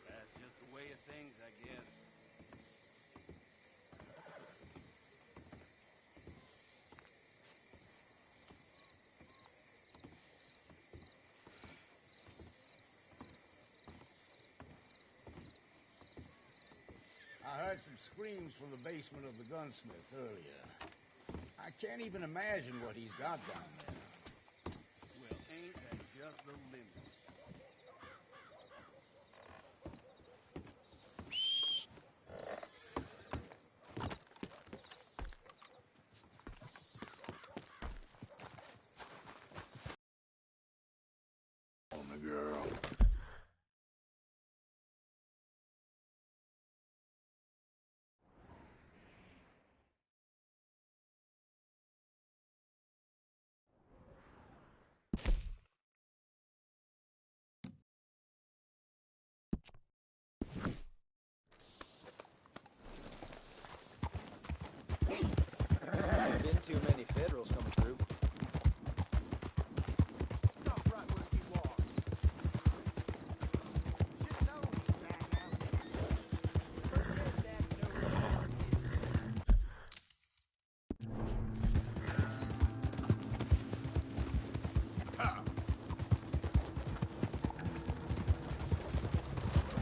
That's just the way of things, I guess. I heard some screams from the basement of the gunsmith earlier. I can't even imagine what he's got down there. Well, ain't that just the limit? On the girl. Been too many Federals coming through. Stop right where you are. Shit, no,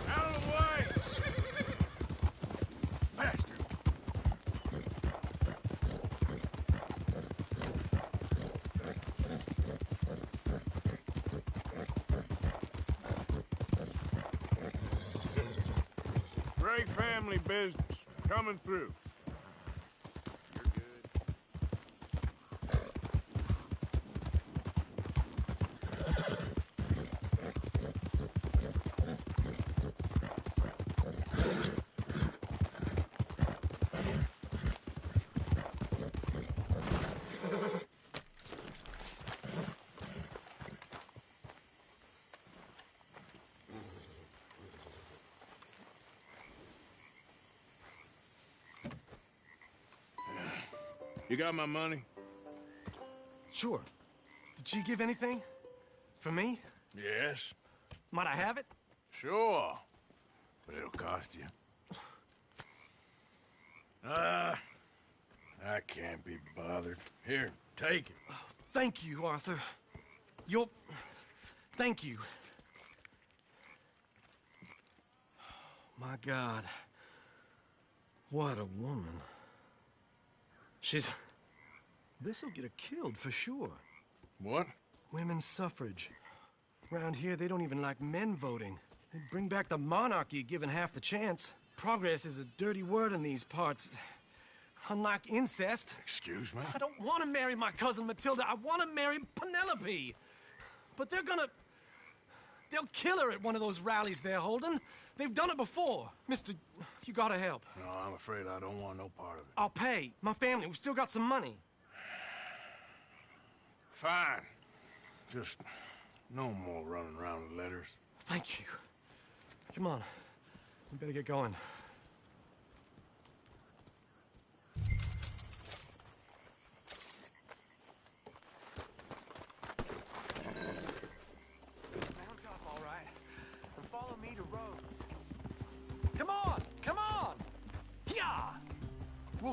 Out of the way! Bastard! Great family business. Coming through. you're good. You got my money? Sure. Did she give anything? For me? Yes. Might I have it? Sure. But it'll cost you. I can't be bothered. Here, take it. Thank you, Arthur. You're... Thank you. My God. What a woman. She's... This'll get her killed for sure. What? Women's suffrage. Around here, they don't even like men voting. They'd bring back the monarchy given half the chance. Progress is a dirty word in these parts. Unlike incest. Excuse me? I don't want to marry my cousin Matilda. I want to marry Penelope. But they're gonna... They'll kill her at one of those rallies they're holding. They've done it before. Mister, you gotta help. No, I'm afraid I don't want no part of it. I'll pay. My family, we've still got some money. Fine. Just no more running around with letters. Thank you. Come on. We better get going.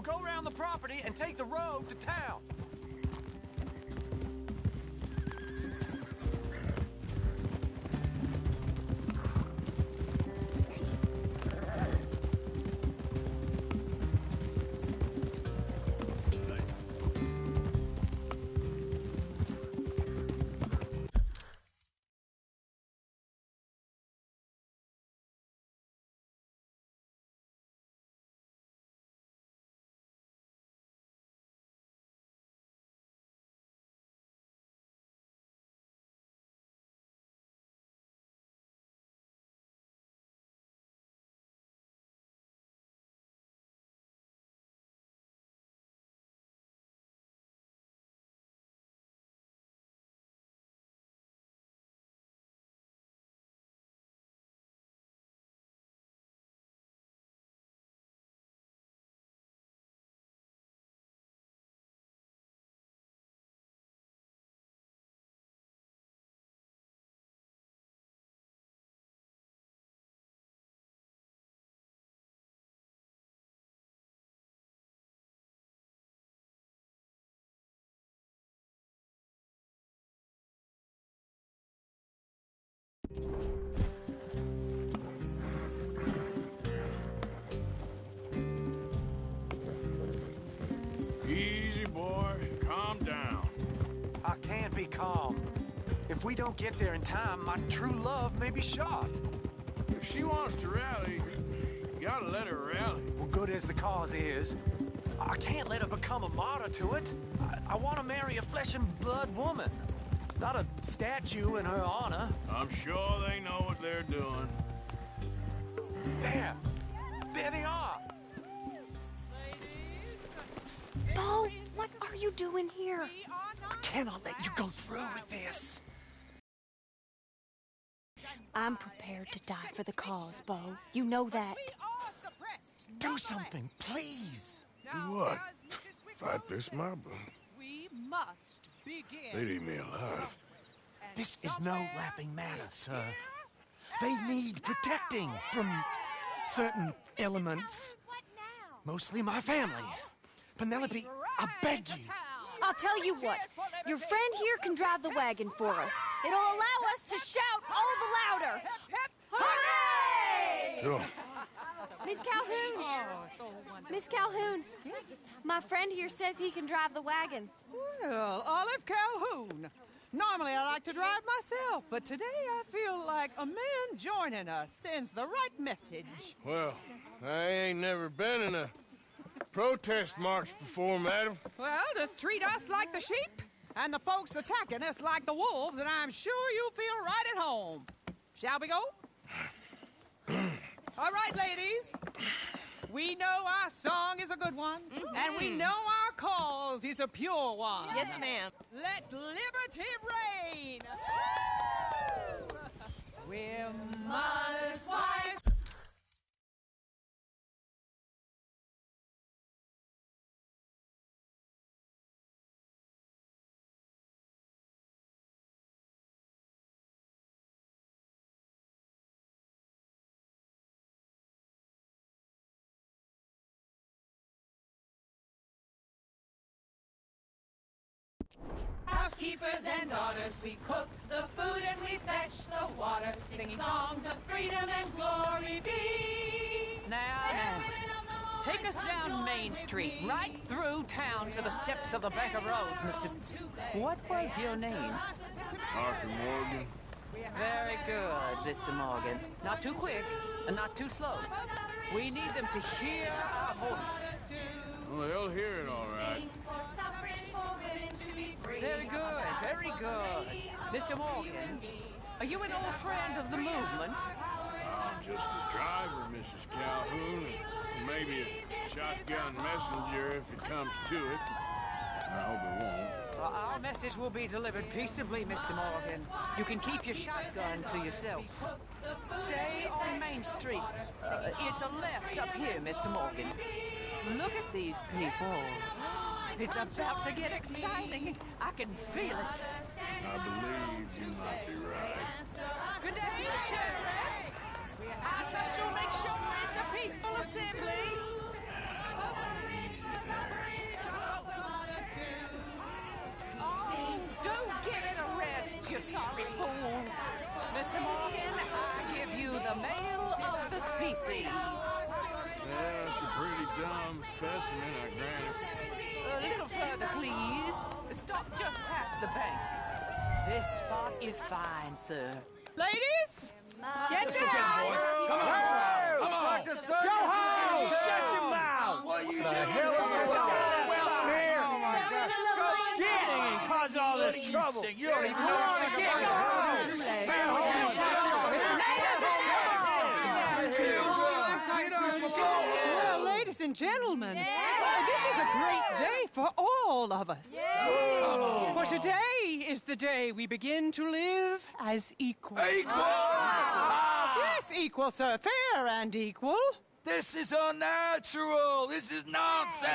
We'll go around the property and take the road to town. Easy, boy. Calm down. I can't be calm. If we don't get there in time, my true love may be shot. If she wants to rally, you gotta let her rally. Well, good as the cause is, I can't let her become a martyr to it. I want to marry a flesh and blood woman, not a statue in her honor. I'm sure they know what they're doing. There! There they are! Bo, what are you doing here? I cannot let you go through with this. I'm prepared to die for the cause, Bo. You know that. Do something, please! Do what? Fight this mob? We must begin. They'd eat me alive. This is no laughing matter, sir. They need protecting from certain elements. Mostly my family. Penelope, I beg you. I'll tell you what. Your friend here can drive the wagon for us. It'll allow us to shout all the louder. Hooray! Sure. Miss Calhoun! Miss Calhoun, my friend here says he can drive the wagon. Well, Olive Calhoun. Normally I like to drive myself, but today I feel like a man joining us sends the right message. Well, I ain't never been in a protest march before, madam. Well, just treat us like the sheep, and the folks attacking us like the wolves, and I'm sure you'll feel right at home. Shall we go? All right, ladies. We know our song is a good one, and we know our cause is a pure one. Yes, ma'am. Let liberty reign! We're mothers, wives... Housekeepers and daughters, we cook the food and we fetch the water, singing songs of freedom and glory be. Now, take us down Main Street, right through town to the steps of the Becker Road, Mr. What was your name? Arthur Morgan. Very good, Mr. Morgan. Not too quick and not too slow. We need them to hear our voice. Well, they'll hear it all right. Very good, very good. Mr. Morgan, are you an old friend of the movement? I'm just a driver, Mrs. Calhoun, and maybe a shotgun messenger if it comes to it. I hope it won't. Our message will be delivered peaceably, Mr. Morgan. You can keep your shotgun to yourself. Stay on Main Street. It's a left up here, Mr. Morgan. Look at these people. It's about to get exciting. I can feel it. I believe you might be right. Good day, Sheriff. I trust you'll make sure it's a peaceful assembly. Easy. sorry fool. Mr. Morgan, I give you the male of the species. Yeah, that's a pretty dumb specimen, I grant it. A little further, please. Stop just past the bank. This spot is fine, sir. Ladies, get down! Come on! Dr. Go home! Shut your mouth! What are you The doing? hell is going on? Well, here! Oh, my God. Shit! Cause all this trouble! You don't even know what you're Well, ladies and gentlemen, this is a great day for all of us. For today is the day we begin to live as equals. Yes, equal, sir. Fair and equal. This is unnatural. This is nonsense.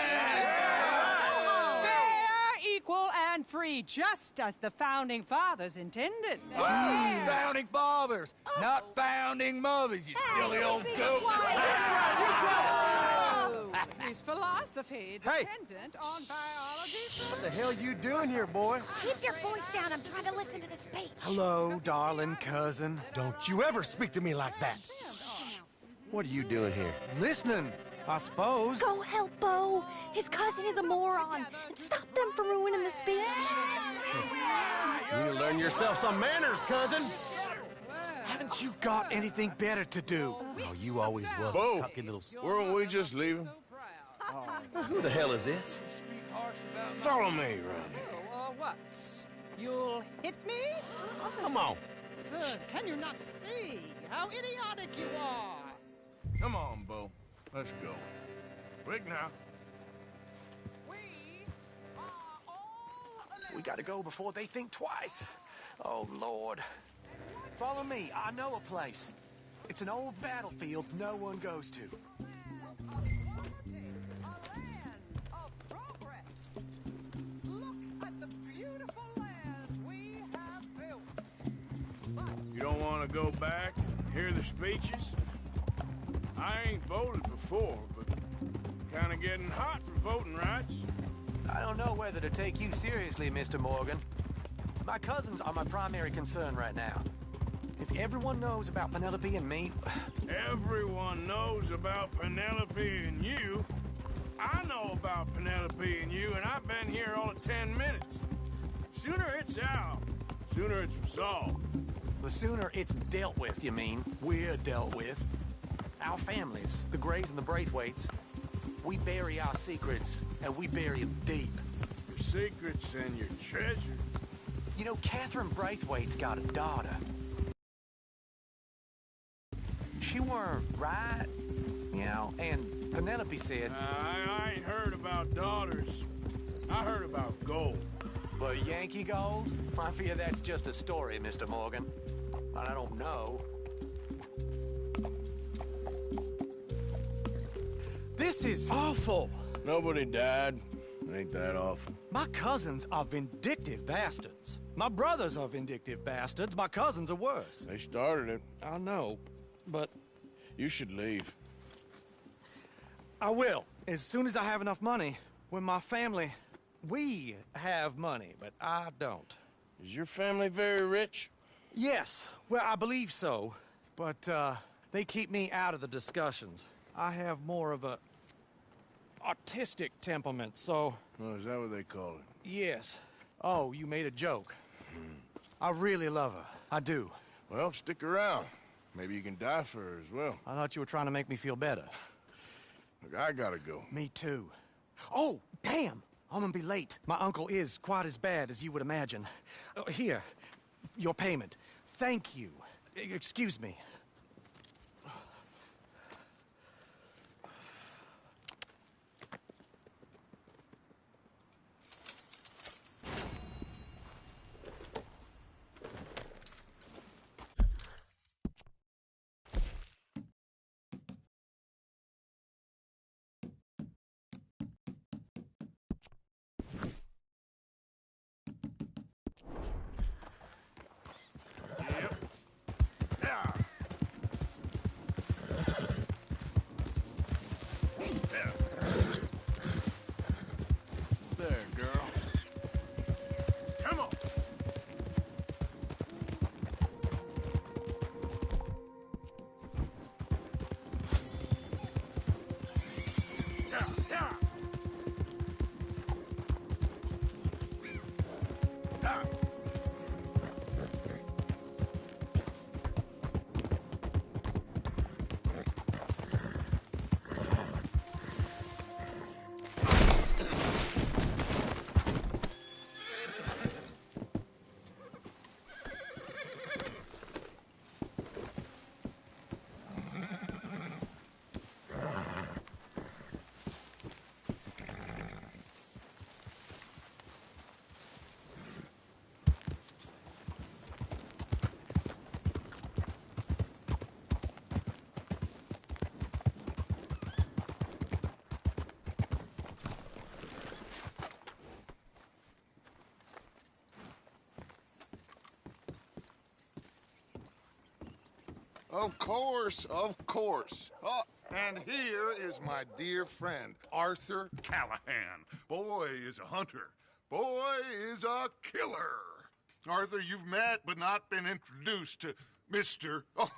Fair, equal, and free, just as the Founding Fathers intended. Founding fathers, not founding mothers, you silly old goat. Is philosophy dependent on biology? What the hell you doing here, boy? Keep your voice down. I'm trying to listen to the speech. Hello, darling cousin. Don't you ever speak to me like that. What are you doing here? Listening, I suppose. Go help Bo. His cousin is a moron. And stop them from ruining the speech. You need to learn yourself some manners, cousin. Haven't you got anything better to do? Oh, you always was Bo, a cocky little... weren't we just leaving? Who the hell is this? Follow me around here. What? You'll hit me? Come on. Sir, can you not see how idiotic you are? Come on, Bo. Let's go. Quick now. We are all We gotta go before they think twice. Oh, Lord. Follow me. I know a place. It's an old battlefield no one goes to. You don't want to go back and hear the speeches? I ain't voted before, but kind of getting hot for voting rights. I don't know whether to take you seriously, Mr. Morgan. My cousins are my primary concern right now. If everyone knows about Penelope and me... Everyone knows about Penelope and you. I know about Penelope and you, and I've been here all of 10 minutes. Sooner it's out, sooner it's resolved. The sooner it's dealt with, you mean? We're dealt with. Our families, the Grays and the Braithwaites, we bury our secrets, and we bury them deep. Your secrets and your treasure. You know, Catherine Braithwaite's got a daughter. She weren't right, you know, and Penelope said... I ain't heard about daughters. I heard about gold. But Yankee gold? I fear that's just a story, Mr. Morgan. But I don't know. This is awful. Nobody died. Ain't that awful? My cousins are vindictive bastards. My brothers are vindictive bastards. My cousins are worse. They started it. I know, but... You should leave. I will, as soon as I have enough money. When my family... We have money, but I don't. Is your family very rich? Yes, well, I believe so. But, they keep me out of the discussions. I have more of a... artistic temperament, so... Oh, is that what they call it? Yes. Oh, you made a joke. I really love her. I do. Well, stick around. Maybe you can die for her as well. I thought you were trying to make me feel better. Look, I gotta go. Me too. Oh, damn! I'm gonna be late. My uncle is quite as bad as you would imagine. Here, your payment. Thank you. Excuse me. Of course, of course. Oh, and here is my dear friend, Arthur Callahan. Boy is a hunter. Boy is a killer. Arthur, you've met but not been introduced to Mr. Oh,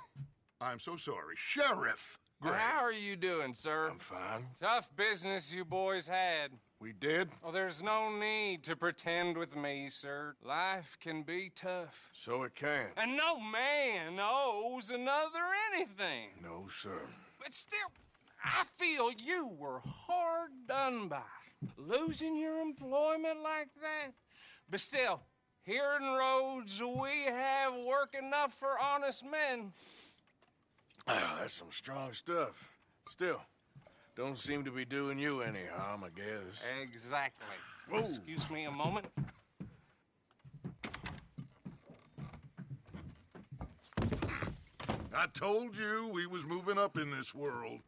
I'm so sorry, Sheriff Gray. How are you doing, sir? I'm fine. Tough business you boys had. We did? Oh, there's no need to pretend with me, sir. Life can be tough. So it can. And no man owes another anything. No, sir. But still, I feel you were hard done by. Losing your employment like that. But still, here in Rhodes, we have work enough for honest men. Ah, that's some strong stuff. Still, don't seem to be doing you any harm, I guess. Exactly. Whoa. Excuse me a moment. I told you we was moving up in this world.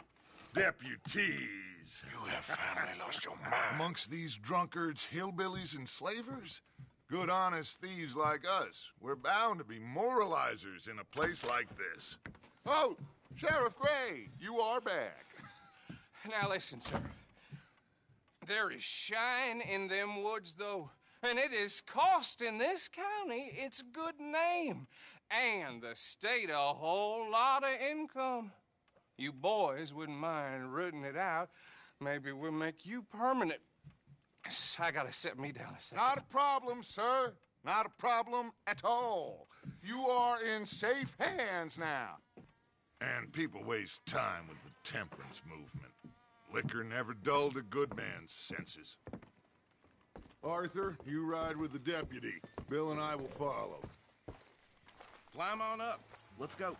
Deputies. You have finally lost your mind. Amongst these drunkards, hillbillies, and slavers? Good, honest thieves like us. We're bound to be moralizers in a place like this. Oh, Sheriff Gray, you are back. Now listen, sir. There is shine in them woods, though, and it is costing this county its good name and the state a whole lot of income. You boys wouldn't mind rooting it out. Maybe we'll make you permanent. I gotta sit me down a second. Not a problem, sir. Not a problem at all. You are in safe hands now. And people waste time with the temperance movement. Liquor never dulled a good man's senses. Arthur, you ride with the deputy. Bill and I will follow. Climb on up. Let's go.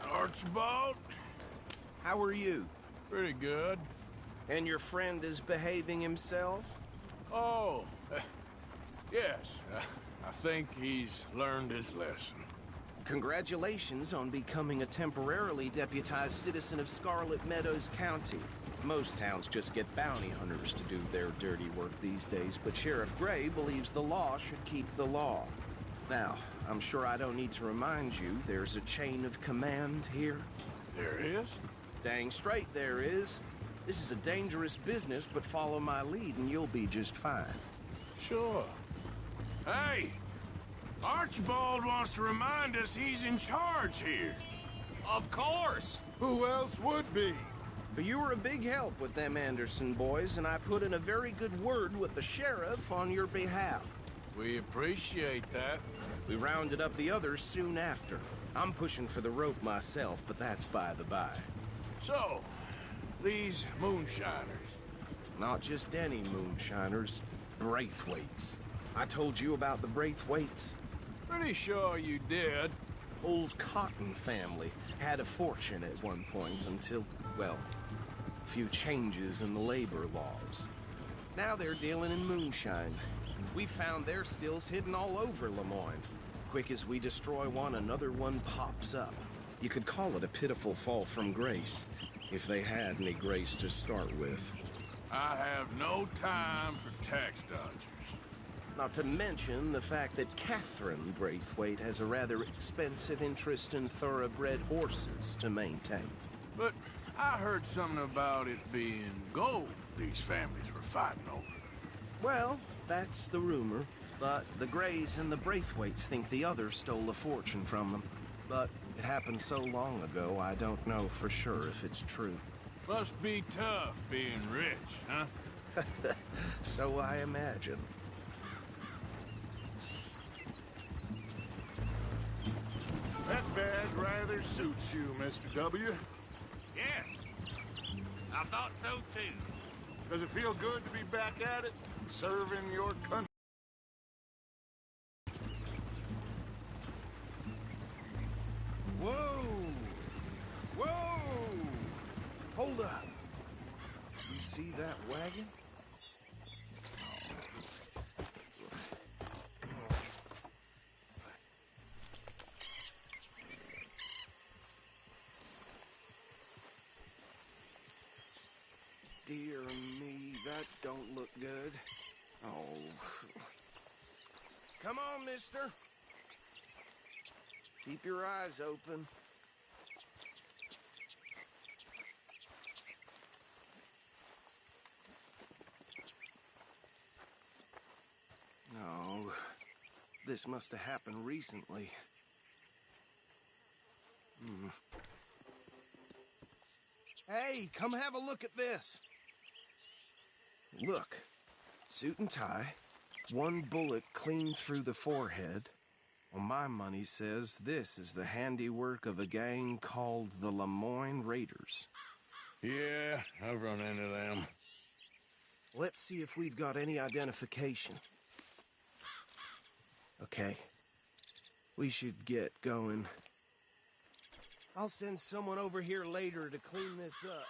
Archibald? How are you? Pretty good. And your friend is behaving himself? Oh, yes. I think he's learned his lesson. Congratulations on becoming a temporarily deputized citizen of Scarlet Meadows County. Most towns just get bounty hunters to do their dirty work these days, but Sheriff Gray believes the law should keep the law. Now, I'm sure I don't need to remind you there's a chain of command here. There is? Dang straight there is. This is a dangerous business, but follow my lead and you'll be just fine. Sure. Hey! Archibald wants to remind us he's in charge here. Of course. Who else would be? But you were a big help with them Anderson boys, and I put in a very good word with the sheriff on your behalf. We appreciate that. We rounded up the others soon after. I'm pushing for the rope myself, but that's by the by. So, these moonshiners. Not just any moonshiners, Braithwaites. I told you about the Braithwaites. Pretty sure you did. Old Cotton family had a fortune at one point until, well, a few changes in the labor laws. Now they're dealing in moonshine. We found their stills hidden all over Lemoyne. Quick as we destroy one, another one pops up. You could call it a pitiful fall from grace, if they had any grace to start with. I have no time for tax dodgers. Not to mention the fact that Catherine Braithwaite has a rather expensive interest in thoroughbred horses to maintain. But I heard something about it being gold these families were fighting over. Well, that's the rumor. But the Grays and the Braithwaites think the others stole a fortune from them. But it happened so long ago, I don't know for sure if it's true. Must be tough being rich, huh? So I imagine. That badge rather suits you, Mr. W. Yes. I thought so, too. Does it feel good to be back at it, serving your country? Whoa! Whoa! Hold up. You see that wagon? Dear me, that don't look good. Oh. Come on, mister. Keep your eyes open. No, this must have happened recently. Hey, come have a look at this. Look, suit and tie, one bullet clean through the forehead. Well, my money says this is the handiwork of a gang called the Lemoyne Raiders. Yeah, I've run into them. Let's see if we've got any identification. Okay. We should get going. I'll send someone over here later to clean this up.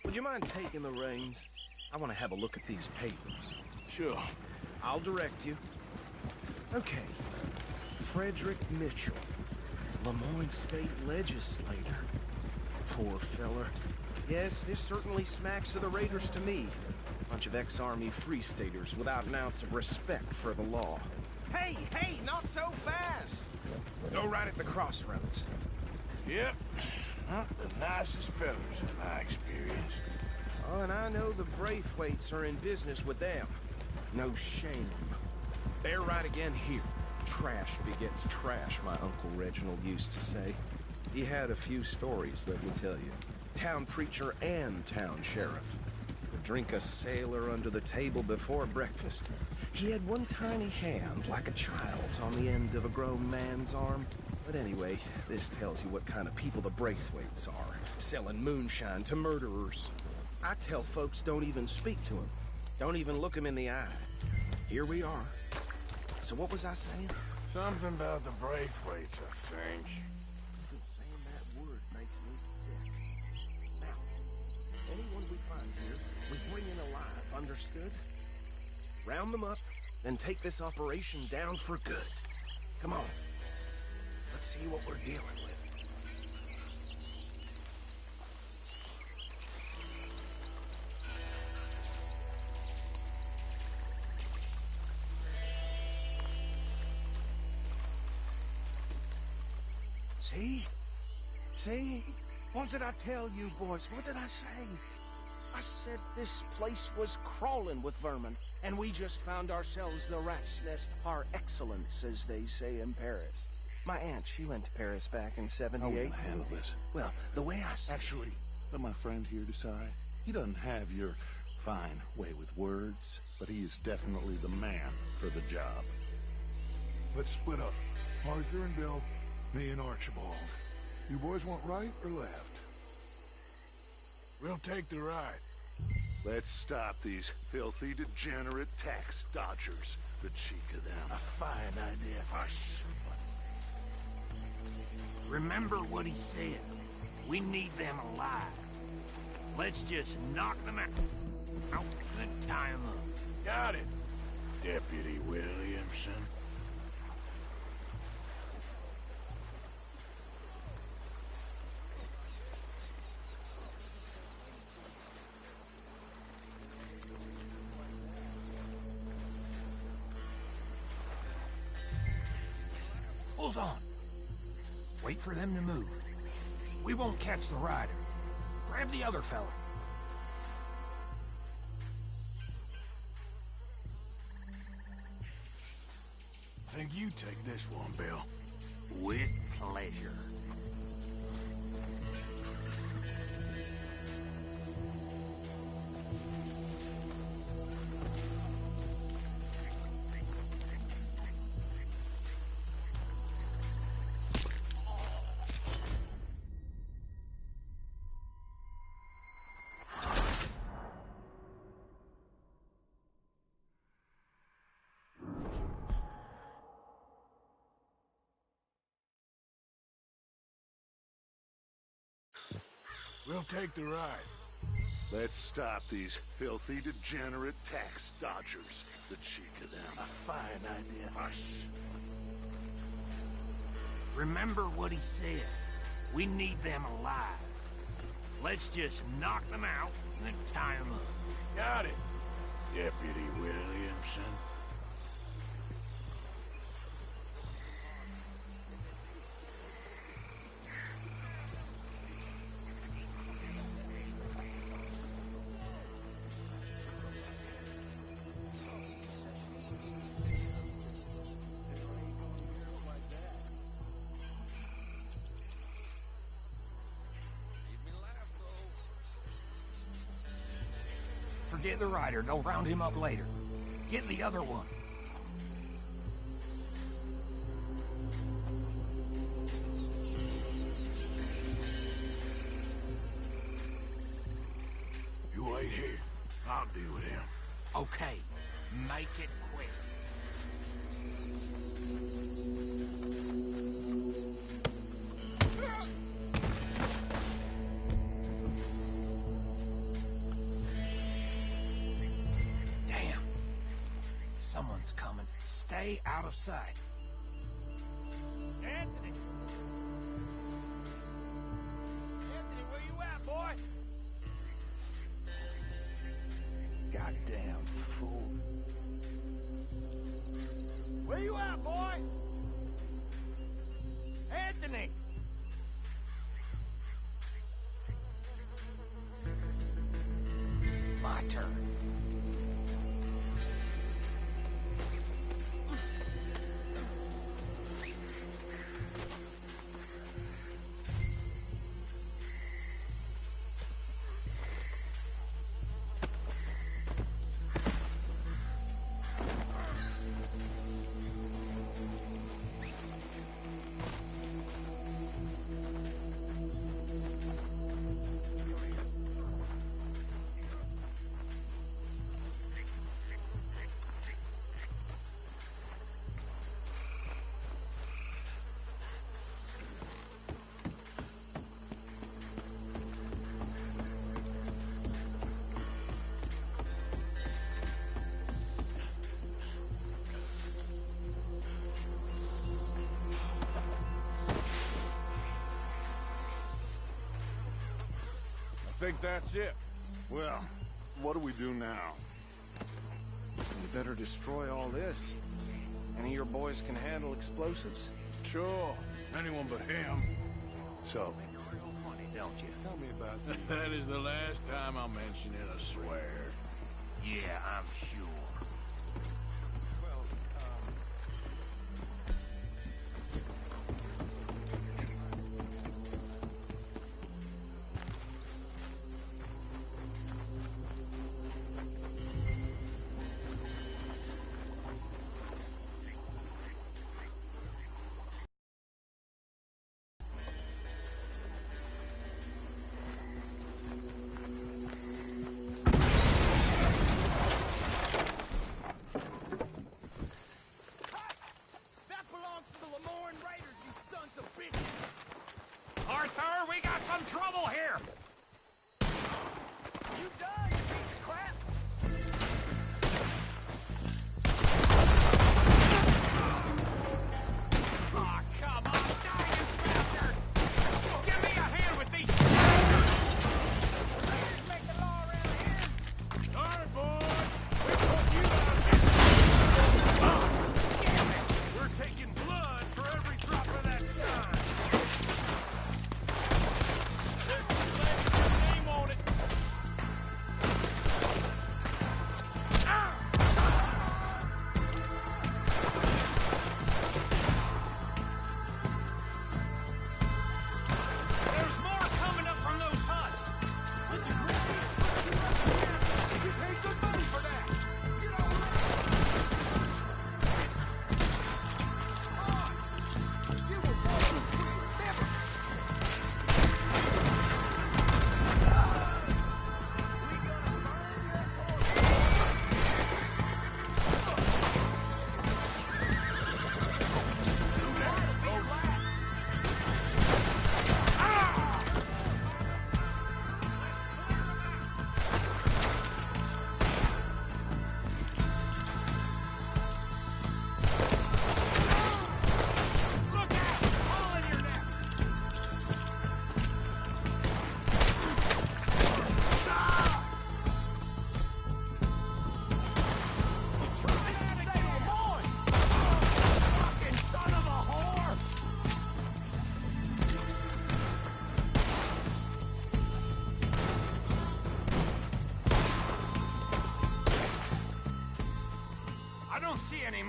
Would you mind taking the reins? I want to have a look at these papers. Sure. I'll direct you. Okay. Frederick Mitchell, Lemoyne State Legislator. Poor feller. Yes, this certainly smacks of the Raiders to me. Bunch of ex-Army Free Staters without an ounce of respect for the law. Hey, hey, not so fast! Go right at the crossroads. Yep. Not the nicest fellas in my experience. Oh, and I know the Braithwaites are in business with them. No shame. They're right again here. Trash begets trash, my Uncle Reginald used to say. He had a few stories, let me tell you. Town preacher and town sheriff. Could drink a sailor under the table before breakfast. He had one tiny hand, like a child's, on the end of a grown man's arm. But anyway, this tells you what kind of people the Braithwaites are. Selling moonshine to murderers. I tell folks don't even speak to him. Don't even look him in the eye. Here we are. So what was I saying? Something about the Braithwaites, I think. Saying that word makes me sick. Now, anyone we find here, we bring in alive, understood? Round them up, then take this operation down for good. Come on. Let's see what we're dealing with. See? See? What did I tell you, boys? What did I say? I said this place was crawling with vermin, and we just found ourselves the rat's nest par excellence, as they say in Paris. My aunt, she went to Paris back in '78. How are we gonna handle this? Well, the way I see Actually, let my friend here decide. He doesn't have your fine way with words, but he is definitely the man for the job. Let's split up. Arthur and Bill, me and Archibald. You boys want right or left? We'll take the right. Let's stop these filthy, degenerate tax dodgers. The cheek of them. A fine idea. Hush. Remember what he said. We need them alive. Let's just knock them out. Oh, and then tie them up. Got it, Deputy Williamson. Hold on. Wait for them to move. We won't catch the rider. Grab the other fella. I think you take this one, Bill. With pleasure. We'll take the ride. Let's stop these filthy, degenerate tax dodgers. The cheek of them. A fine idea. Hush. Remember what he said. We need them alive. Let's just knock them out and then tie them up. Got it, Deputy Williamson. Forget the rider. Don't round him up later. Get the other one. You wait here. I'll deal with him. Okay. Make it quick. Someone's coming. Stay out of sight. Anthony! Anthony, where you at, boy? Goddamn fool. Where you at, boy? Anthony! My turn. I think that's it. Well, what do we do now? You better destroy all this. Any of your boys can handle explosives? Sure. Anyone but him. So, You're real funny, don't you? tell me about this. That is the last time I'll mention it, I swear. Yeah, I'm sure. Arthur, we got some trouble here! You done, you piece of crap? Aw, come on, die, you bastard! Give me a hand with these Let's make the law around here. All right, boys. We'll put you out there. Damn it! We're taking blood for every drop of that shine. There's your name on it.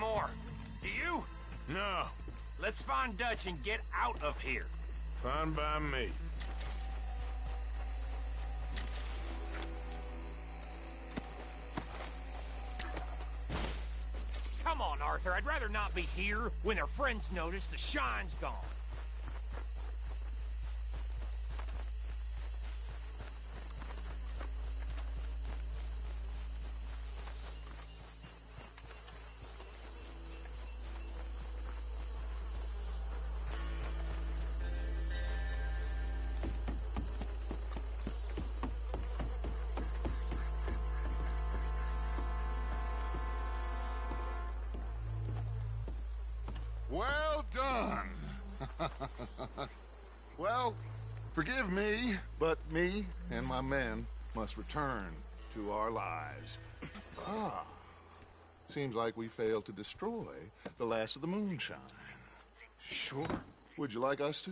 anymore. Do you? No. Let's find Dutch and get out of here. Fine by me. Come on, Arthur. I'd rather not be here when their friends notice the shine's gone. Well done. Well, forgive me, but me and my men must return to our lives. Ah, seems like we failed to destroy the last of the moonshine. Sure. Would you like us to?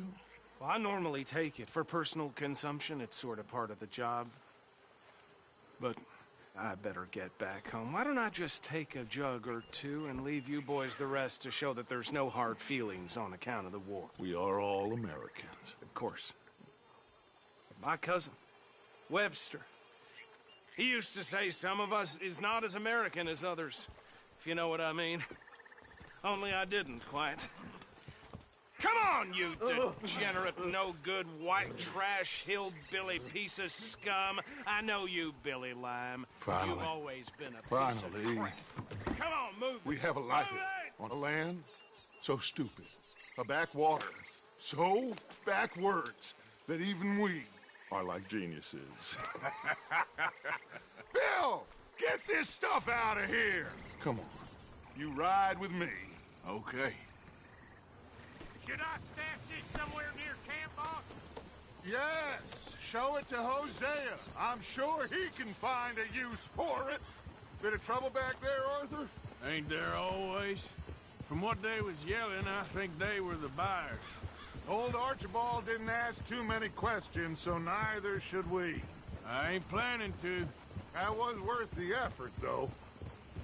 Well, I normally take it. For personal consumption, it's sort of part of the job. But I better get back home. Why don't I just take a jug or two and leave you boys the rest to show that there's no hard feelings on account of the war? We are all Americans. Of course. My cousin, Webster, he used to say some of us is not as American as others, if you know what I mean. Only I didn't quite. Come on, you degenerate, no-good, white trash, hillbilly piece of scum. I know you, Billy Lime. Finally. You've always been a piece of crap. Come on, move it. We have a life Move it! on a land so stupid, a backwater so backwards that even we are like geniuses. Bill, get this stuff out of here. Come on, you ride with me. Okay. Should I stash this somewhere near camp, boss? Yes, show it to Hosea. I'm sure he can find a use for it. Bit of trouble back there, Arthur? Ain't there always? From what they was yelling, I think they were the buyers. Old Archibald didn't ask too many questions, so neither should we. I ain't planning to. That was worth the effort, though.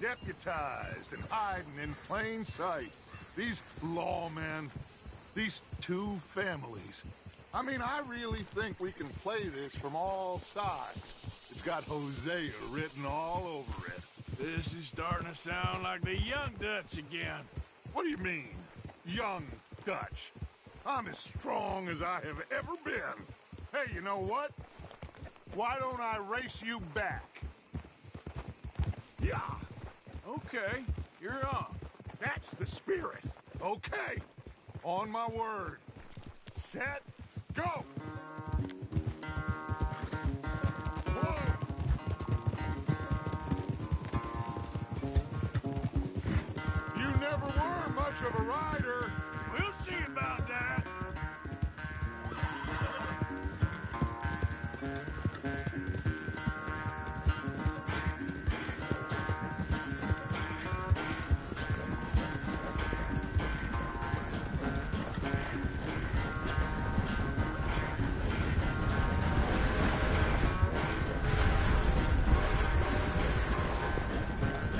Deputized and hiding in plain sight. These lawmen, these two families. I mean, I really think we can play this from all sides. It's got Hosea written all over it. This is starting to sound like the young Dutch again. What do you mean, young Dutch? I'm as strong as I have ever been. Hey, you know what? Why don't I race you back? Yeah. Okay, you're on. That's the spirit. Okay. On my word. Set, go! Whoa. You never were much of a rider. We'll see about that.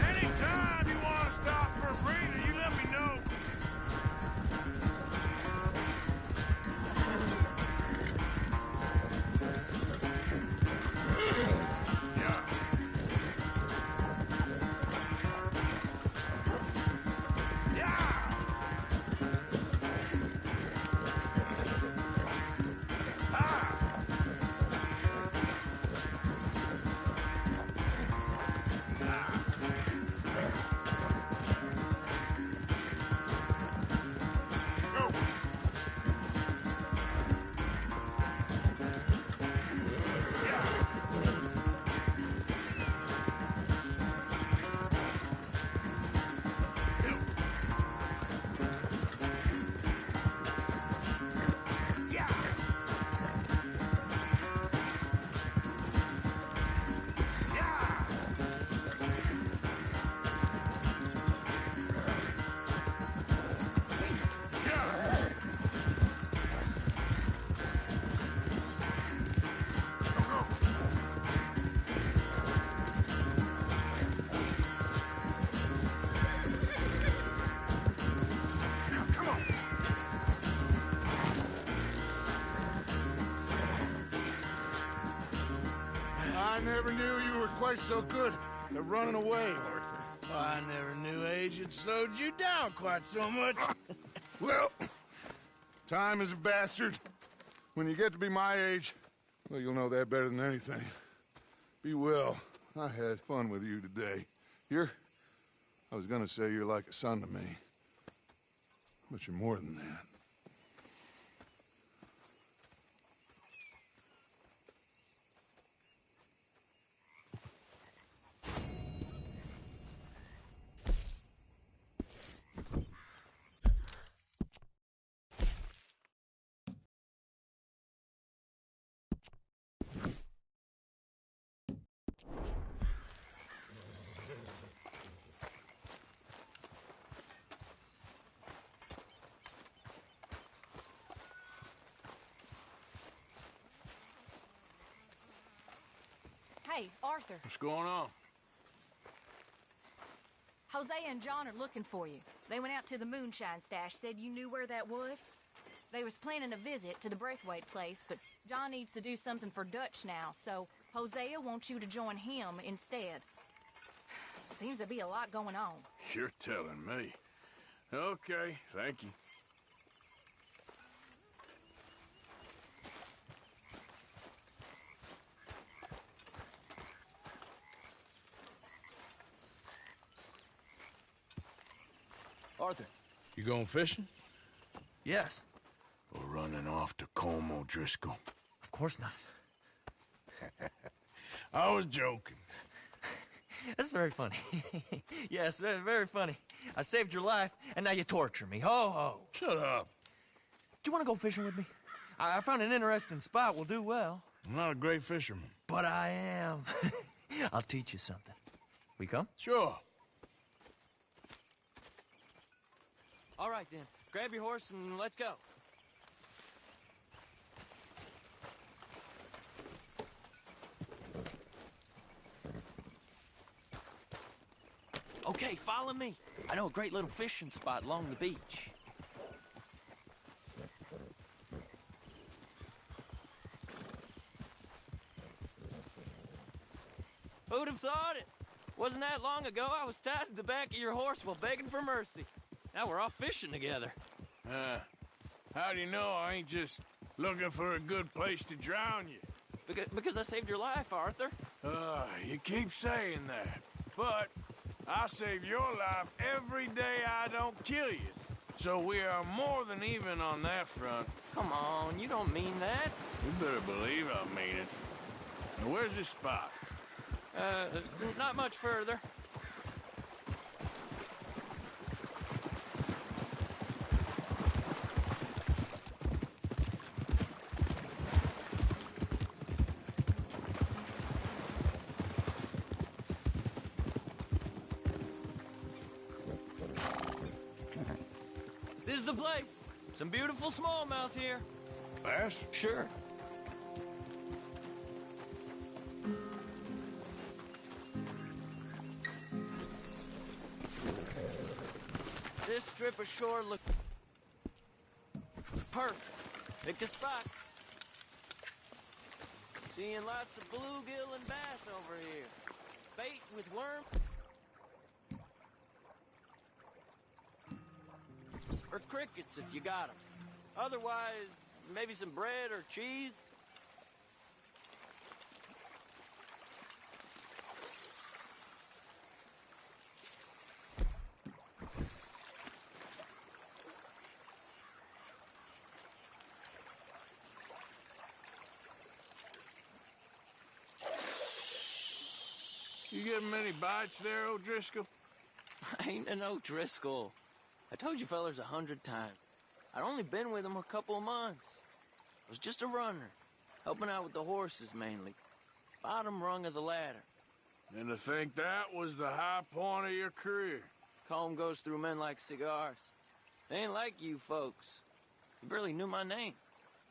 Anytime you want to stop for a breather, you let me know. never knew you were quite so good at running away, Arthur. Well, I never knew age had slowed you down quite so much. Well, time is a bastard. When you get to be my age, well, you'll know that better than anything. Be well. I had fun with you today. I was gonna say you're like a son to me. But you're more than that. Hey, Arthur. What's going on? Hosea and John are looking for you. They went out to the moonshine stash, said you knew where that was. They was planning a visit to the Braithwaite place, but John needs to do something for Dutch now, so Hosea wants you to join him instead. Seems to be a lot going on. You're telling me. Okay, thank you. Arthur. You going fishing? Yes. Or running off to Colm O'Driscoll? Of course not. I was joking. That's very funny. Yes, very, very funny. I saved your life, and now you torture me. Ho, ho. Shut up. Do you want to go fishing with me? I found an interesting spot. We'll do well. I'm not a great fisherman. But I am. I'll teach you something. We come? Sure. All right, then. Grab your horse and let's go. Okay, follow me. I know a great little fishing spot along the beach. Who'd have thought it? Wasn't that long ago I was tied to the back of your horse while begging for mercy. Now we're off fishing together. How do you know I ain't just looking for a good place to drown you? Because I saved your life, Arthur. You keep saying that. But I save your life every day I don't kill you. So we are more than even on that front. Come on, you don't mean that. You better believe I mean it. Now, where's this spot? Not much further. This is the place. Some beautiful smallmouth here. Bass? Sure. This strip of shore looks perfect. Pick a spot. Seeing lots of bluegill and bass over here. Bait with worm. Or crickets if you got them. Otherwise, maybe some bread or cheese. You getting many bites there, O'Driscoll? I ain't an O'Driscoll. I told you fellers 100 times. I'd only been with him a couple of months. I was just a runner, helping out with the horses mainly. Bottom rung of the ladder. And to think that was the high point of your career. Colm goes through men like cigars. They ain't like you folks. You barely knew my name.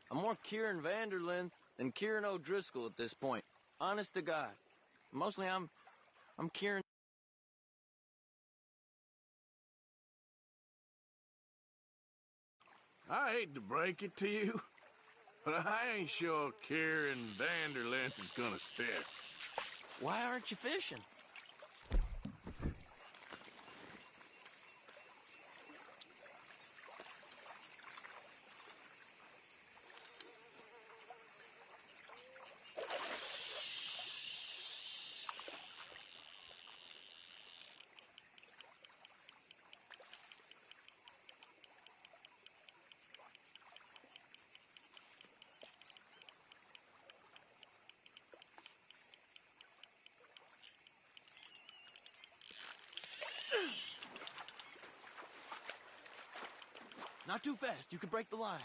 I'm more Kieran Vanderlyn than Kieran O'Driscoll at this point. Honest to God. Mostly I'm Kieran. I hate to break it to you, but I ain't sure Kieran Vanderlyn is gonna stick. Why aren't you fishing? Not too fast. You could break the line.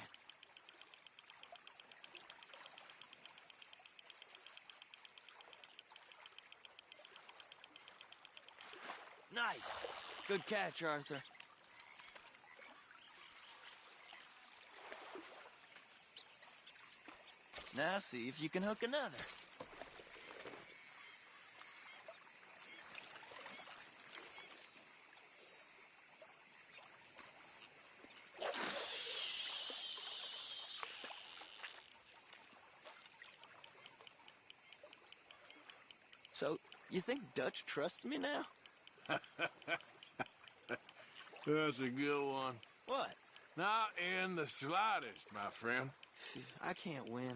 Nice. Good catch, Arthur. Now see if you can hook another. So, you think Dutch trusts me now? That's a good one. What? Not in the slightest, my friend. I can't win.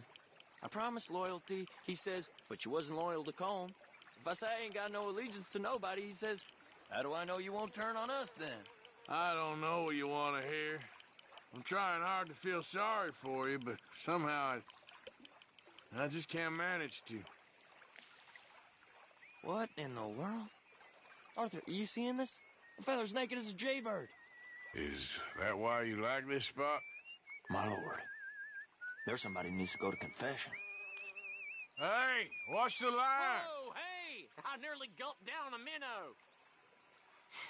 I promised loyalty, he says, but you wasn't loyal to Colm. If I say I ain't got no allegiance to nobody, he says, how do I know you won't turn on us then? I don't know what you want to hear. I'm trying hard to feel sorry for you, but somehow I just can't manage to. What in the world? Arthur, are you seeing this? The feather's naked as a jaybird. Is that why you like this spot? My lord, there's somebody who needs to go to confession. Hey, watch the line! Whoa, hey! I nearly gulped down a minnow.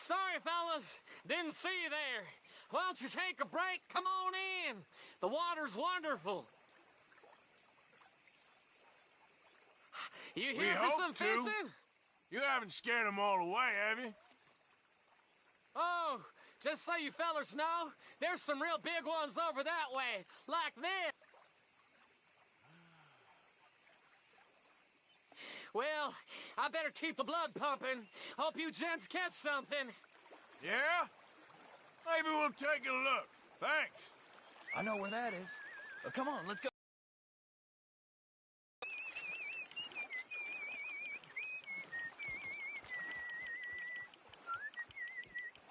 Sorry, fellas. Didn't see you there. Why don't you take a break? Come on in. The water's wonderful. You here for some fishing? You haven't scared them all away, have you? Oh, just so you fellas know, there's some real big ones over that way, like this. Well, I better keep the blood pumping. Hope you gents catch something. Yeah? Maybe we'll take a look. Thanks. I know where that is. Come on, let's go.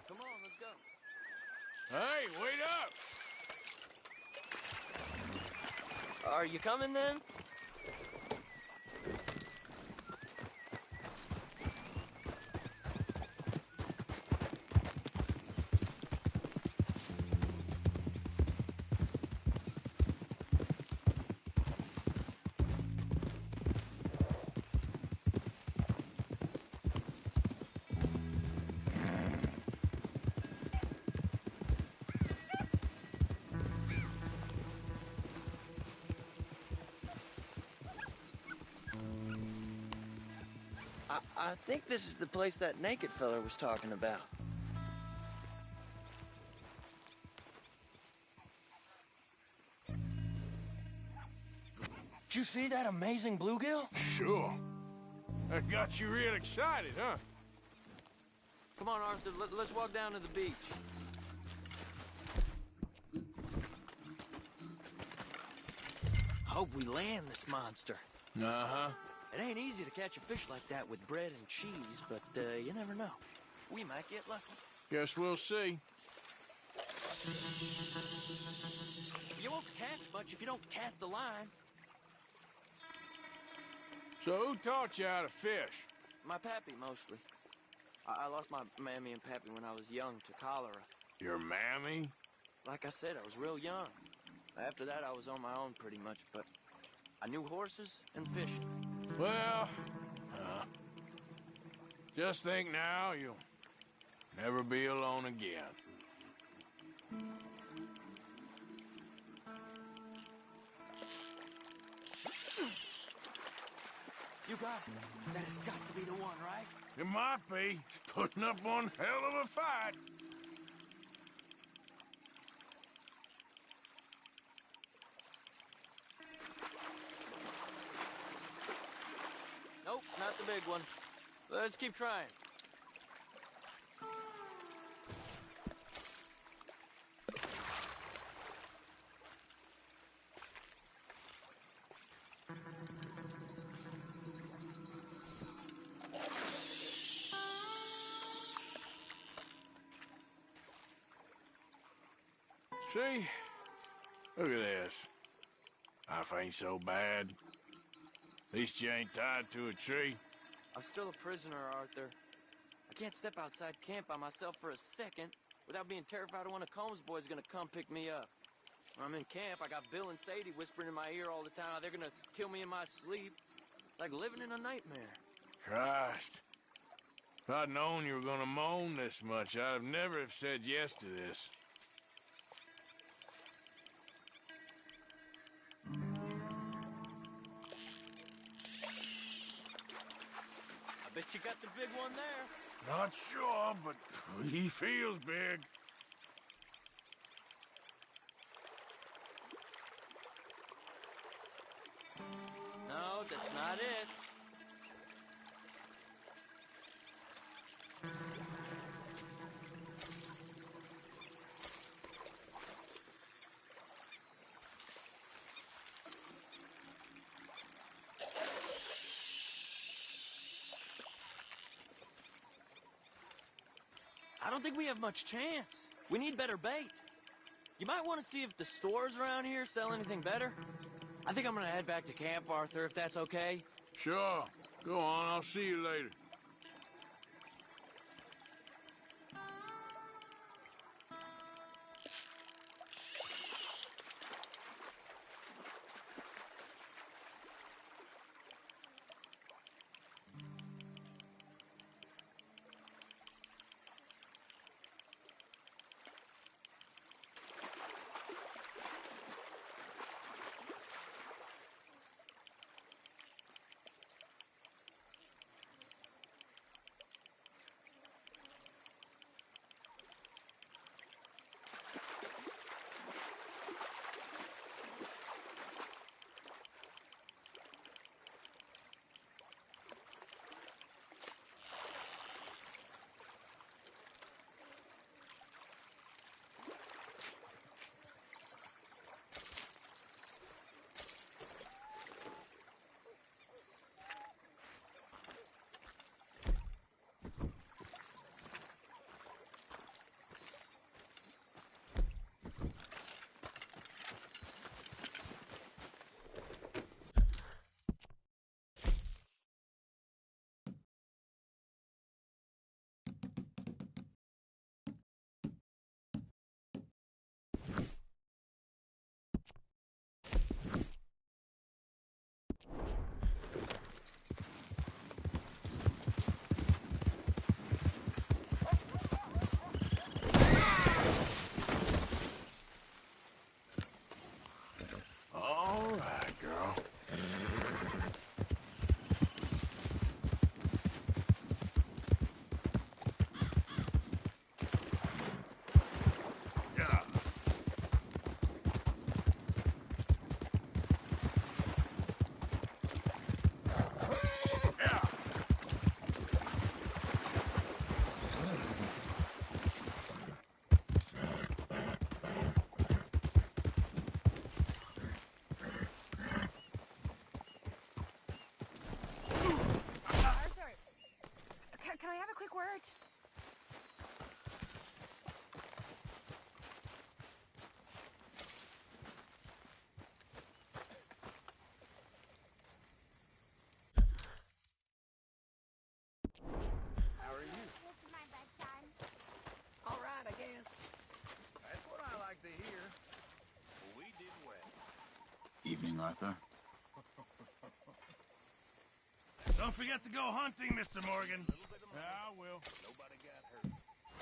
Come on, let's go. Hey, wait up! Are you coming then? I think this is the place that naked fella was talking about. Did you see that amazing bluegill? Sure. That got you real excited, huh? Come on, Arthur, let's walk down to the beach. Hope we land this monster. Uh-huh. It ain't easy to catch a fish like that with bread and cheese, but you never know. We might get lucky. Guess we'll see. You won't catch much if you don't cast the line. So who taught you how to fish? My pappy, mostly. I lost my mammy and pappy when I was young to cholera. Your mammy? Like I said, I was real young. After that, I was on my own pretty much, but I knew horses and fishing. Well, just think now you'll never be alone again. You got it. That has got to be the one, right? It might be. Putting up one hell of a fight. Nope, not the big one. Let's keep trying. See? Look at this. Life ain't so bad. At least you ain't tied to a tree. I'm still a prisoner, Arthur. I can't step outside camp by myself for a second without being terrified of one of Combs' boys gonna come pick me up. When I'm in camp, I got Bill and Sadie whispering in my ear all the time how they're gonna kill me in my sleep. Like living in a nightmare. Christ. If I'd known you were gonna moan this much, I'd have never have said yes to this. I bet you got the big one there. Not sure, but he feels big. No, that's not it. I don't think we have much chance. We need better bait. You might want to see if the stores around here sell anything better. I think I'm gonna head back to camp, Arthur, if that's okay. Sure. Go on, I'll see you later. Can I have a quick word? How are you? It's my bedtime. All right, I guess. That's what I like to hear. Well, we did well. Evening, Arthur. Don't forget to go hunting, Mr. Morgan. I will. Nobody got hurt.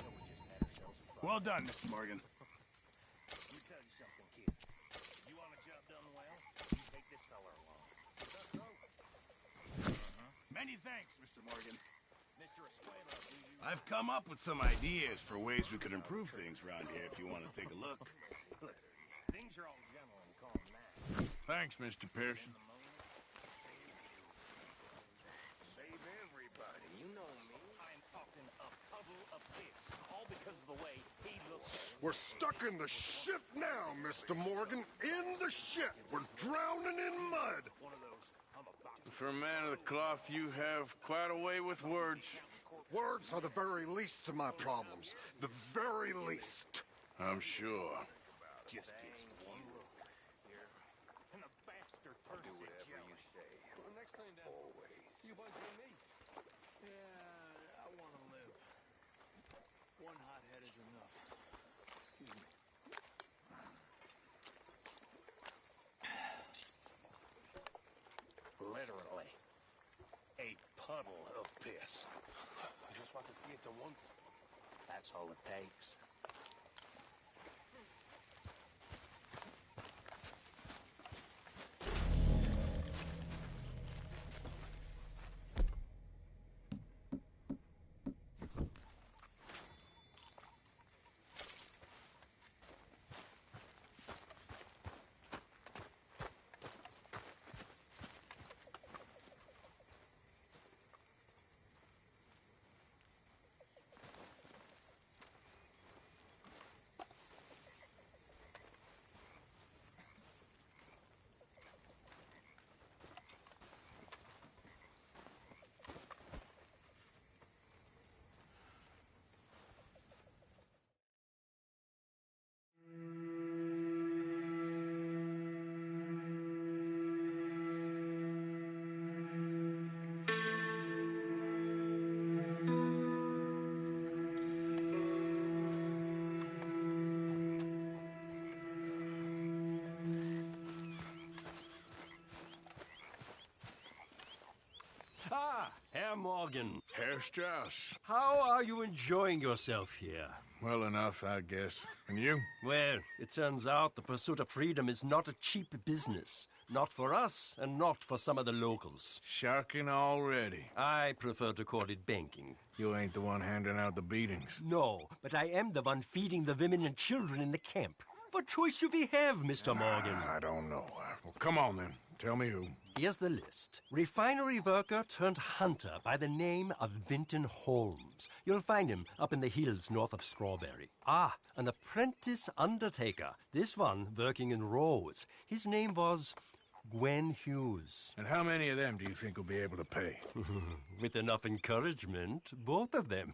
So we just had ourselves some fun. Well done, Mr. Morgan. Let me tell you something, kid. If you want a job done well, you take this fella along. Many thanks, Mr. Morgan. Mr. Escuela, I've come up with some ideas for ways we could improve things around here if you want to take a look. Look, things are all gentle and calm now. Thanks, Mr. Pearson. Say, Bill, We're stuck in the shit now, Mr. Morgan. In the shit. We're drowning in mud. For a man of the cloth, you have quite a way with words. Words are the very least of my problems. The very least. I'm sure. Just gives one look. And the bastard turns Do whatever you say. Well, next time down. Always. You bunch with me. Yeah, I want to live. One hothead is enough. Excuse me. Literally. A puddle of piss. I just want to see it once. That's all it takes. Ah, Herr Morgan. Herr Strauss. How are you enjoying yourself here? Well enough, I guess. And you? Well, it turns out the pursuit of freedom is not a cheap business. Not for us, and not for some of the locals. Sharking already. I prefer to call it banking. You ain't the one handing out the beatings. No, but I am the one feeding the women and children in the camp. What choice do we have, Mr. Morgan? I don't know. Well, come on then. Tell me who. Here's the list. Refinery worker turned hunter by the name of Vinton Holmes. You'll find him up in the hills north of Strawberry. Ah, an apprentice undertaker. This one working in rows. His name was Gwen Hughes. And how many of them do you think will be able to pay? With enough encouragement, both of them.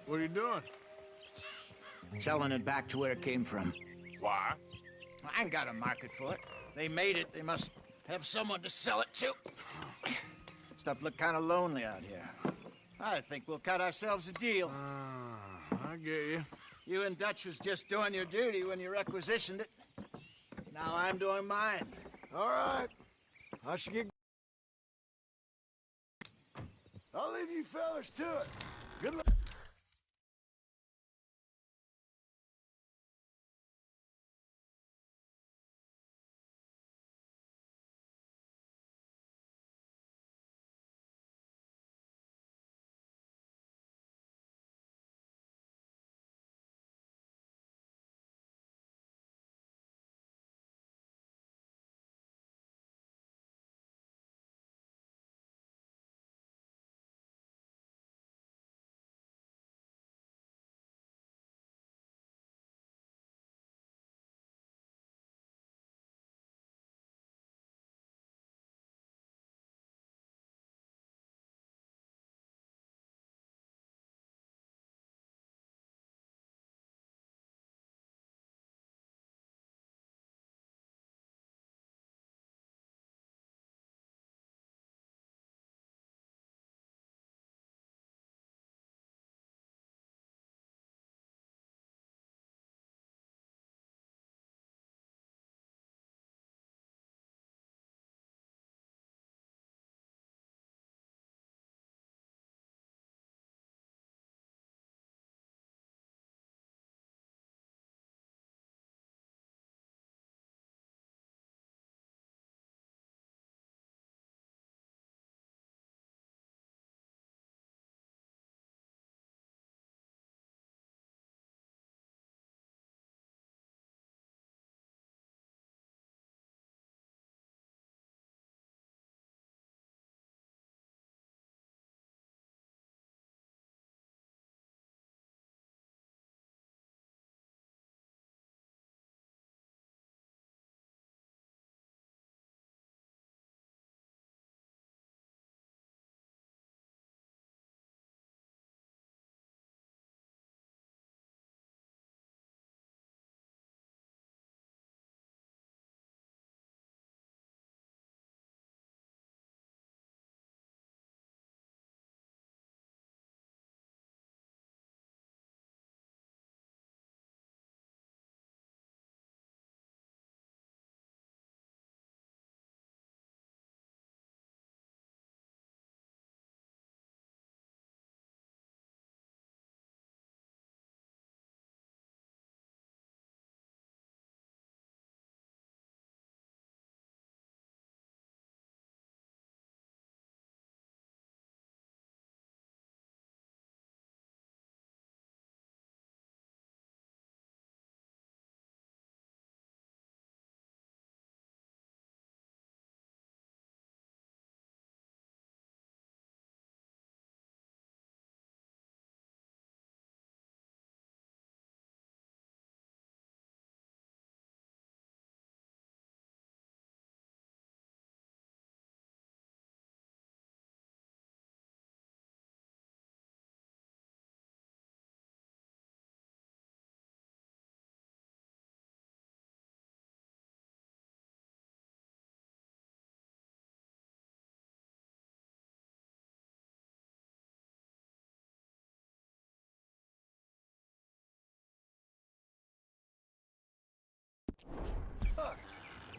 What are you doing? Selling it back to where it came from. Why? I ain't got a market for it. They made it. They must have someone to sell it to. Stuff look kind of lonely out here. I think we'll cut ourselves a deal. I get you. You and Dutch was just doing your duty when you requisitioned it. Now I'm doing mine. All right. I should get... I'll leave you fellas to it. Good luck.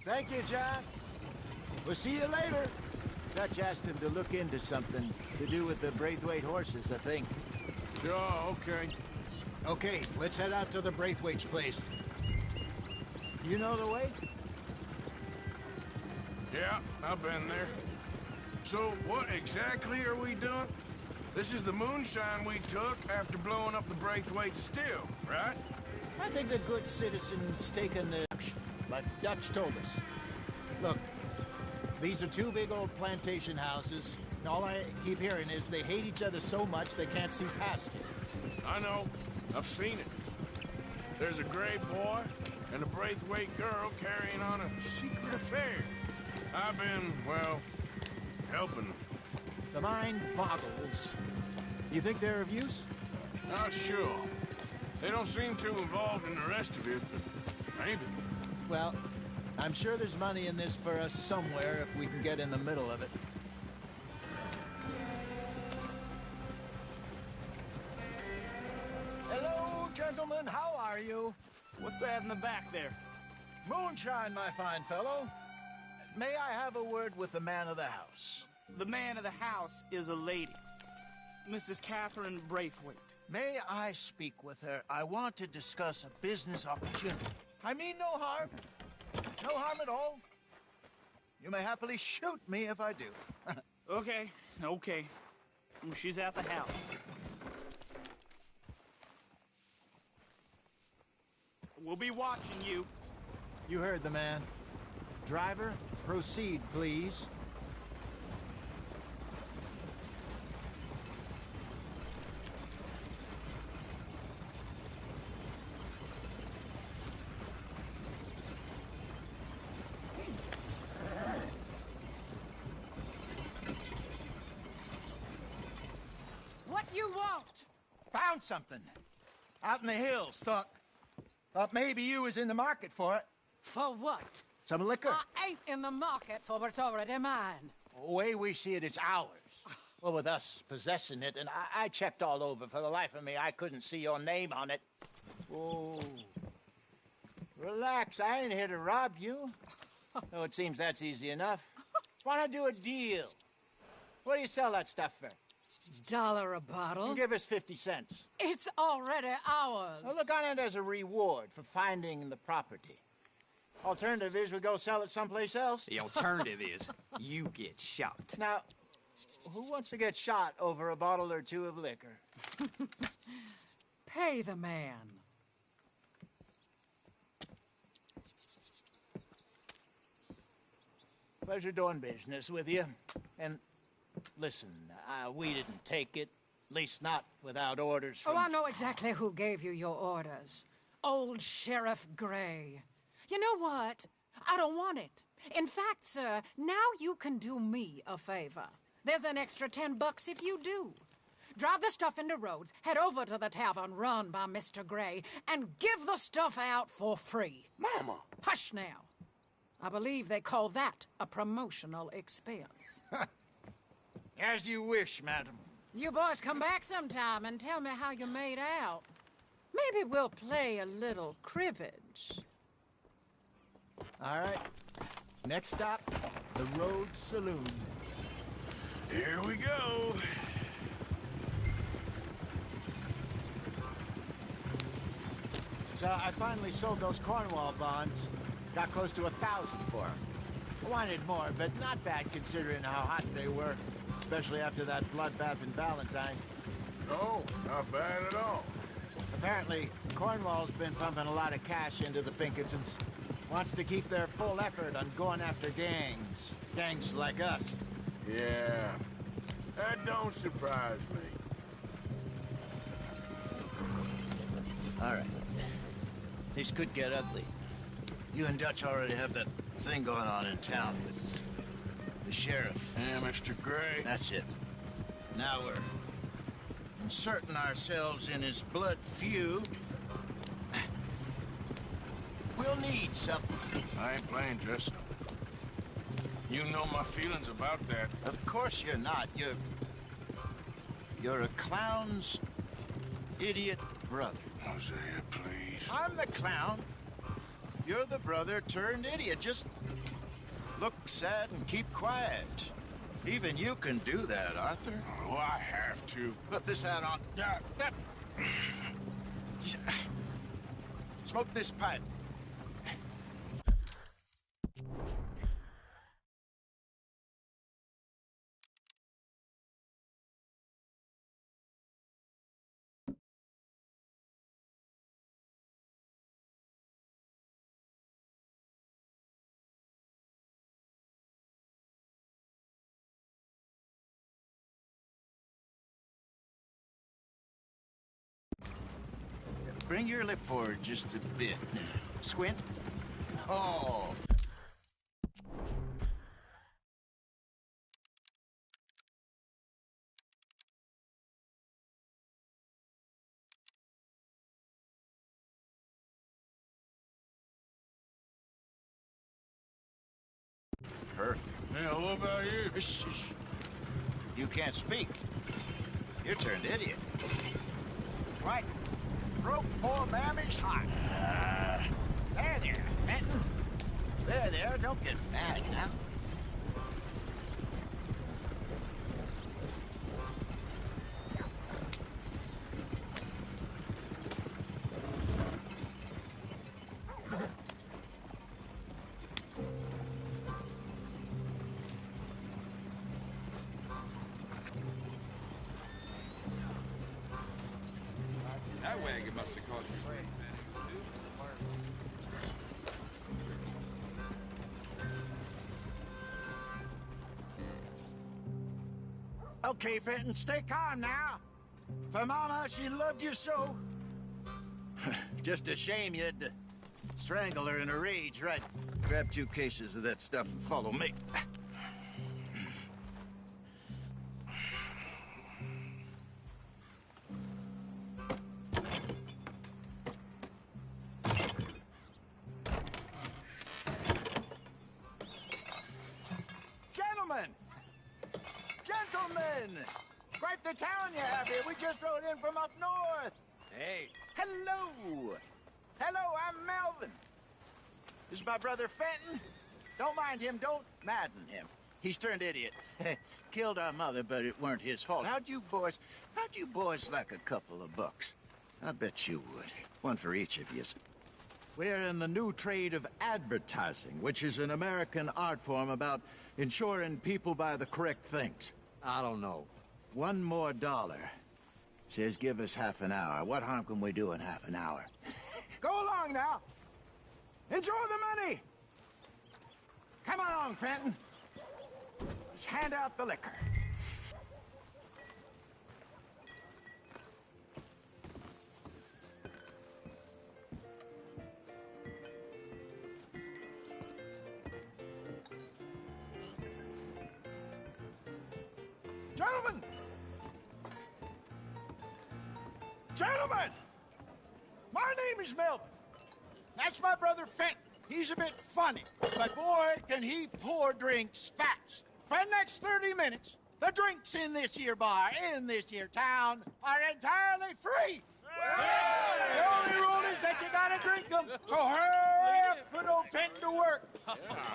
Thank you, John. We'll see you later. Dutch asked him to look into something to do with the Braithwaite horses, I think. Sure, okay. Okay, let's head out to the Braithwaite's place. You know the way? Yeah, I've been there. So what exactly are we doing? This is the moonshine we took after blowing up the Braithwaite still, right? I think the good citizen's taken the action, like Dutch told us. Look, these are two big old plantation houses, and all I keep hearing is they hate each other so much they can't see past it. I know. I've seen it. There's a gray boy and a Braithwaite girl carrying on a secret affair. I've been, well, helping them. The mind boggles. You think they're of use? Not sure. They don't seem too involved in the rest of it, but maybe. Well, I'm sure there's money in this for us somewhere if we can get in the middle of it. Hello, gentlemen. How are you? What's that in the back there? Moonshine, my fine fellow. May I have a word with the man of the house? The man of the house is a lady. Mrs. Catherine Braithwaite. May I speak with her? I want to discuss a business opportunity. I mean no harm. No harm at all. You may happily shoot me if I do. Okay. She's at the house. We'll be watching you. You heard the man. Driver, proceed, please. What you want? Found something. Out in the hills. Thought maybe you was in the market for it. For what? Some liquor. I ain't in the market for what's already mine. The way we see it, it's ours. Well, with us possessing it, and I checked all over. For the life of me, I couldn't see your name on it. Oh. Relax, I ain't here to rob you. Though it seems that's easy enough. Why not do a deal? What do you sell that stuff for? $1 a bottle? Give us 50 cents. It's already ours. Well, look on it as a reward for finding the property. Alternative is we go sell it someplace else. The alternative is you get shot. Now, who wants to get shot over a bottle or two of liquor? Pay the man. Pleasure doing business with you. And listen, we didn't take it. At least not without orders from... Oh, I know exactly who gave you your orders. Old Sheriff Gray. You know what? I don't want it. In fact, sir, now you can do me a favor. There's an extra $10 if you do. Drive the stuff into Rhodes, head over to the tavern run by Mr. Gray, and give the stuff out for free. Mama! Hush now. I believe they call that a promotional expense. As you wish, madam. You boys come back sometime and tell me how you made out. Maybe we'll play a little cribbage. All right. Next stop, the Rhodes Saloon. Here we go. So I finally sold those Cornwall bonds. Got close to 1,000 for them. I wanted more, but not bad considering how hot they were. Especially after that bloodbath in Valentine. Oh, not bad at all. Apparently, Cornwall's been pumping a lot of cash into the Pinkertons. Wants to keep their full effort on going after gangs. Gangs like us. Yeah, that don't surprise me. All right. This could get ugly. You and Dutch already have that thing going on in town with the sheriff. Yeah, Mr. Gray. That's it. Now we're inserting ourselves in his blood feud. We'll need something. I ain't playing dress up. You know my feelings about that. Of course you're not. You're a clown's idiot brother. Hosea, please. I'm the clown. You're the brother turned idiot. Just look sad and keep quiet. Even you can do that, Arthur. Oh, I have to. Put this hat on. That. Smoke this pipe. Bring your lip forward just a bit. Squint. Oh. Perfect. Yeah, what about you? Shh, shh. You can't speak. You're turned idiot. Right. Broke poor Mammy's heart. There, Fenton. There, don't get mad now. That wagon must have cost you money. Okay, Fenton, stay calm now. For Mama, she loved you so. Just a shame you had to strangle her in a rage, right? Grab 2 cases of that stuff and follow me. Gentlemen! Quite the town you have here. We just rode in from up north. Hey. Hello. Hello, I'm Melvin. This is my brother Fenton. Don't mind him. Don't madden him. He's turned idiot. Killed our mother, but it weren't his fault. How'd you boys like a couple of bucks? I bet you would. One for each of you. We're in the new trade of advertising, which is an American art form about ensuring people buy the correct things. I don't know. $1 more. Says give us half an hour. What harm can we do in half an hour? Go along now. Enjoy the money. Come along, Fenton. Let's hand out the liquor. Gentlemen! Gentlemen! My name is Melvin. That's my brother Fenton. He's a bit funny, but boy, can he pour drinks fast. For the next 30 minutes, the drinks in this here bar, in this here town, are entirely free. The only rule is that you gotta drink them. So hurry up, put old Fenton to work.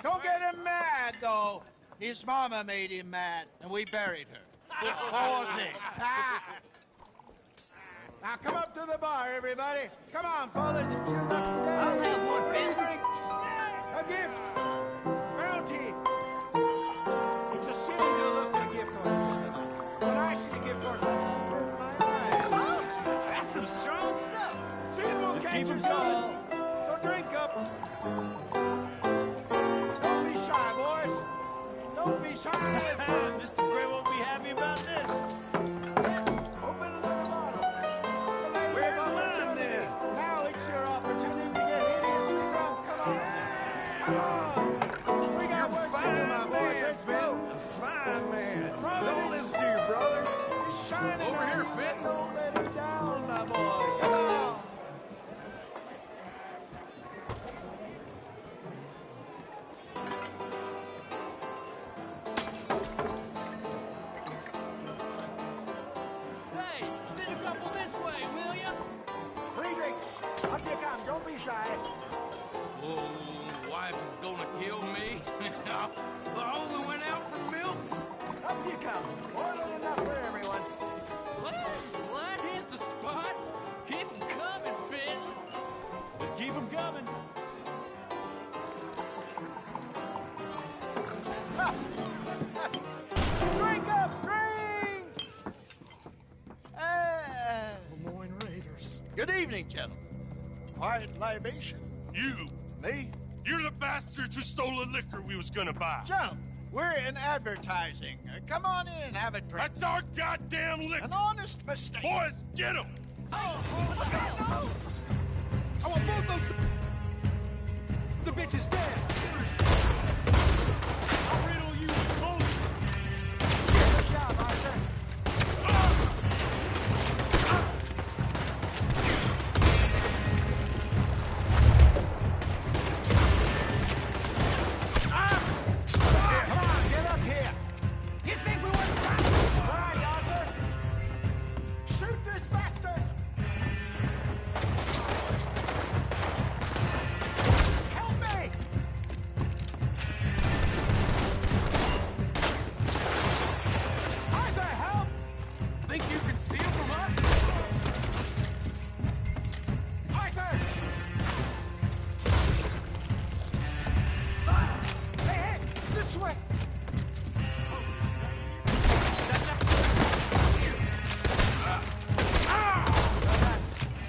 Don't get him mad, though. His mama made him mad, and we buried her. Poor thing. Now come up to the bar, everybody. Come on, fellas, it's your lucky day. I'll have one, Ben. Drinks. A gift. Bounty. It's a sin to look at a gift horse. When I see a gift horse, I open my eyes. Oh, that's some strong stuff. Sin will catch us all. So drink up. Don't be shy, boys. Don't be shy. Mr. Gray won't be happy about this. Open another bottle. Where's mine then? Now it's your opportunity to get hideously drunk. Come on. Come on. We got work to do, my boys. Let's go. A fine man. Don't listen to your brother. He's shining Over here, on you. Fenton. Don't let him down, my boy. Come on. Hey, send a couple this way, will ya? Free drinks. Up you come. Don't be shy. Whoa, gonna kill me? I only went out for milk. Up you come. More than enough for everyone. Well, that hit the spot. Keep 'em coming, Finn. Just keep them coming. Drink up, drink! Lemoyne Raiders. Good evening, gentlemen. Quiet libation. You. Me? You're the bastards who stole the liquor we was gonna buy. Gentlemen, we're in advertising. Come on in and have a drink. That's our goddamn liquor. An honest mistake. Boys, get him! Oh, I want both those... The bitch is dead. I'll riddle you with bullets. good job, Arthur. Come on, get up here. You think we wouldn't find All right, Arthur. Shoot this bastard. Help me. Arthur, help. Think you can steal from us? Arthur. Hey, hey, this way.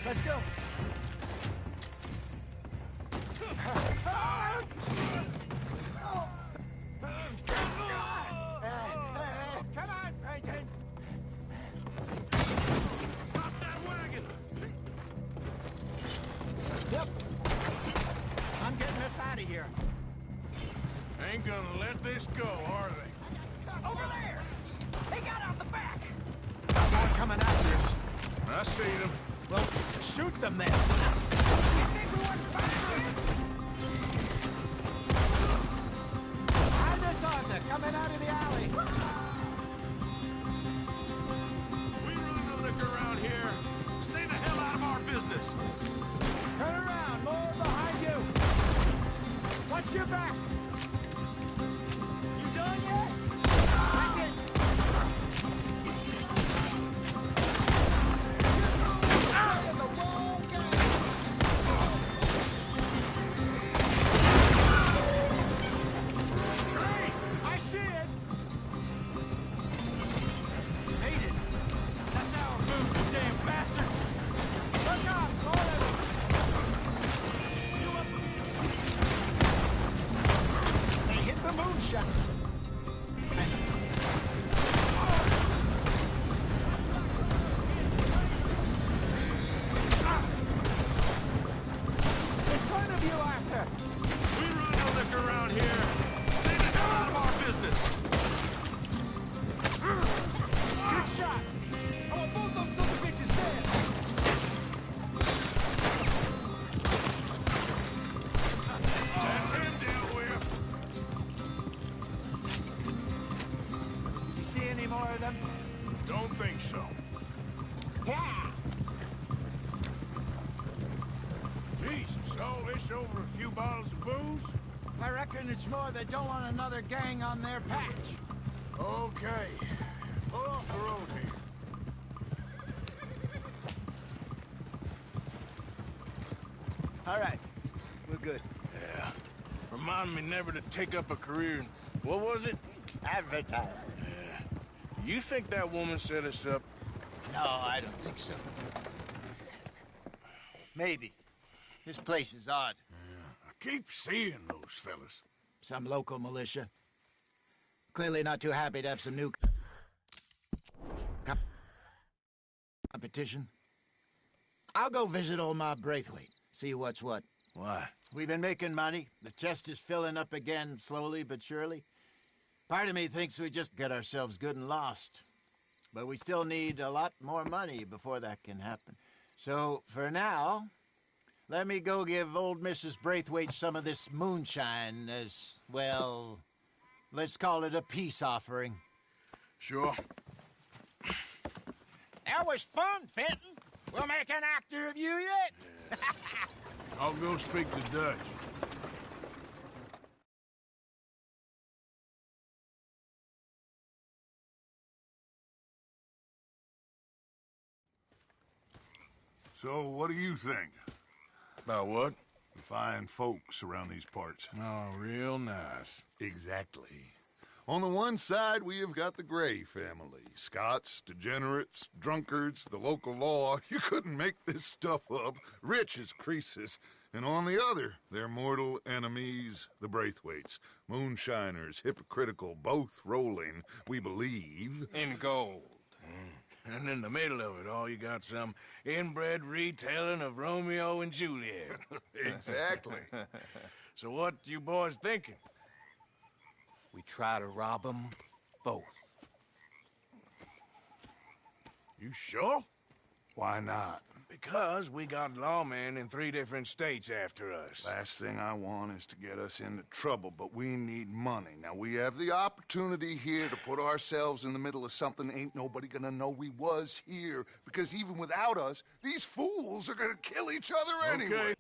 Let's go. Come on, Peyton. Stop that wagon! Yep. I'm getting us out of here. Ain't gonna let this go, are they? over there? They got out the back. Not coming after us. I seen them. Well, shoot them then. You think we wouldn't find them? Behind us, Arthur, coming out of the alley. We run the liquor around here. Stay the hell out of our business. Turn around, more behind you. Watch your back. You done yet? That's it. You're in the wrong game. Train! I see it. Made it. That's our move, you damn bastards. Look out, more of them. They hit the moonshot. In front of you, Arthur. We run the liquor around here. Stay the hell out of our business. Good shot. I want both those little bitches dead. That's him dealt with. You see any more of them? Don't think so. Yeah. Jesus, all this over a few bottles of booze? I reckon it's more they don't want another gang on their patch. Okay. Pull off the road here. All right. We're good. Yeah. Remind me never to take up a career in... What was it? Advertising. Yeah. You think that woman set us up? No, I don't think so. Maybe. This place is odd. I keep seeing those fellas. Some local militia. Clearly not too happy to have some new competition. I'll go visit old Ma Braithwaite, see what's what. Why? We've been making money. The chest is filling up again, slowly but surely. Part of me thinks we just get ourselves good and lost. But we still need a lot more money before that can happen. So, for now, let me go give old Mrs. Braithwaite some of this moonshine as, well, let's call it a peace offering. Sure. That was fun, Fenton. We'll make an actor of you yet. I'll go speak to Dutch. So, what do you think? About what? The fine folks around these parts. Oh, real nice. Exactly. On the one side, we have got the Gray family. Scots, degenerates, drunkards, the local law. You couldn't make this stuff up. Rich as Croesus. And on the other, their mortal enemies, the Braithwaites. Moonshiners, hypocritical, both rolling, we believe. In gold. And in the middle of it all, you got some inbred retelling of Romeo and Juliet. Exactly. So what you boys thinking? We try to rob them both. You sure? Why not? Because we got lawmen in 3 different states after us. Last thing I want is to get us into trouble, but we need money. Now, we have the opportunity here to put ourselves in the middle of something ain't nobody gonna know we was here, because even without us, these fools are gonna kill each other anyway. Okay.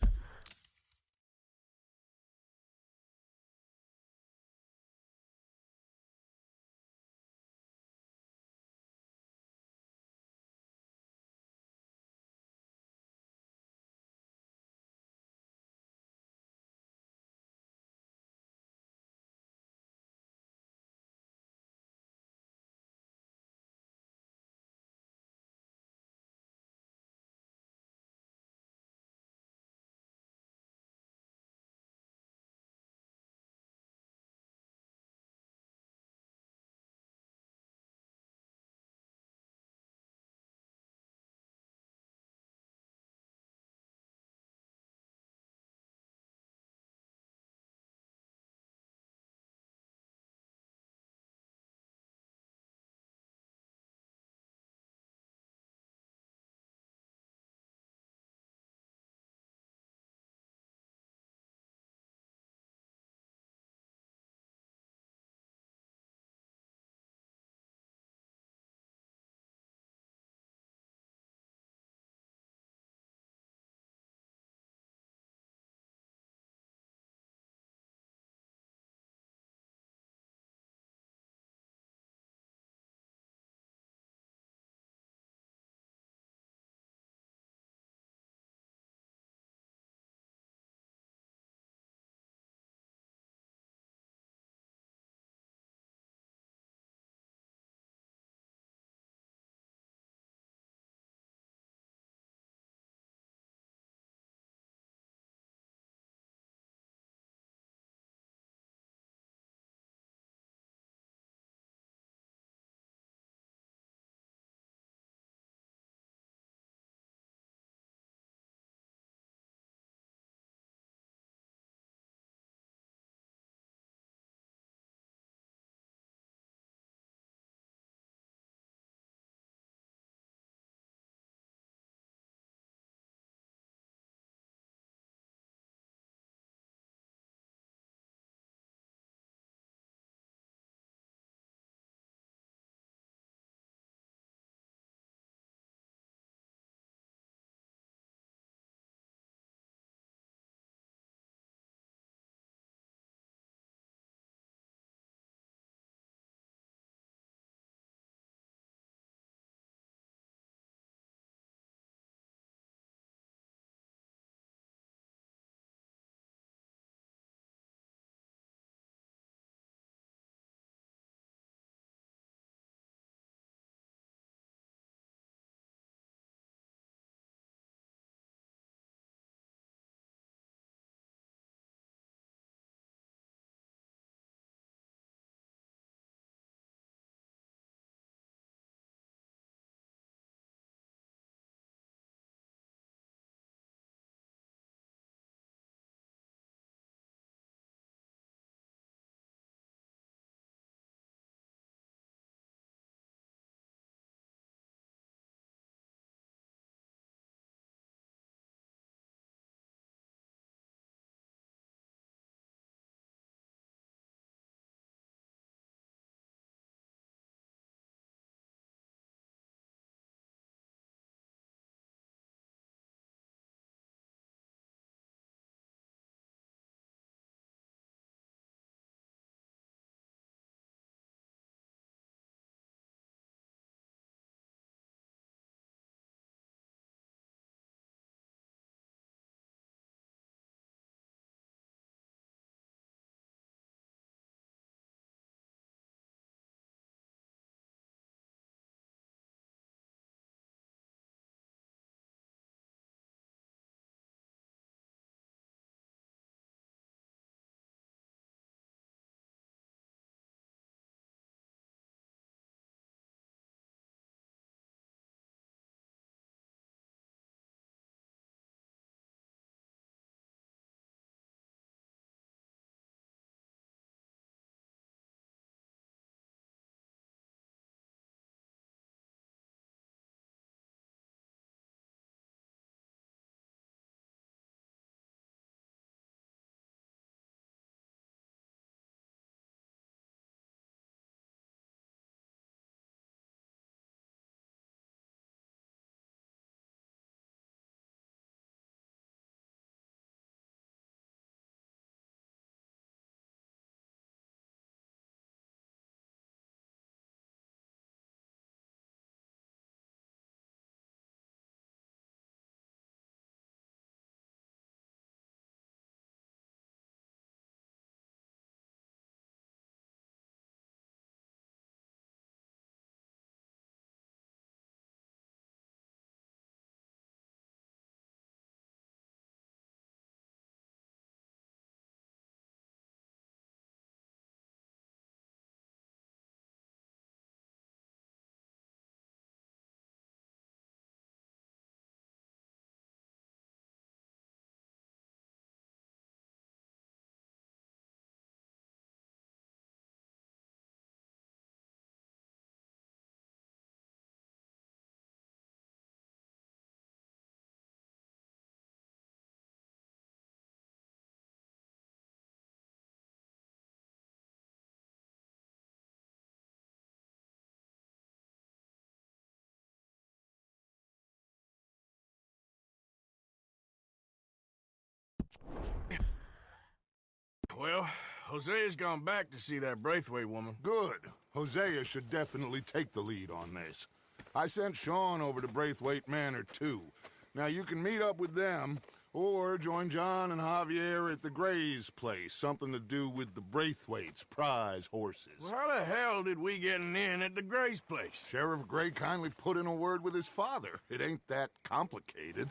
Well, Hosea's gone back to see that Braithwaite woman. Good. Hosea should definitely take the lead on this. I sent Sean over to Braithwaite Manor, too. Now, you can meet up with them, or join John and Javier at the Gray's place. Something to do with the Braithwaite's prize horses. Well, how the hell did we get an in at the Gray's place? Sheriff Gray kindly put in a word with his father. It ain't that complicated.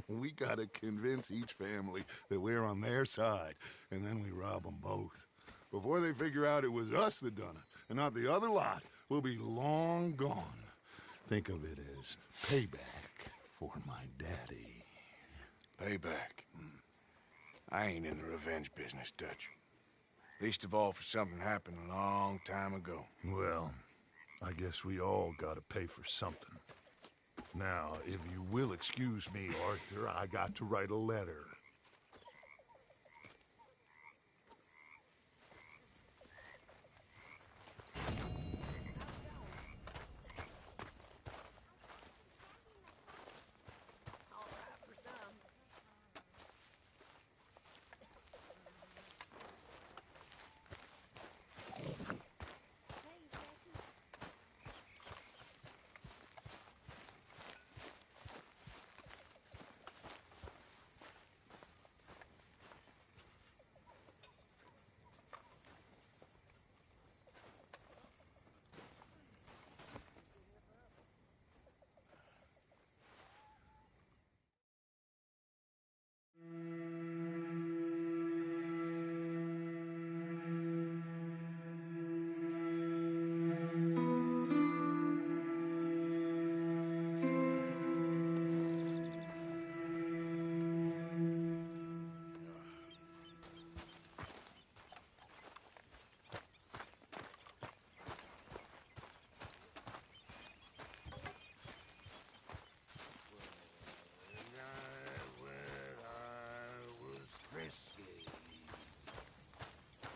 We gotta convince each family that we're on their side, and then we rob them both. Before they figure out it was us that done it, and not the other lot, we'll be long gone. Think of it as payback for my daddy. Payback? I ain't in the revenge business, Dutch. Least of all for something happened a long time ago. Well, I guess we all gotta pay for something. Now, if you will excuse me, Arthur, I got to write a letter.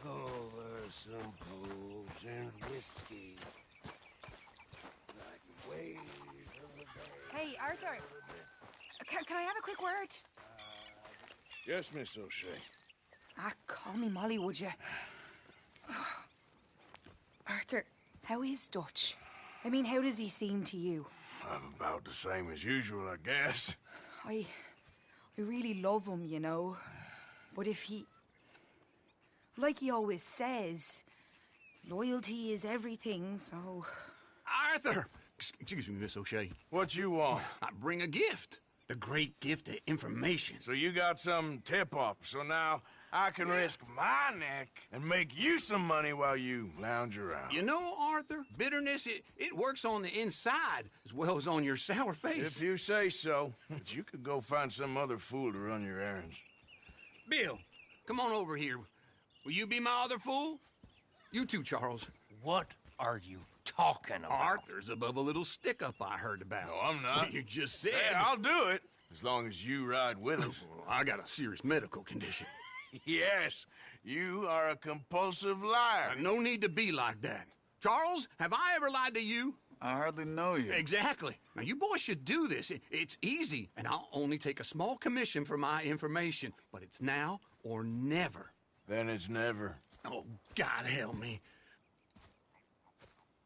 Over some poles and whiskey. Like waves of the bay. Hey, Arthur. Can I have a quick word? Yes, Miss O'Shea. Call me Molly, would you? Arthur, how is Dutch? I mean, how does he seem to you? I'm about the same as usual, I guess. I really love him, you know. But if he... Like he always says, loyalty is everything, so... Arthur! Excuse me, Miss O'Shea. What you want? I bring a gift. The great gift of information. So you got some tip-off, so now I can risk my neck and make you some money while you lounge around. You know, Arthur, bitterness, it works on the inside as well as on your sour face. If you say so. But you could go find some other fool to run your errands. Bill, come on over here. Will you be my other fool? You too, Charles. What are you talking about? Arthur's above a little stick-up I heard about. No, I'm not. You just said... Hey, I'll do it, as long as you ride with us. I got a serious medical condition. Yes, you are a compulsive liar. No need to be like that. Charles, have I ever lied to you? I hardly know you. Exactly. Now, you boys should do this. It's easy, and I'll only take a small commission for my information. But it's now or never. Then it's never. Oh, God help me.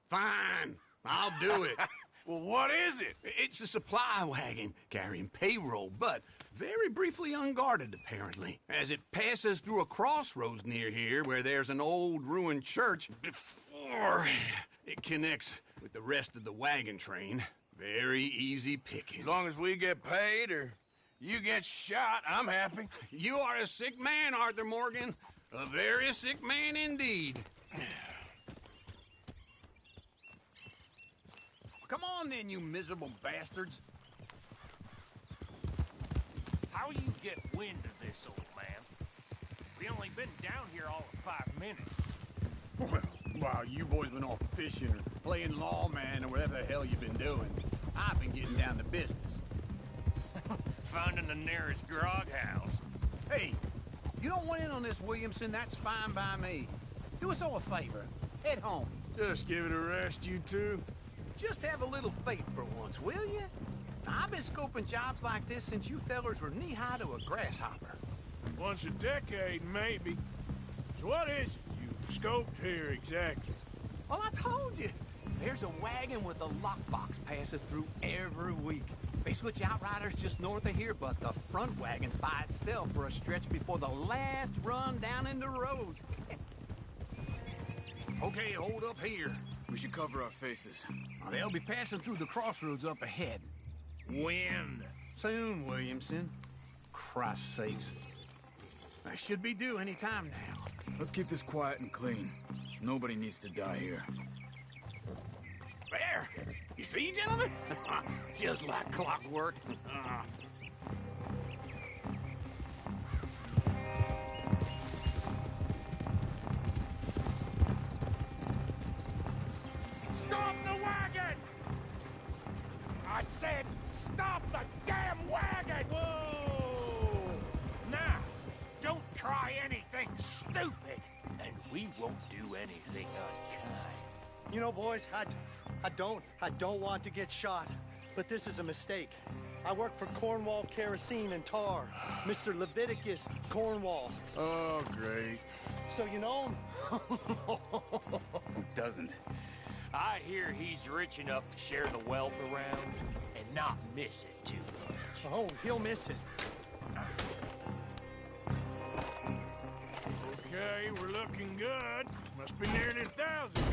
Fine, I'll do it. Well, what is it? It's a supply wagon carrying payroll, but very briefly unguarded, apparently, as it passes through a crossroads near here where there's an old ruined church before it connects with the rest of the wagon train. Very easy pickings. As long as we get paid or you get shot, I'm happy. You are a sick man, Arthur Morgan. A very sick man indeed. Come on then, you miserable bastards. How you get wind of this, old man? We only been down here all of 5 minutes. Well, while you boys been off fishing or playing lawman or whatever the hell you've been doing, I've been getting down to business. Finding the nearest grog house. Hey, you don't want in on this, Williamson, that's fine by me. Do us all a favor. Head home. Just give it a rest, you two. Just have a little faith for once, will you? Now, I've been scoping jobs like this since you fellers were knee-high to a grasshopper. Once a decade, maybe. So what is it you've scoped here exactly? Well, I told you. There's a wagon with a lockbox passes through every week. They switch outriders just north of here, but the front wagon's by itself for a stretch before the last run down into roads. Okay, hold up here. We should cover our faces. They'll be passing through the crossroads up ahead. When? Soon, Williamson. Christ's sakes. I should be due any time now. Let's keep this quiet and clean. Nobody needs to die here. There! You see, gentlemen? Just like clockwork. Stop the wagon! I said, stop the damn wagon! Whoa! Now, don't try anything stupid, and we won't do anything unkind. You know, boys, I don't want to get shot, but this is a mistake. I work for Cornwall Kerosene and Tar, Mr. Leviticus Cornwall. Oh, great. So you know him? Who doesn't? I hear he's rich enough to share the wealth around and not miss it too much. Oh, he'll miss it. Okay, we're looking good. Must be nearly 1,000.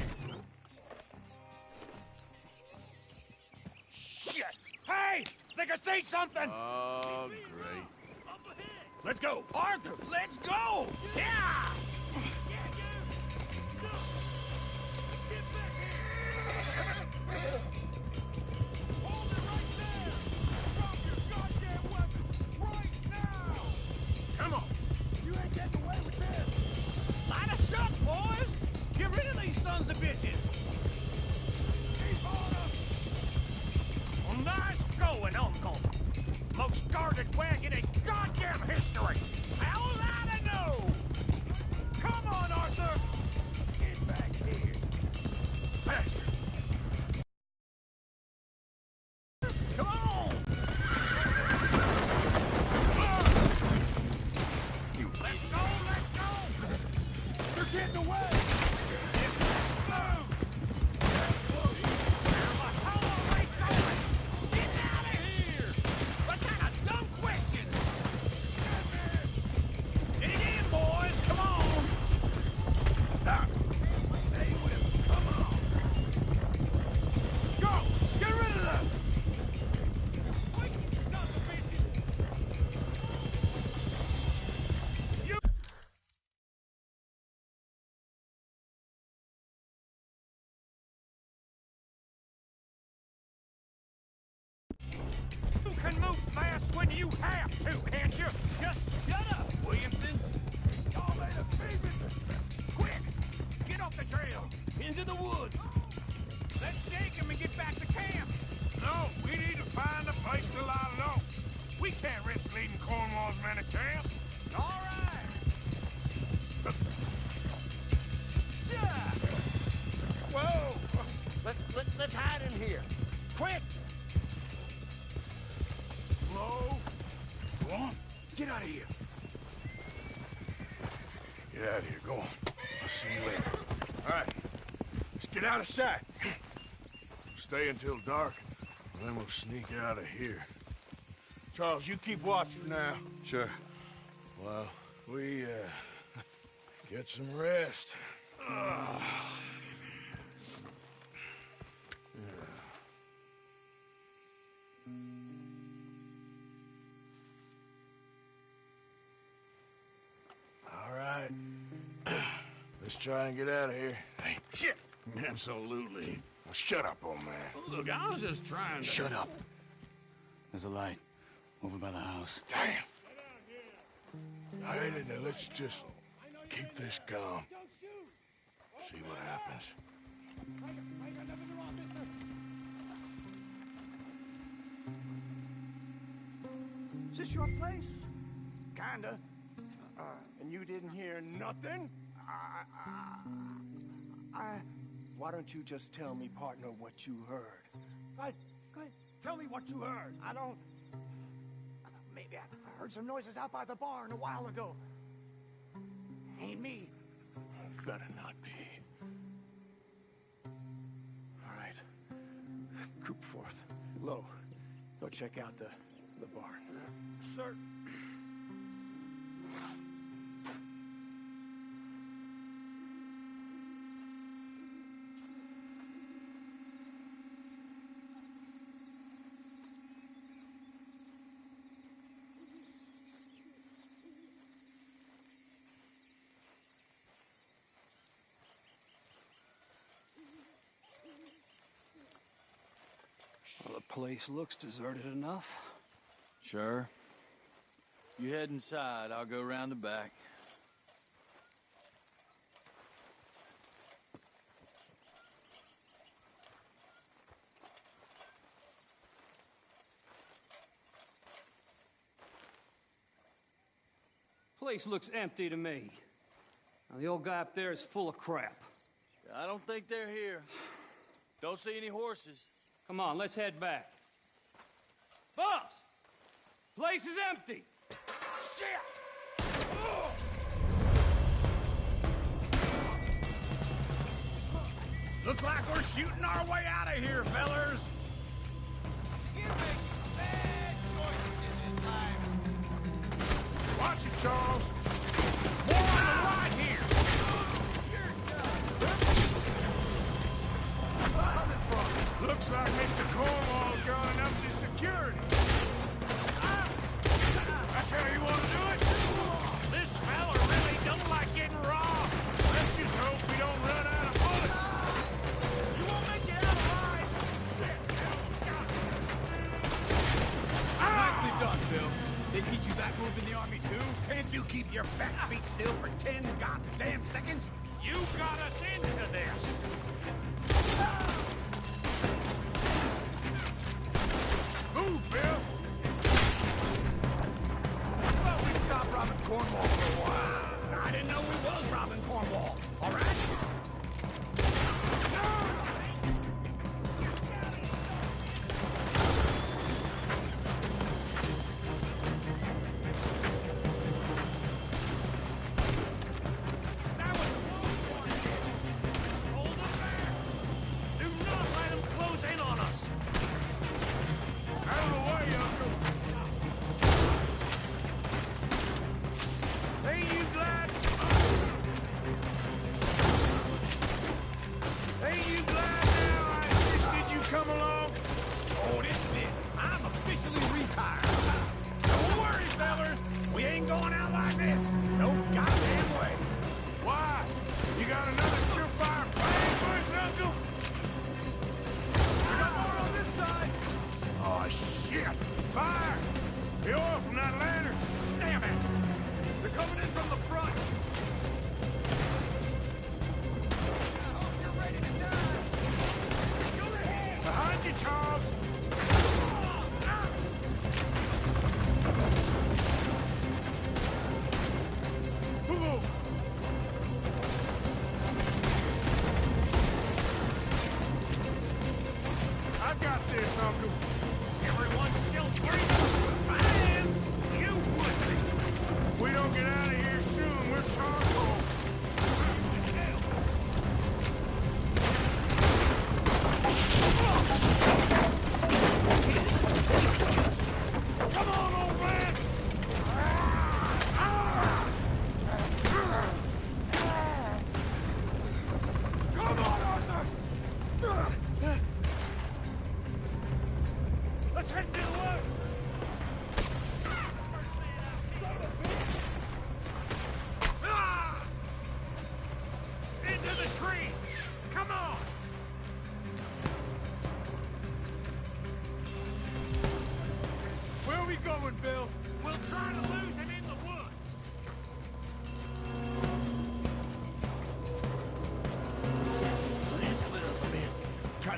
Shit! Hey! Think I see something! Oh, great. Let's go! Arthur, let's go! Yeah! Come on! You ain't getting away with this! Line us up, boys! Get rid of these sons of bitches! Well, nice going, Uncle. Most guarded wagon in goddamn history. How will I know? Come on, Arthur! Get back here. Faster. Come on! Let's go, let's go! They're getting away! You can move fast when you have to, can't you? Just shut up, Williamson. Y'all made a baby. Quick, get off the trail. Into the woods. Let's shake him and get back to camp. No, we need to find a place to lie low. We can't risk leading Cornwall's men to camp. All right. Yeah. Whoa. Let's hide in here. Quick! Slow. Go on. Get out of here. Get out of here. Go on. I'll see you later. All right. Let's get out of sight. Stay until dark, and then we'll sneak out of here. Charles, you keep watch for now. Sure. Well, we, get some rest. All right. Let's try and get out of here. Hey, shit! Absolutely. Well, shut up, old man. Look, I was just trying to... Shut up. There's a light over by the house. Damn. All right, now let's just keep this calm. See what happens. Is this your place? Kinda. And you didn't hear nothing? Why don't you just tell me, partner, what you heard? Go ahead. Tell me what you heard. I don't... maybe I heard some noises out by the barn a while ago. Ain't me. Better not be. All right. Group forth. Low. Go check out the barn. Sir. Well, the place looks deserted enough. Sure. You head inside, I'll go round the back. Place looks empty to me. Now, the old guy up there is full of crap. I don't think they're here. Don't see any horses. Come on, let's head back. Boss! Place is empty! Shit! Looks like we're shooting our way out of here, fellers. You make some bad choices in this life. Watch it, Charles. More on the right here. Looks like Mr. Cornwall's got enough to security. That's how you want to do it? This fella really don't like getting robbed. Let's just hope we don't run out of bullets. You won't make it out alive. Shit, Nicely done, Bill. They teach you that move in the Army, too? Can't you keep your back feet still for 10 goddamn seconds? You got us into this. Move, Bill! Well, we stopped robbing Cornwall for a while. I didn't know we was robbing Cornwall. All right?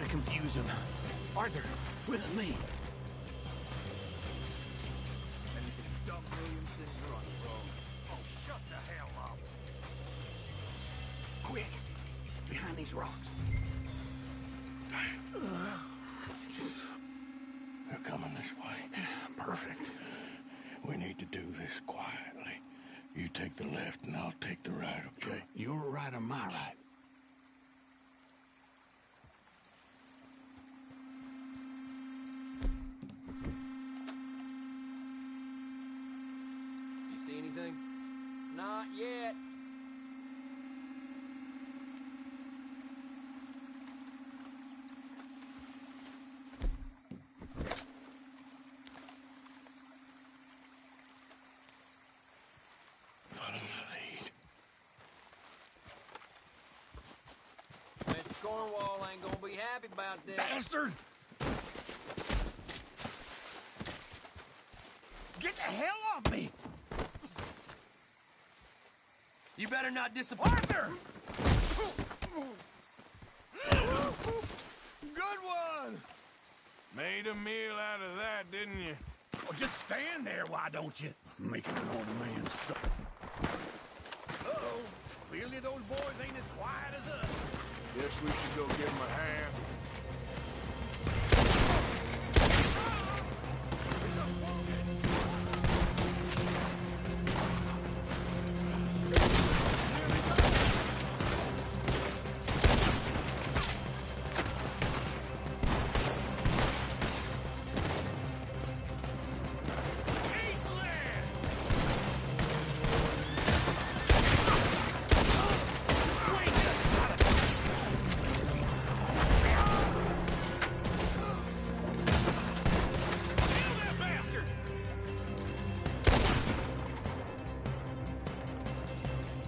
Confuse him. Arthur, with me. Dump Williamson, you're on the road. Oh, shut the hell up. Quick. Behind these rocks. They're coming this way. Perfect. We need to do this quietly. You take the left and I'll take the right, okay? Your right or my right? You see anything? Not yet. Follow my lead. Mr. Cornwall ain't gonna be happy about this. Bastard! Get the hell off me! You better not disappoint. Arthur! Good one! Made a meal out of that, didn't you? Well, just stand there, why don't you? Making an old man so. Uh-oh. Clearly those boys ain't as quiet as us. Guess we should go give him a hand.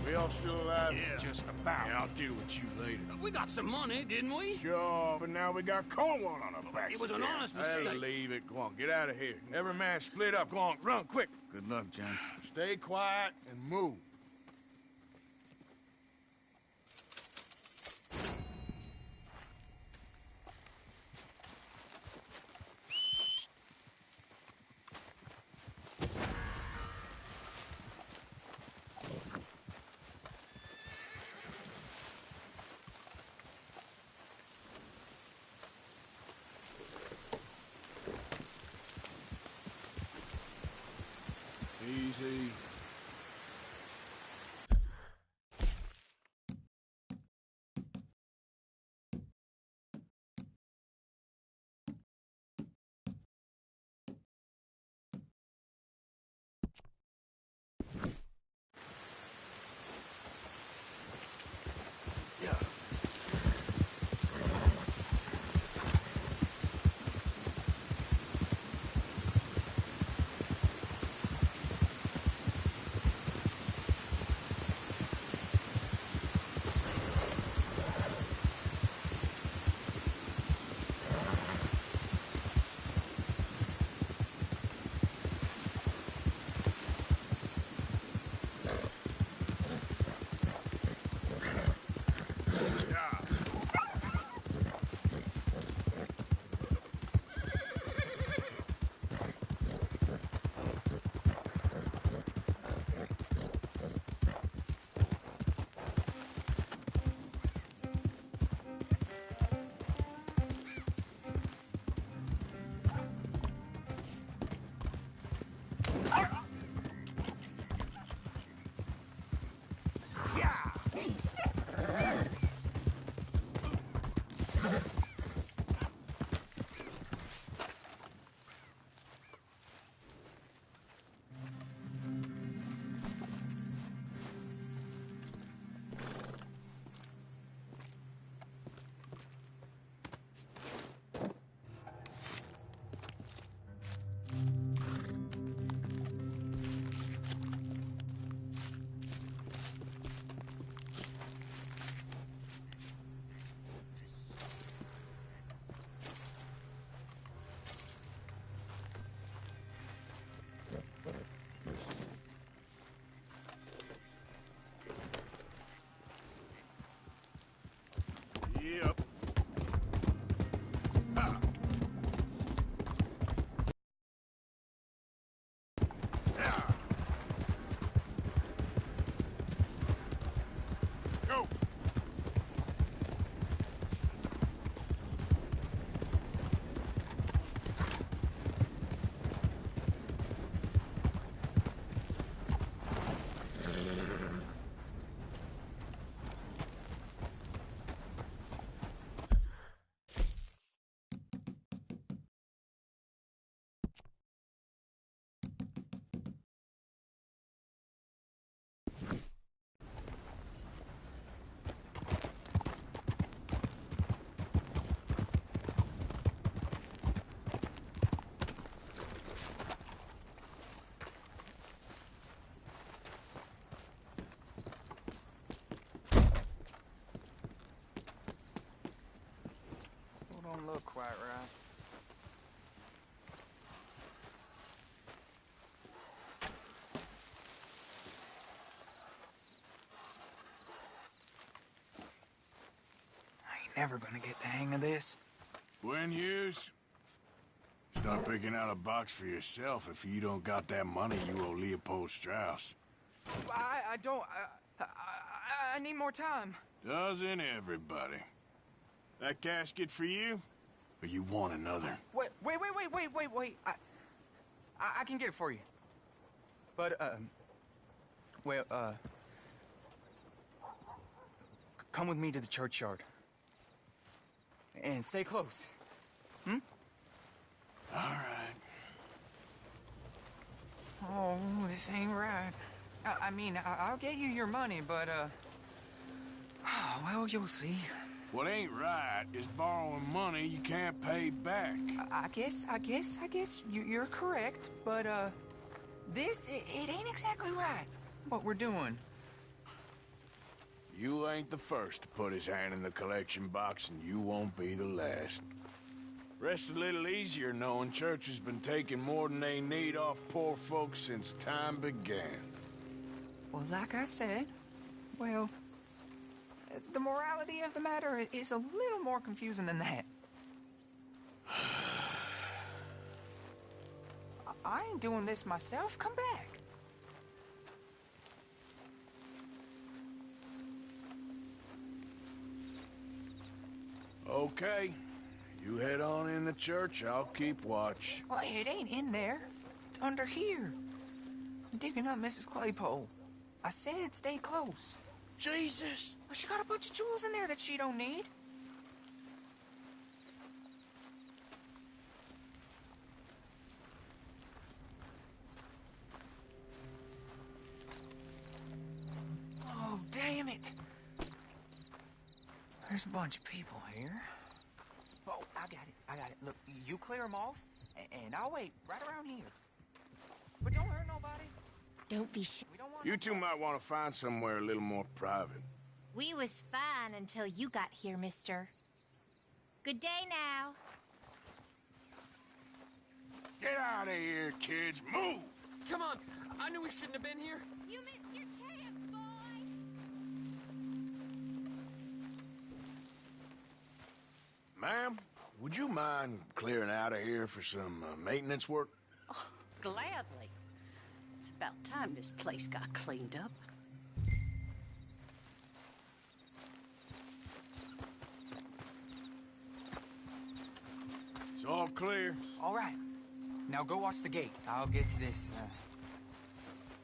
We all still alive? Yeah. Just about. Yeah, I'll deal with you later. We got some money, didn't we? Sure, but now we got Cornwall on our backs. It was an again. honest Hey, mistake. leave it. Go on, get out of here. Every man split up. Go on, run, quick. Good luck, Johnson. Stay quiet and move. Easy. don't look quite right. I ain't never gonna get the hang of this. Gwen Hughes, start picking out a box for yourself if you don't got that money you owe Leopold Strauss. I don't... I need more time. Doesn't everybody? That casket for you? Or you want another? Wait. I can get it for you. But, come with me to the churchyard. And stay close. Hmm? All right. Oh, this ain't right. I mean, I'll get you your money, but, well, you'll see. What ain't right is borrowing money you can't pay back. I guess you're correct, but, it ain't exactly right, what we're doing. You ain't the first to put his hand in the collection box, and you won't be the last. Rest a little easier knowing church has been taking more than they need off poor folks since time began. Well, like I said, well, the morality of the matter is a little more confusing than that. I ain't doing this myself. Come back. Okay. You head on in the church, I'll keep watch. Well, it ain't in there. It's under here. I'm digging up Mrs. Claypole. I said stay close. Jesus! Well, she got a bunch of jewels in there that she don't need. Oh, damn it. There's a bunch of people here. Oh, I got it. Look, you clear them off, and I'll wait right around here. But don't hurt nobody. Don't be shy. You two might want to find somewhere a little more private. We was fine until you got here, mister. Good day now. Get out of here, kids. Move! Come on. I knew we shouldn't have been here. You missed your chance, boy. Ma'am, would you mind clearing out of here for some maintenance work? Oh, gladly. It's about time this place got cleaned up. It's all clear. All right. Now go watch the gate. I'll get to this,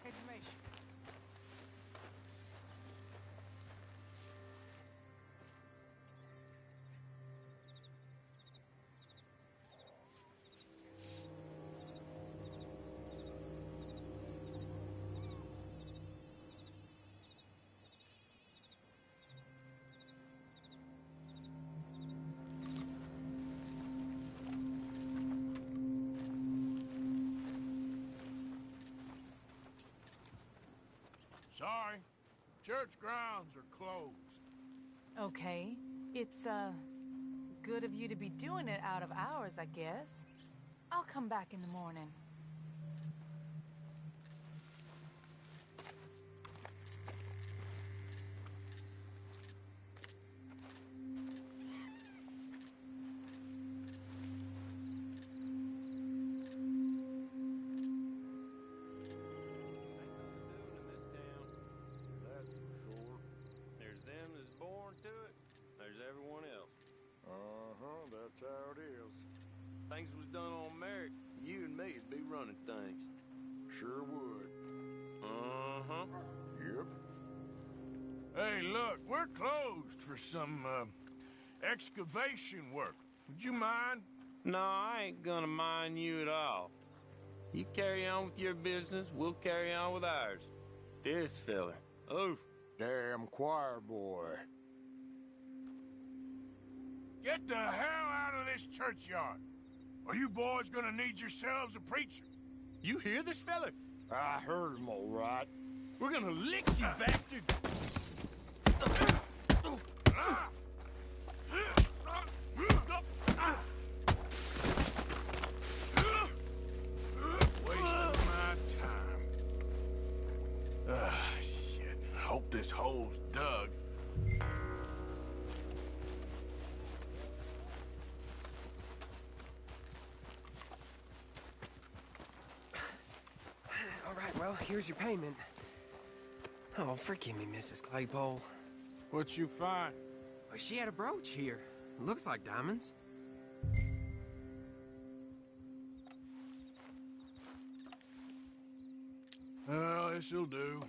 exhumation. Sorry. Church grounds are closed. Okay. It's, good of you to be doing it out of hours, I guess. I'll come back in the morning. That's how it is. Things was done on merit, you and me would be running things. Sure would. Uh-huh. Yep. Hey, look, we're closed for some, excavation work. Would you mind? No, I ain't gonna mind you at all. You carry on with your business, we'll carry on with ours. This fella. Oof. Damn choir boy. Get the hell out of this churchyard. Are you boys gonna need yourselves a preacher? You hear this fella? I heard him all right. We're gonna lick you, bastard! Well, here's your payment. Oh, forgive me, Mrs. Claypole. What you find? Well, she had a brooch here. Looks like diamonds. Well, this'll do.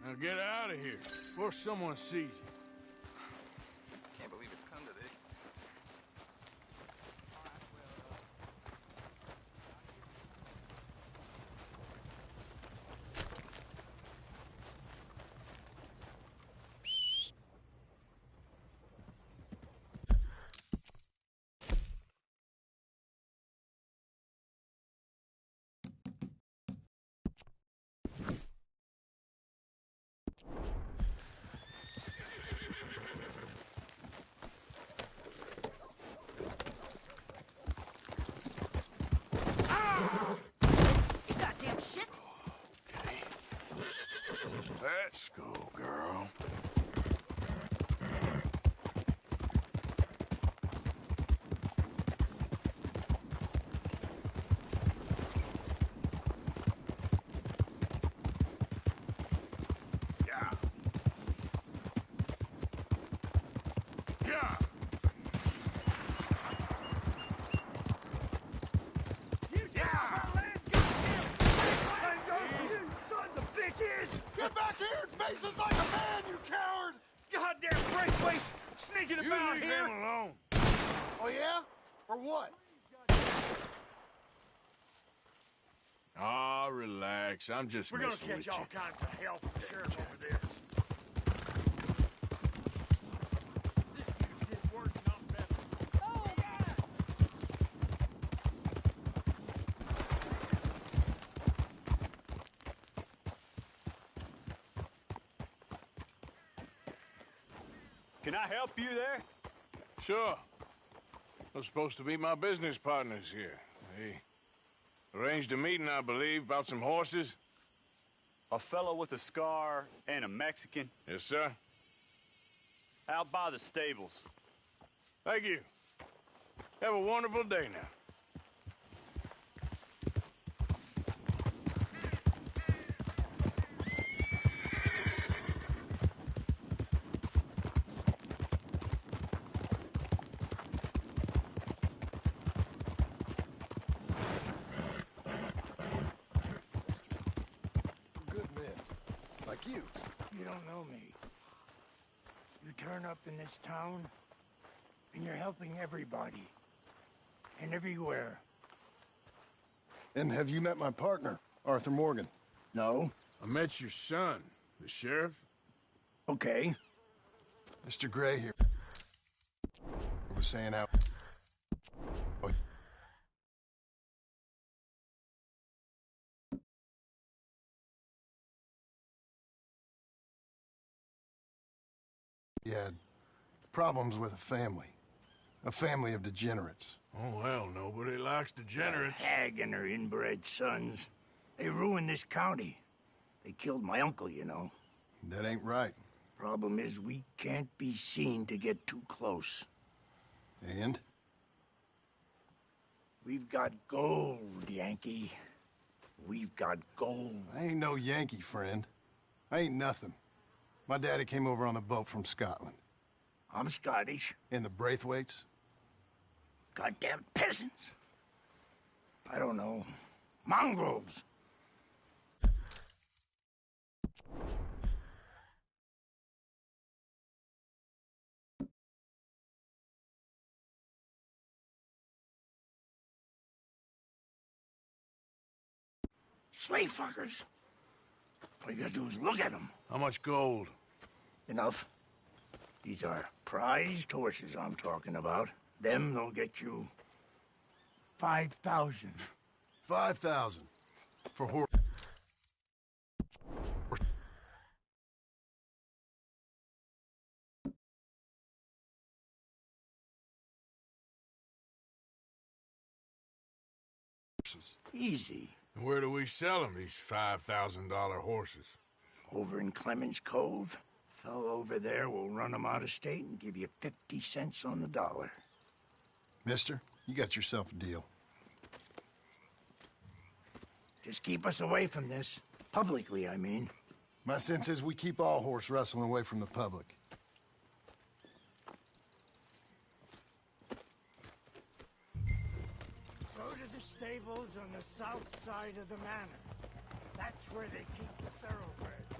Now get out of here before someone sees you. Can't believe it's come to this. You goddamn shit! Let's go, girl. Yeah. Yeah. Get back here and face us like a man, you coward! Goddamn breakways sneaking about here! You leave him alone. Oh, yeah? Or what? Ah, relax. I'm just We're gonna messing catch with you. all kinds of hell from the sheriff over this. Can I help you there? Sure. Those supposed to be my business partners here. They arranged a meeting, I believe, about some horses. A fellow with a scar and a Mexican. Yes, sir. Out by the stables. Thank you. Have a wonderful day now. Good men. Like you. You don't know me. You turn up in this town, and you're helping everybody. And everywhere. And have you met my partner, Arthur Morgan? No. I met your son, the sheriff. Okay. Mr. Gray here was saying how... He had problems with a family of degenerates. Oh, well, nobody likes degenerates. That hag and her inbred sons. They ruined this county. They killed my uncle, you know. That ain't right. Problem is, we can't be seen to get too close. And? We've got gold, Yankee. We've got gold. I ain't no Yankee, friend. I ain't nothing. My daddy came over on the boat from Scotland. I'm Scottish. And the Braithwaites? Goddamn peasants. I don't know. Mongrels. Slave fuckers. All you gotta do is look at them. How much gold? Enough. These are prized horses I'm talking about. Them, they'll get you 5,000. 5,000 for horse. Easy. Where do we sell them, these $5,000 horses? Over in Clemens Cove. Fellow over there will run them out of state and give you 50 cents on the dollar. Mister, you got yourself a deal. Just keep us away from this. Publicly, I mean. My sense is we keep all horse rustling away from the public. Go to the stables on the south side of the manor. That's where they keep the thoroughbreds.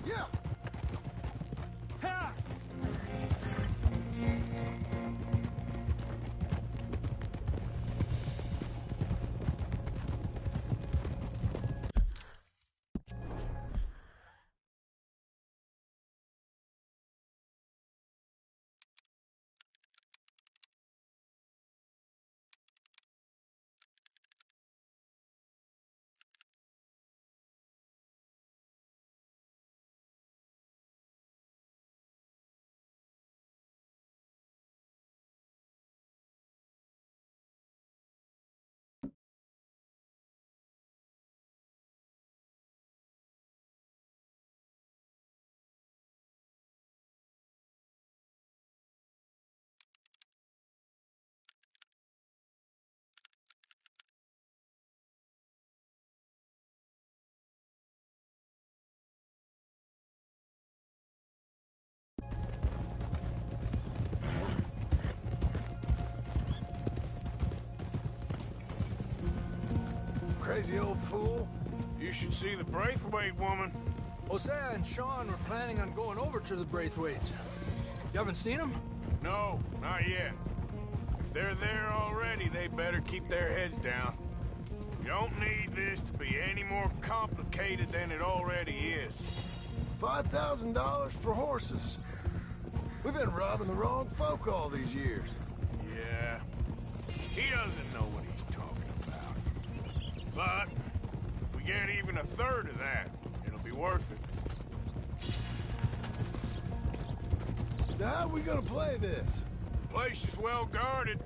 Yeah! Ha! Crazy old fool. You should see the Braithwaite woman. Hosea and Sean were planning on going over to the Braithwaites. You haven't seen them? No, not yet. If they're there already, they better keep their heads down. You don't need this to be any more complicated than it already is. $5,000 for horses. We've been robbing the wrong folk all these years. Yeah. He doesn't know what he's talking about. But if we get even a third of that, it'll be worth it. So how are we gonna play this? The place is well guarded,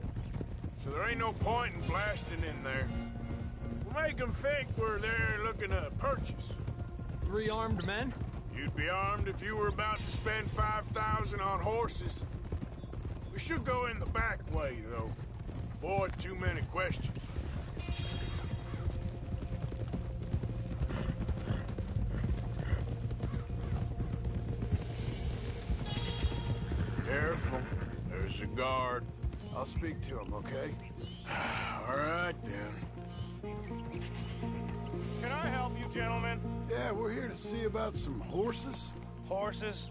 so there ain't no point in blasting in there. We'll make them think we're there looking to purchase. 3 armed men? You'd be armed if you were about to spend 5,000 on horses. We should go in the back way, though. Avoid too many questions. Careful. There's a guard. I'll speak to him, okay? All right, then. Can I help you, gentlemen? Yeah, we're here to see about some horses. Horses?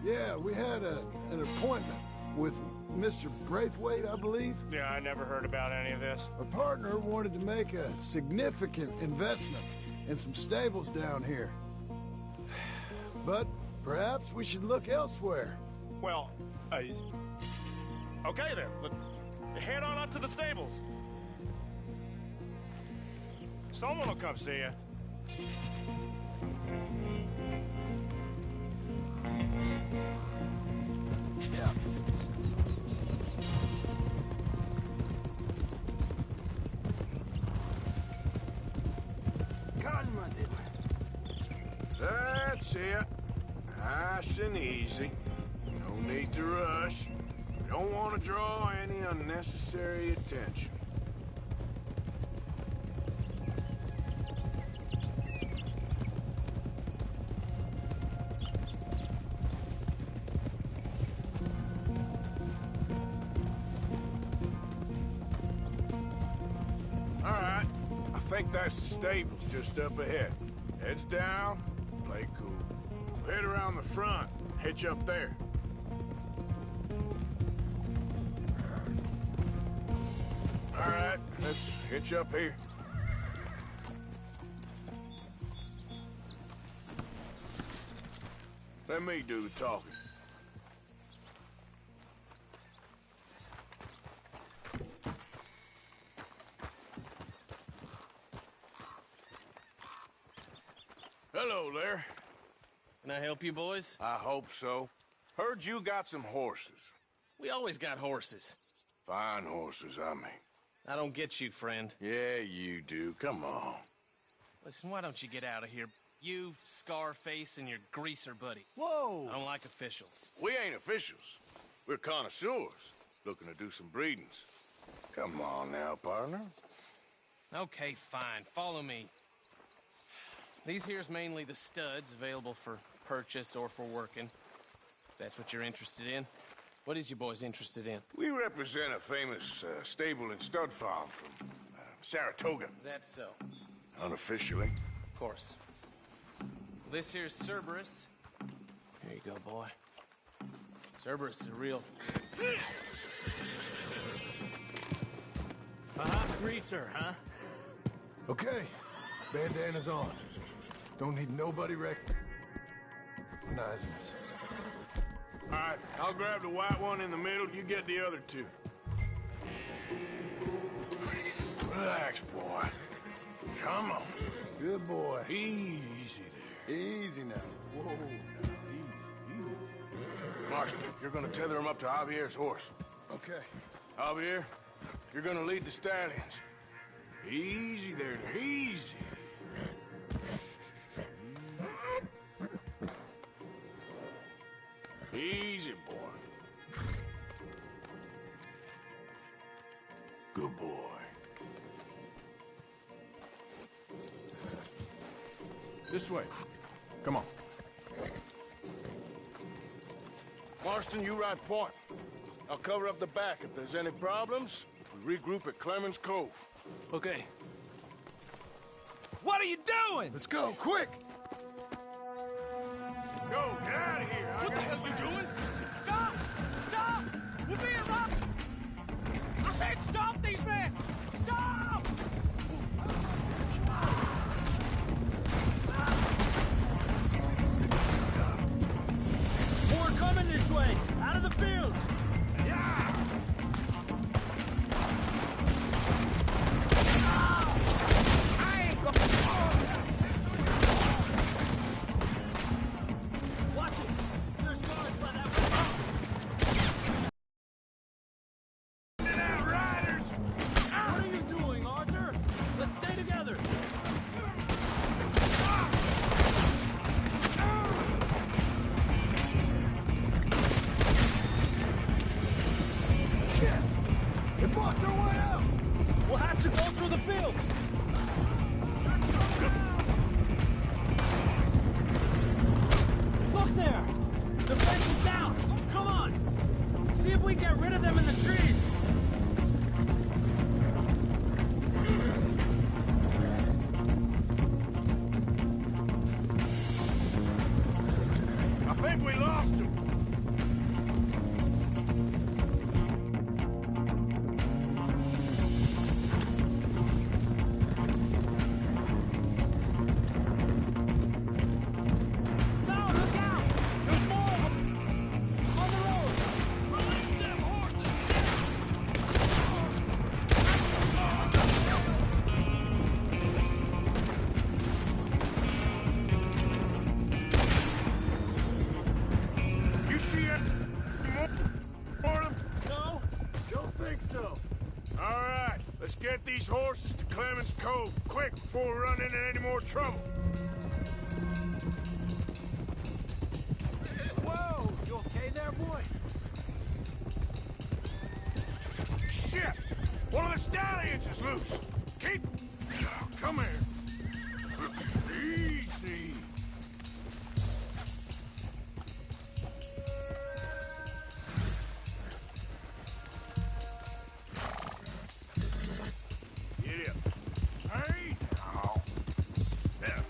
Yeah, we had an appointment with Mr. Braithwaite, I believe. Yeah, I never heard about any of this. Our partner wanted to make a significant investment in some stables down here. But perhaps we should look elsewhere. Well, okay then. Head on up to the stables. Someone will come see you. Yeah. That's it. Nice and easy. No need to rush. We don't want to draw any unnecessary attention. All right. I think that's the stables just up ahead. Heads down, play cool. We'll head around the front, hitch up there. All right, let's hitch up here. Let me do the talking. Hello there. Can I help you, boys? I hope so. Heard you got some horses. We always got horses. Fine horses, I mean. I don't get you, friend. Yeah, you do. Come on. Listen, why don't you get out of here? You, Scarface, and your greaser buddy. Whoa! I don't like officials. We ain't officials. We're connoisseurs, looking to do some breedings. Come on now, partner. Okay, fine. Follow me. These here's mainly the studs available for purchase or for working. If that's what you're interested in. What is you boys interested in? We represent a famous stable and stud farm from Saratoga. Is that so? Unofficially. Of course. This here's Cerberus. Here you go, boy. Cerberus is a real... Greaser, huh? Okay, bandana's on. Don't need nobody recognizing us. All right, I'll grab the white one in the middle. You get the other two. Relax, boy. Come on. Good boy. Easy there. Easy now. Whoa, now, easy. Marston, you're gonna tether him up to Javier's horse. Okay. Javier, you're gonna lead the stallions. Easy there, easy. Easy, boy. Good boy. This way. Come on. Marston, you ride point. I'll cover up the back. If there's any problems, we regroup at Clemens Cove. Okay. What are you doing? Let's go, quick! Go, get out of here. What the hell you doing? Stop! Stop! We're being robbed! I said stop these men! Stop! More coming this way! Out of the fields! Yeah! Watch it! There's guards by that Get out, riders! What are you doing, Arthur? Let's stay together! Shit! They blocked our way out! We'll have to go through the fields! Look there! The fence is down! Come on! See if we can get rid of them in the trees! I think we lost him. No, look out! There's more of them! On the road! Release them horses! You see it? More of them? No? Don't think so. All right, let's get these horses to Clemens Cove quick before we run into any more trouble. Whoa! You okay there, boy? Shit! One of the stallions is loose. Keep... Oh, come here. Easy. Get up. Hey, now. There.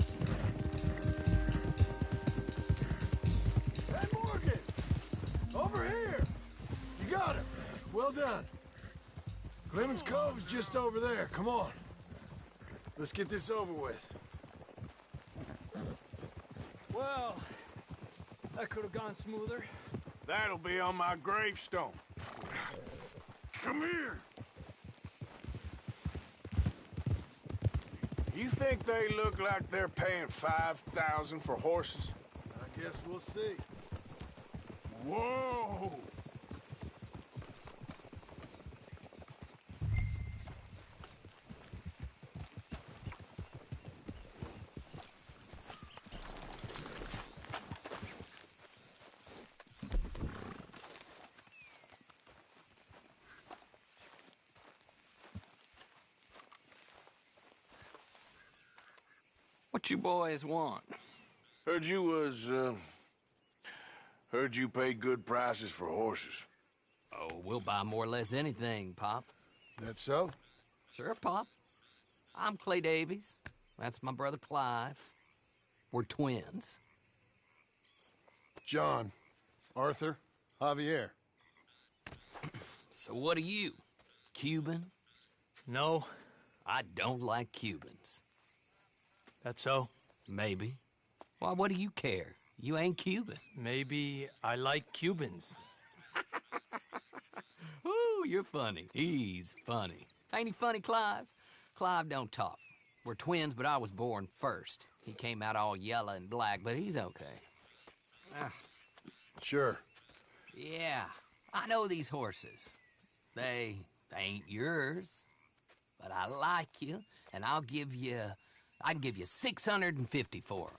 Hey, Morgan! Over here! You got him. Well done. Clemens Cove's just over there. Come on. Let's get this over with. Well, that could have gone smoother. That'll be on my gravestone. Come here. You think they look like they're paying $5,000 for horses? I guess we'll see. Whoa! What you boys want? Heard you pay good prices for horses. Oh, we'll buy more or less anything, Pop. That so? Sure, Pop. I'm Clay Davies. That's my brother Clive. We're twins. John, Arthur, Javier. So what are you? Cuban? No. I don't like Cubans. That so? Maybe. Why, what do you care? You ain't Cuban. Maybe I like Cubans. Ooh, you're funny. He's funny. Ain't he funny, Clive? Clive don't talk. We're twins, but I was born first. He came out all yellow and black, but he's okay. Sure. Yeah, I know these horses. They ain't yours, but I like you, and I can give you 650 for them.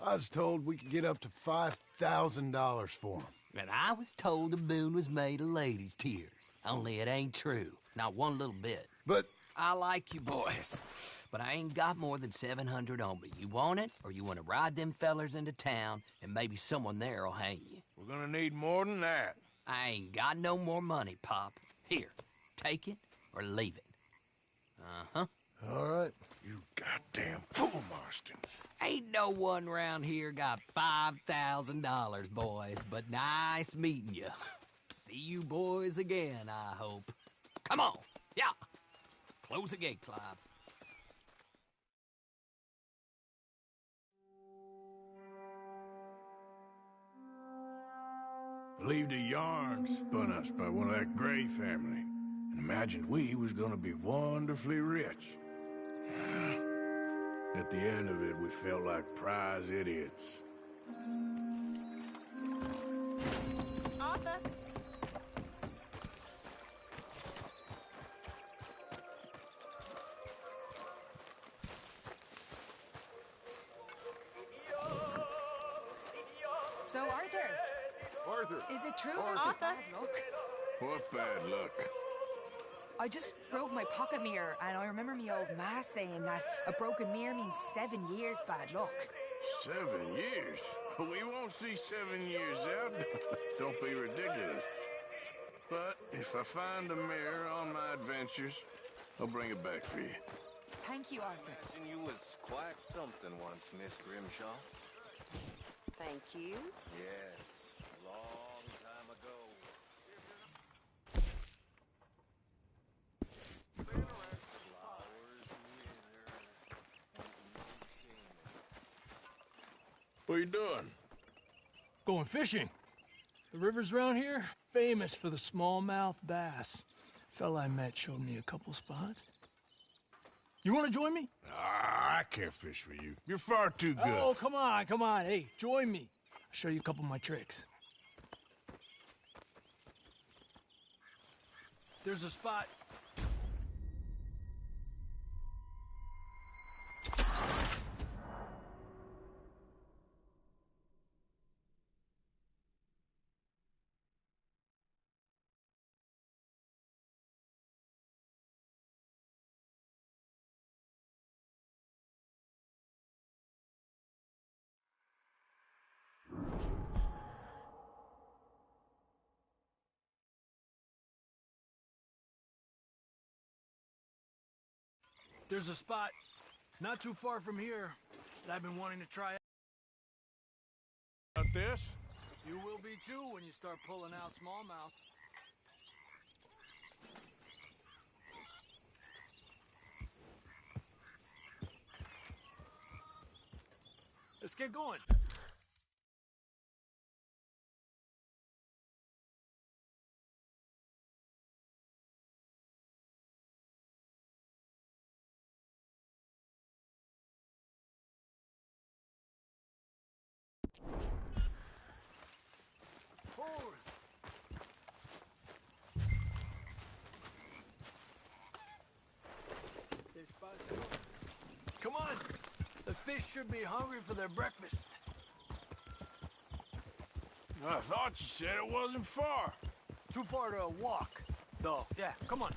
I was told we could get up to $5,000 for them. And I was told the moon was made of ladies' tears. Only it ain't true. Not one little bit. But I like you boys, but I ain't got more than 700 on me. You want it, or you want to ride them fellers into town, and maybe someone there'll hang you? We're gonna need more than that. I ain't got no more money, Pop. Here, take it or leave it. Uh-huh. All right. You goddamn fool, Marston. Ain't no one round here got $5,000, boys, but nice meeting you. See you boys again, I hope. Come on. Yeah. Close the gate, Clive. Believed a yarn spun us by one of that Gray family, and imagined we was gonna be wonderfully rich. At the end of it, we felt like prize idiots. Arthur? So, Arthur. Arthur! Is it true, Arthur. Arthur? Look, What bad luck? I just broke my pocket mirror, and I remember me old ma saying that a broken mirror means 7 years bad luck. 7 years? We won't see 7 years out. Don't be ridiculous. But if I find a mirror on my adventures, I'll bring it back for you. Thank you, Arthur. Imagine you was quite something once, Miss Grimshaw. Thank you. Yes, a long time ago. What are you doing? Going fishing. The rivers around here, famous for the smallmouth bass. Fella I met showed me a couple spots. You want to join me? I can't fish with you. You're far too good. Oh, come on, come on. Hey, join me. I'll show you a couple of my tricks. There's a spot. There's a spot not too far from here that I've been wanting to try out. About this? You will be too when you start pulling out smallmouth. Let's get going. Forward. Come on. The fish should be hungry for their breakfast. I thought you said it wasn't far. Too far to walk, though. Yeah, come on.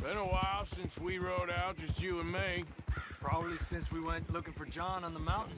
Been a while since we rode out, just you and me. Probably since we went looking for John on the mountain.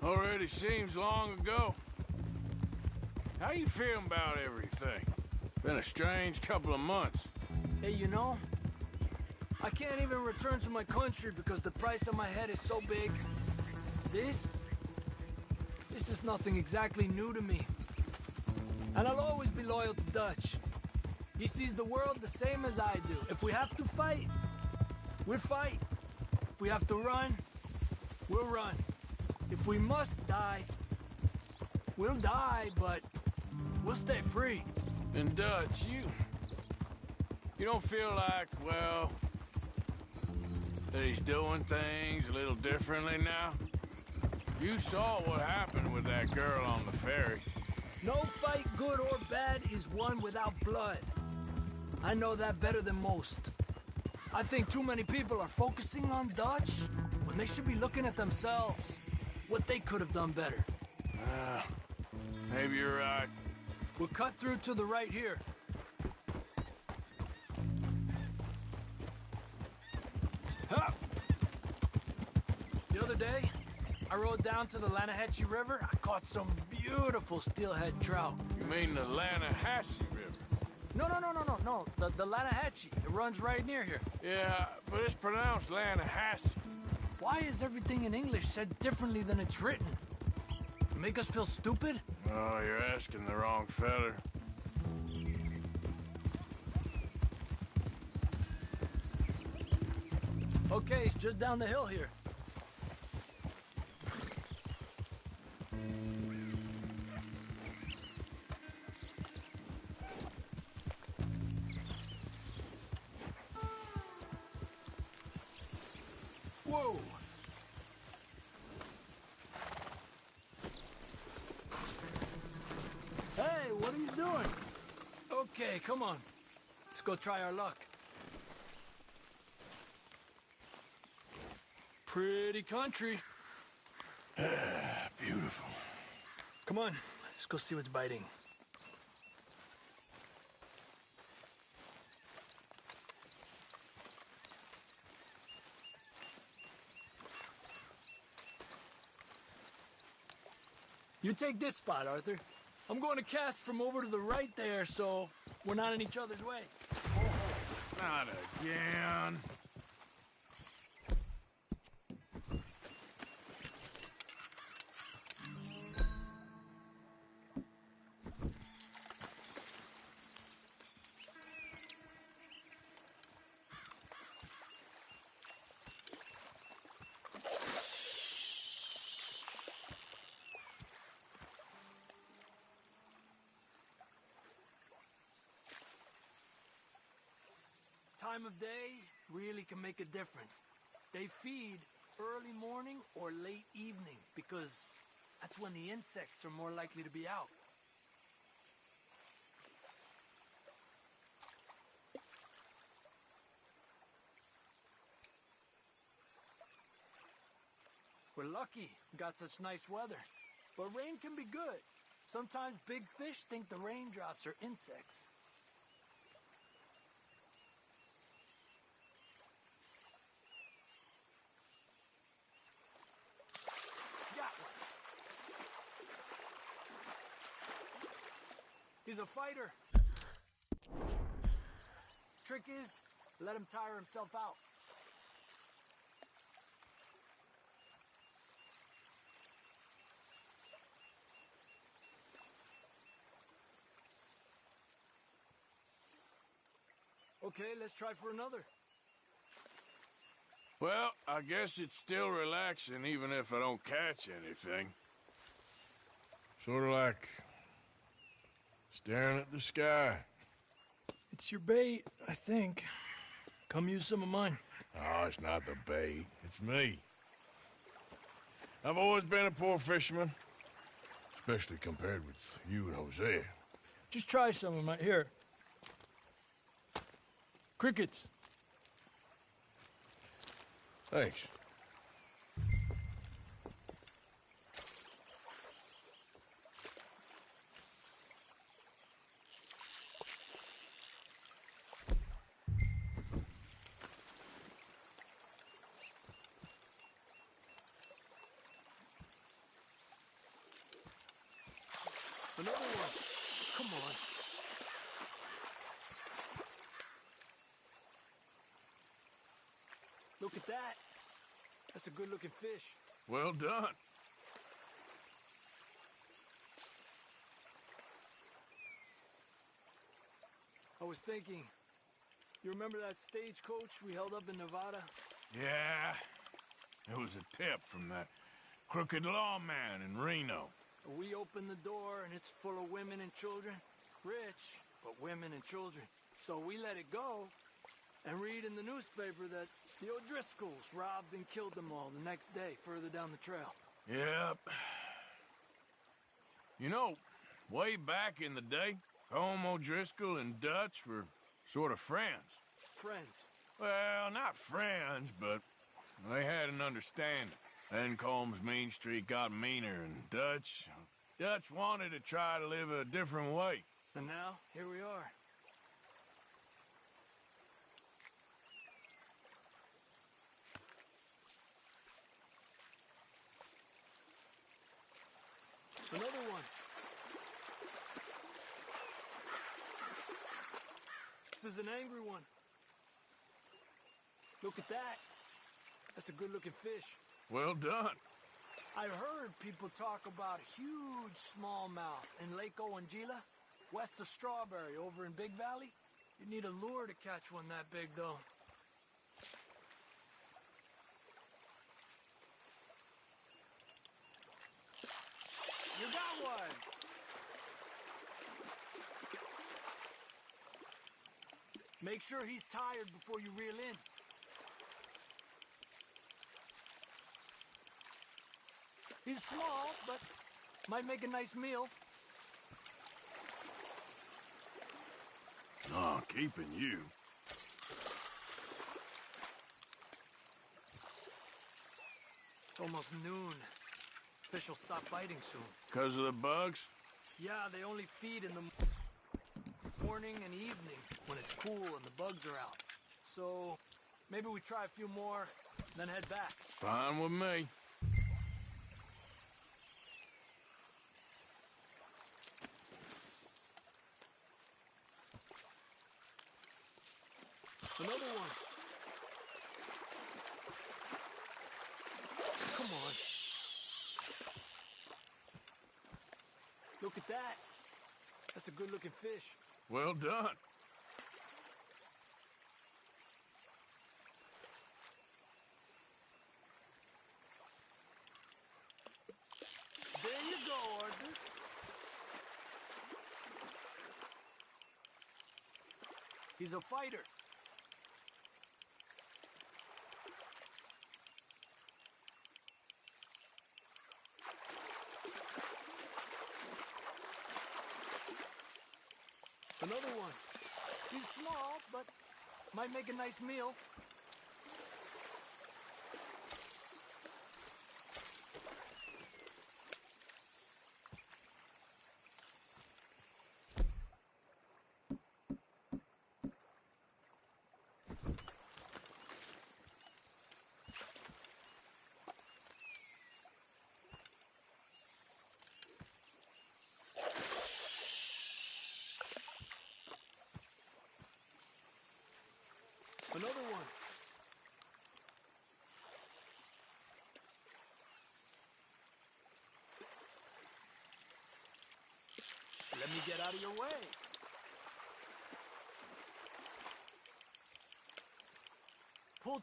Already seems long ago. How you feeling about everything? Been a strange couple of months. Hey, you know, I can't even return to my country because the price on my head is so big. This is nothing exactly new to me. And I'll always be loyal to Dutch. He sees the world the same as I do. If we have to fight, we'll fight. If we have to run, we'll run. If we must die, we'll die, but we'll stay free. And Dutch, you don't feel like, well, that he's doing things a little differently now? You saw what happened with that girl on the ferry. No fight, good or bad, is won without blood. I know that better than most. I think too many people are focusing on Dutch when they should be looking at themselves. What they could have done better. Maybe you're right. We'll cut through to the right here. Huh. The other day, I rode down to the Lanahatchee River. I caught some beautiful steelhead trout. You mean the Lanahatchee River? No. The Lanahatchee. It runs right near here. Yeah, but it's pronounced Lanahatchee. Why is everything in English said differently than it's written? Make us feel stupid? Oh, you're asking the wrong fella. Okay, it's just down the hill here. Whoa! Hey, what are you doing? Okay, come on. Let's go try our luck. Pretty country. Beautiful. Come on, let's go see what's biting. You take this spot, Arthur. I'm going to cast from over to the right there, so we're not in each other's way. Not again. Time of day really can make a difference. They feed early morning or late evening because that's when the insects are more likely to be out. We're lucky we got such nice weather. But rain can be good. Sometimes big fish think the raindrops are insects. He's a fighter. Trick is, let him tire himself out. Okay, let's try for another. Well, I guess it's still relaxing even if I don't catch anything. Sort of like staring at the sky. It's your bait, I think. Come use some of mine. Oh, it's not the bait. It's me. I've always been a poor fisherman. Especially compared with you and Hosea. Just try some of mine. Here. Crickets. Thanks. Another one. Come on. Look at that. That's a good-looking fish. Well done. I was thinking, you remember that stagecoach we held up in Nevada? Yeah. It was a tip from that crooked lawman in Reno. We opened the door and it's full of women and children. Rich, but women and children. So we let it go and read in the newspaper that the O'Driscolls robbed and killed them all the next day further down the trail. Yep. You know, way back in the day, Colm O'Driscoll and Dutch were sort of friends. Friends? Well, not friends, but they had an understanding. Then Colm's mean streak got meaner, and Dutch wanted to try to live a different way. And now, here we are. Another one. This is an angry one. Look at that. That's a good-looking fish. Well done. I heard people talk about a huge smallmouth in Lake Owanjila, west of Strawberry, over in Big Valley. You need a lure to catch one that big, though. You got one! Make sure he's tired before you reel in. He's small, but might make a nice meal. Oh, keeping you. It's almost noon. Fish will stop biting soon. 'Cause of the bugs? Yeah, they only feed in the morning and evening when it's cool and the bugs are out. So maybe we try a few more, then head back. Fine with me. Another one. Come on. Look at that. That's a good-looking fish. Well done. There you go, Arthur. He's a fighter. Another one. He's small, but might make a nice meal. Another one. Let me get out of your way.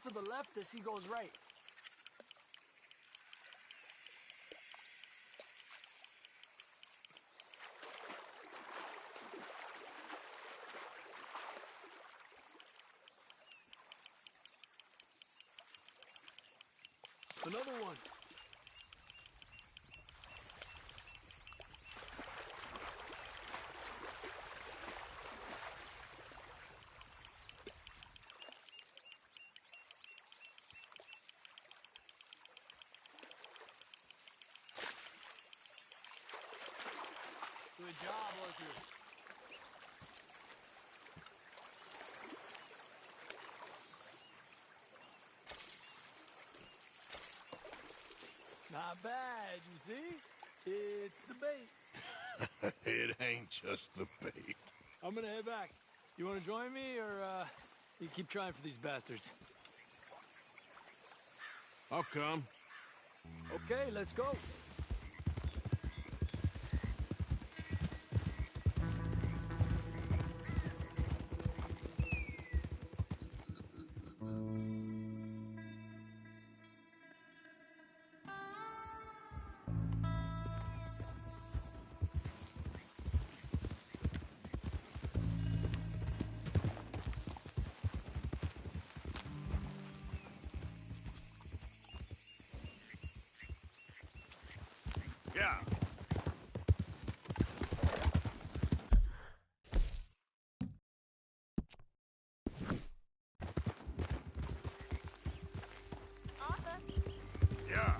to the left as he goes right. Another one. Good job, Arthur. Not bad, you see? It's the bait. It ain't just the bait. I'm gonna head back. You wanna join me, or, you keep trying for these bastards? I'll come. Okay, let's go. Yeah. Yeah.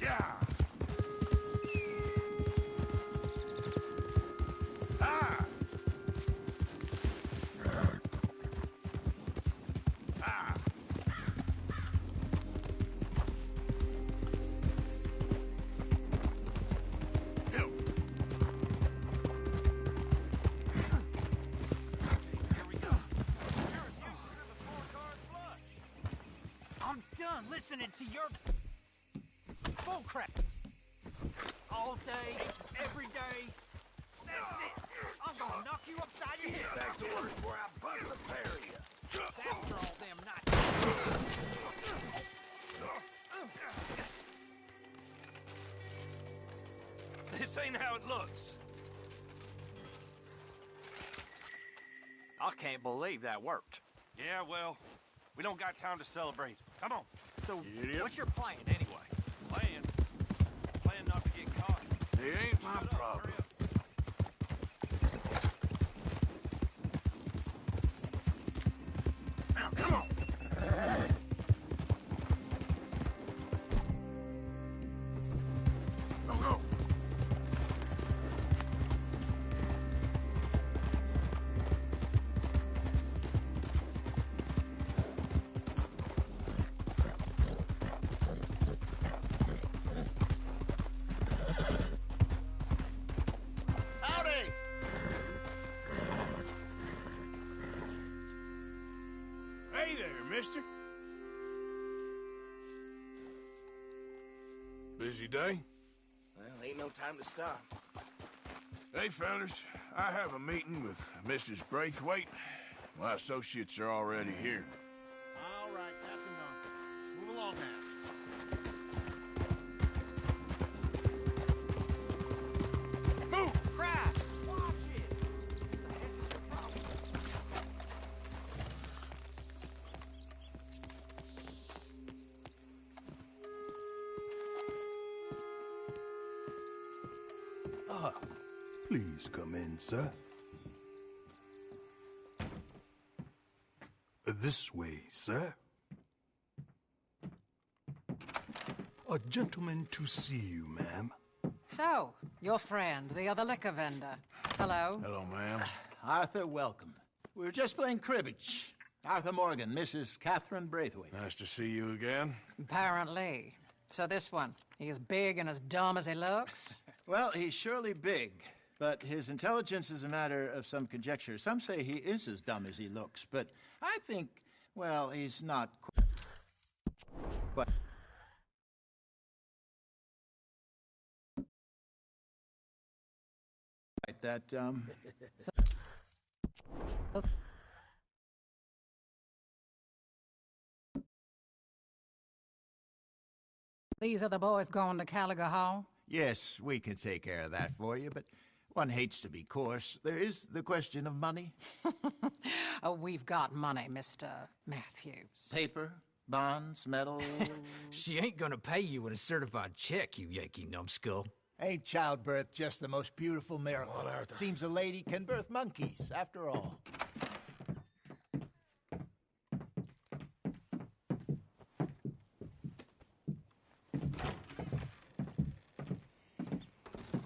Yeah. Ah. Ah. I'm done listening to your bullcrap. All day, every day. That's it. I'm gonna knock you upside your head. Back to work before I bust the pair of you. After all them nights. This ain't how it looks. I can't believe that worked. Yeah, well, we don't got time to celebrate. Come on. So, Idiot. what's your plan anyway? Plan not to get caught. It ain't my problem. Now, come on. Go, go. Howdy! Hey there, mister. Busy day? Well, ain't no time to stop. Hey, fellas. I have a meeting with Mrs. Braithwaite. My associates are already here. All right, that's enough. Move along now. Move! Christ! Watch it! Please come in, sir. This way, sir. A gentleman to see you, ma'am. So, your friend, the other liquor vendor. Hello. Hello, ma'am. Arthur, welcome. We were just playing cribbage. Arthur Morgan, Mrs. Catherine Braithwaite. Nice to see you again. Apparently. So this one, he is big and as dumb as he looks? Well, he's surely big, but his intelligence is a matter of some conjecture. Some say he is as dumb as he looks, but I think, well, he's not quite that dumb. These are the boys going to Caliga Hall? Yes, we can take care of that for you, but one hates to be coarse. There is the question of money. Oh, we've got money, Mr. Matthews. Paper, bonds, metal. She ain't gonna pay you with a certified check, you Yankee numbskull. Ain't childbirth just the most beautiful miracle? Come on, Arthur. Seems a lady can birth monkeys, after all.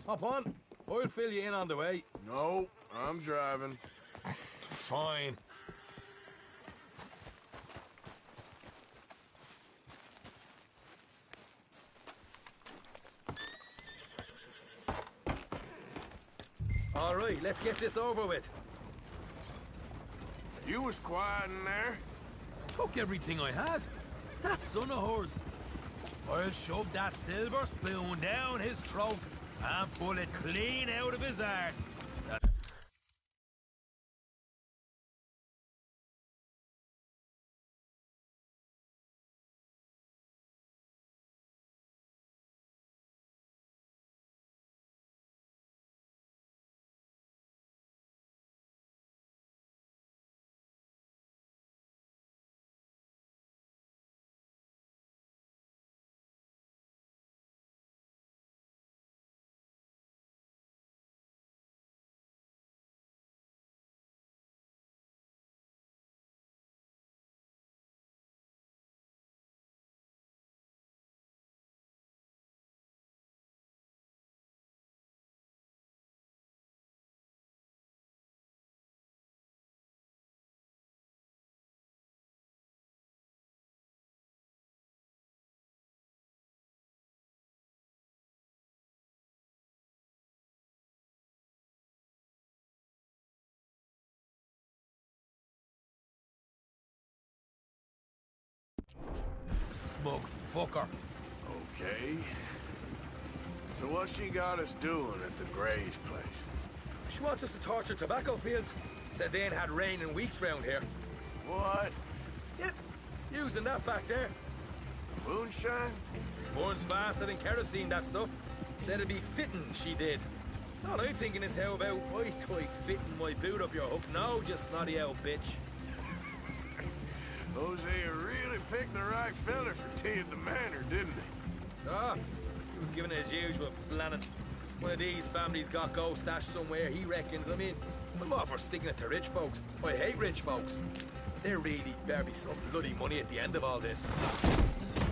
Hop on. I'll fill you in on the way. No, I'm driving. Fine. All right, let's get this over with. You was quiet in there. Took everything I had. That son of hers. I'll shove that silver spoon down his throat and pull it clean out of his arse. Smug fucker. Okay. So what's she got us doing at the Gray's place? She wants us to torture tobacco fields. Said they ain't had rain in weeks round here. What? Yep, using that back there. Moonshine? Burns faster than kerosene, that stuff. Said it'd be fitting, she did. All I'm thinking is how about I try fitting my boot up your hook now, you snotty old bitch. Hosea really picked the right feller for tea at the manor, didn't he? Ah, he was giving it his usual flannin'. One of these families got gold stashed somewhere, he reckons. I mean, I'm all for sticking it to rich folks. I hate rich folks. There really better be some bloody money at the end of all this.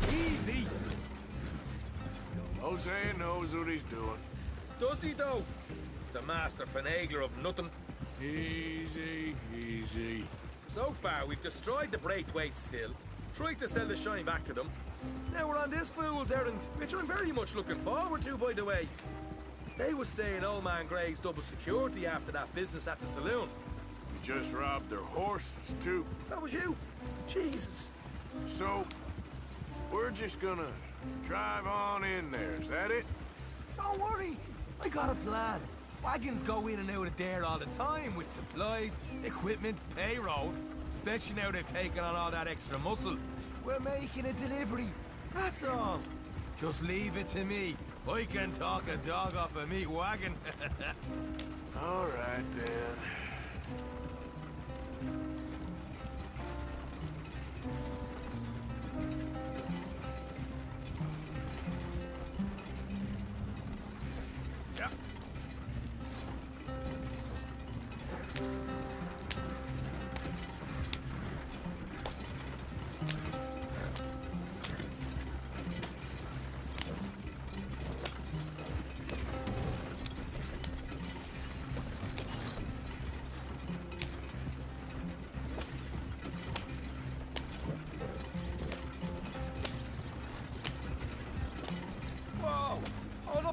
Easy! Hosea knows what he's doing. Does he, though? The master finagler of nothing. Easy, easy. So far, we've destroyed the Braithwaite still, tried to sell the shine back to them. Now we're on this fool's errand, which I'm very much looking forward to, by the way. They was saying old man Gray's double security after that business at the saloon. We just robbed their horses, too. That was you. Jesus. So, we're just gonna drive on in there, is that it? Don't worry. I got a plan. Wagons go in and out of there all the time with supplies, equipment, payroll. Especially now they've taken on all that extra muscle. We're making a delivery. That's all. Just leave it to me. I can talk a dog off a meat wagon. All right, then.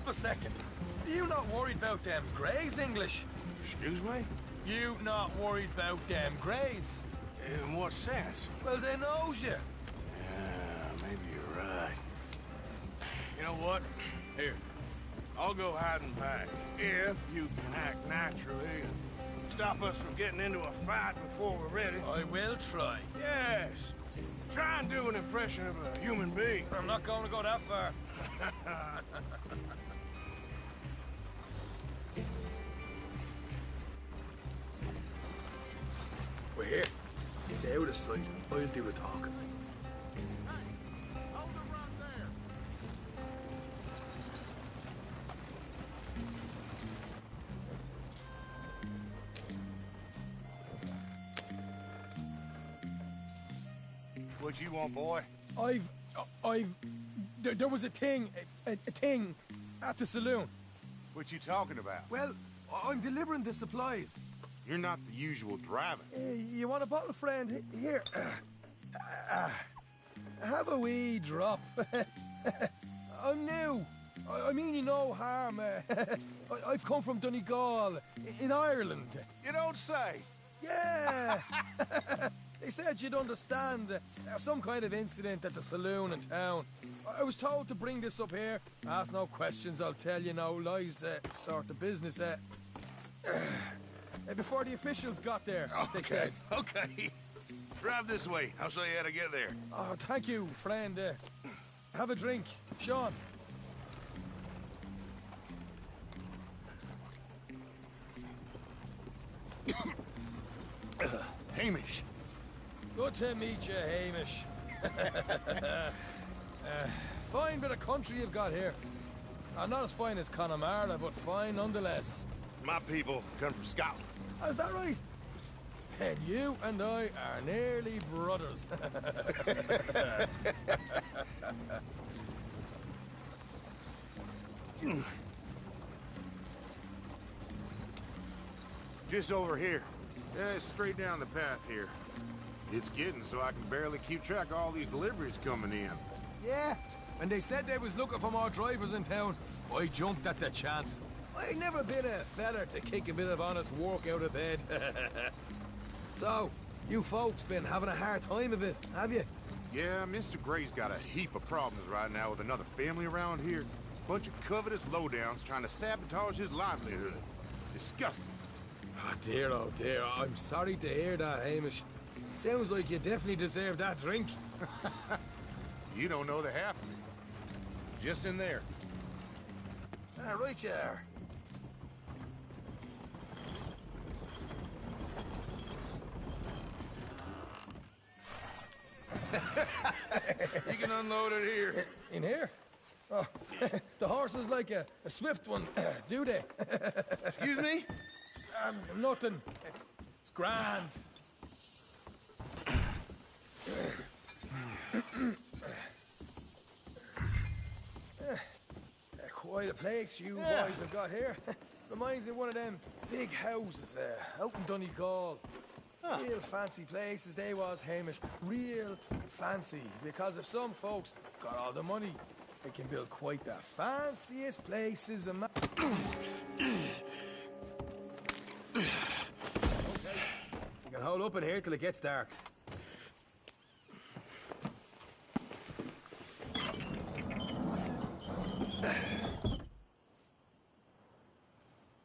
A second. You not worried about them Greys, English? Excuse me? You not worried about them Greys? In what sense? Well, they knows you. Yeah, maybe you're right. You know what? Here, I'll go hiding back. If you can act naturally and Stop us from getting into a fight before we're ready. I will try. Yes. Try and do an impression of a human being. I'm not going to go that far. We're here. Stay out of sight. I'll do the talking. What you want, boy? There was a thing at the saloon. What you talking about? Well, I'm delivering the supplies. You're not the usual driver. You want a bottle, friend? Here. Have a wee drop. I'm new. I mean you no harm. I've come from Donegal, in Ireland. You don't say. Yeah. They said you'd understand. Some kind of incident at the saloon in town. I was told to bring this up here. Ask no questions, I'll tell you no lies, sort of business. Before the officials got there, they said. Okay. Drive this way. I'll show you how to get there. Oh, thank you, friend. Have a drink. Sean. Hamish. Good to meet you, Hamish. Fine bit of country you've got here. Not as fine as Connemara, but fine nonetheless. My people come from Scotland. Is that right? And you and I are nearly brothers. Just over here. Yeah, straight down the path here. It's getting so I can barely keep track of all these deliveries coming in. Yeah, when they said they was looking for more drivers in town, I jumped at the chance. I never been a feller to kick a bit of honest work out of bed. So, you folks been having a hard time of it, have you? Yeah, Mr. Gray's got a heap of problems right now with another family around here. Bunch of covetous lowdowns trying to sabotage his livelihood. Disgusting. Oh dear, I'm sorry to hear that, Hamish. Sounds like you definitely deserve that drink. You don't know the half of it. Just in there. Right you are. You can unload it here. In here? Oh, the horse is like a swift one, do they? Excuse me? Nothing. It's grand. Quite a place you boys have got here. Reminds me of one of them big houses out in Donegal. Real fancy places they was, Hamish. Real fancy. Because if some folks got all the money, they can build quite the fanciest places and Okay. You can hold up in here till it gets dark.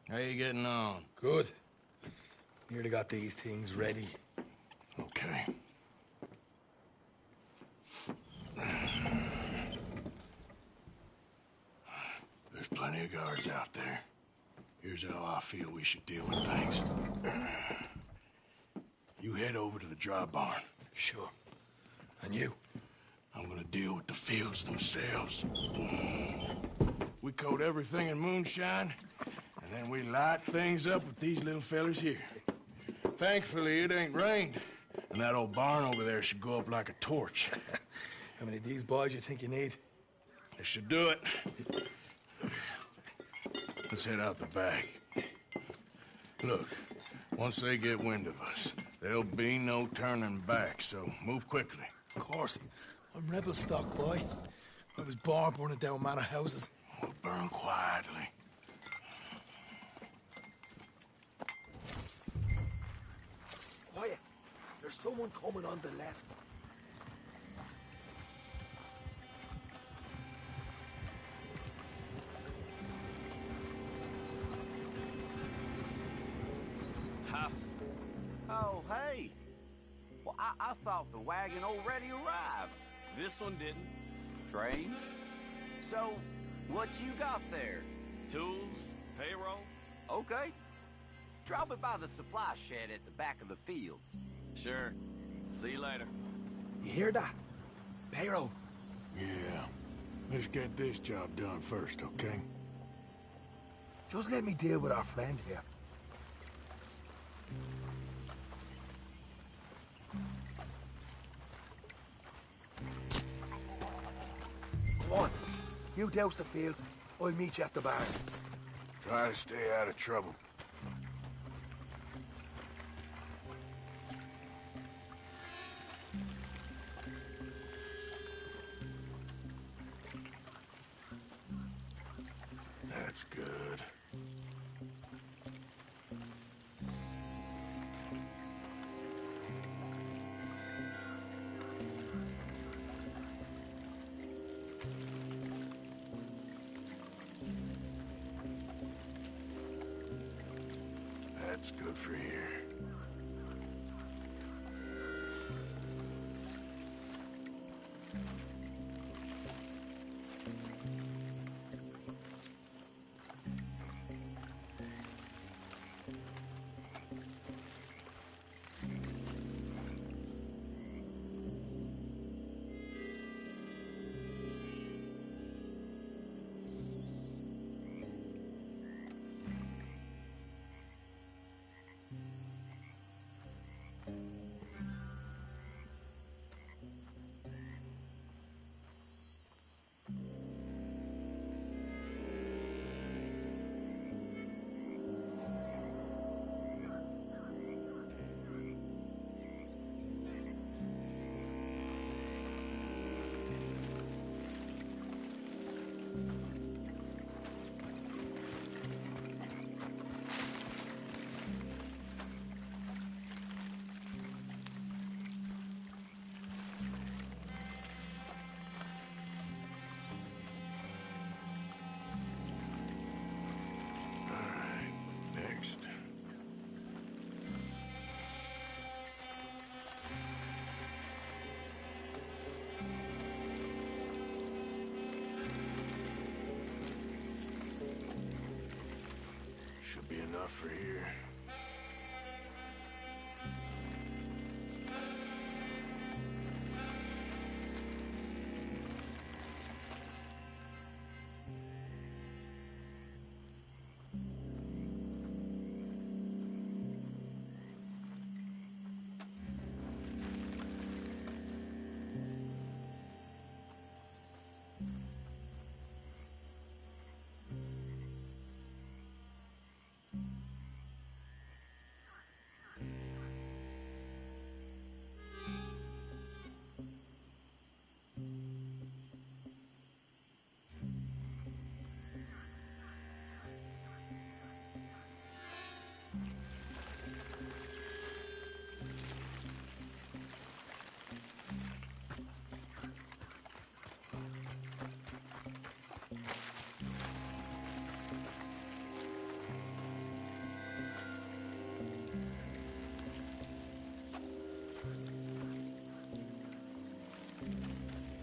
How you getting on? Good. Nearly got these things ready. Okay. There's plenty of guards out there. Here's how I feel we should deal with things. You head over to the dry barn. Sure. And you? I'm gonna deal with the fields themselves. We coat everything in moonshine, and then we light things up with these little fellers here. Thankfully, it ain't rained, and that old barn over there should go up like a torch. How many of these boys you think you need? This should do it. Let's head out the back. Look, once they get wind of us, there'll be no turning back, so move quickly. Of course. I'm rebel stock, boy. I was born burning down manor houses. We'll burn quietly. Quiet. There's someone coming on the left. thought the wagon already arrived. This one didn't. Strange. So, what you got there? Tools, payroll. Okay. Drop it by the supply shed at the back of the fields. Sure. See you later. You hear that? Payroll. Yeah. Let's get this job done first, okay? Just let me deal with our friend here. Come on. You douse the fields. I'll meet you at the barn. Try to stay out of trouble. That's good. That's good for here. Should be enough for here.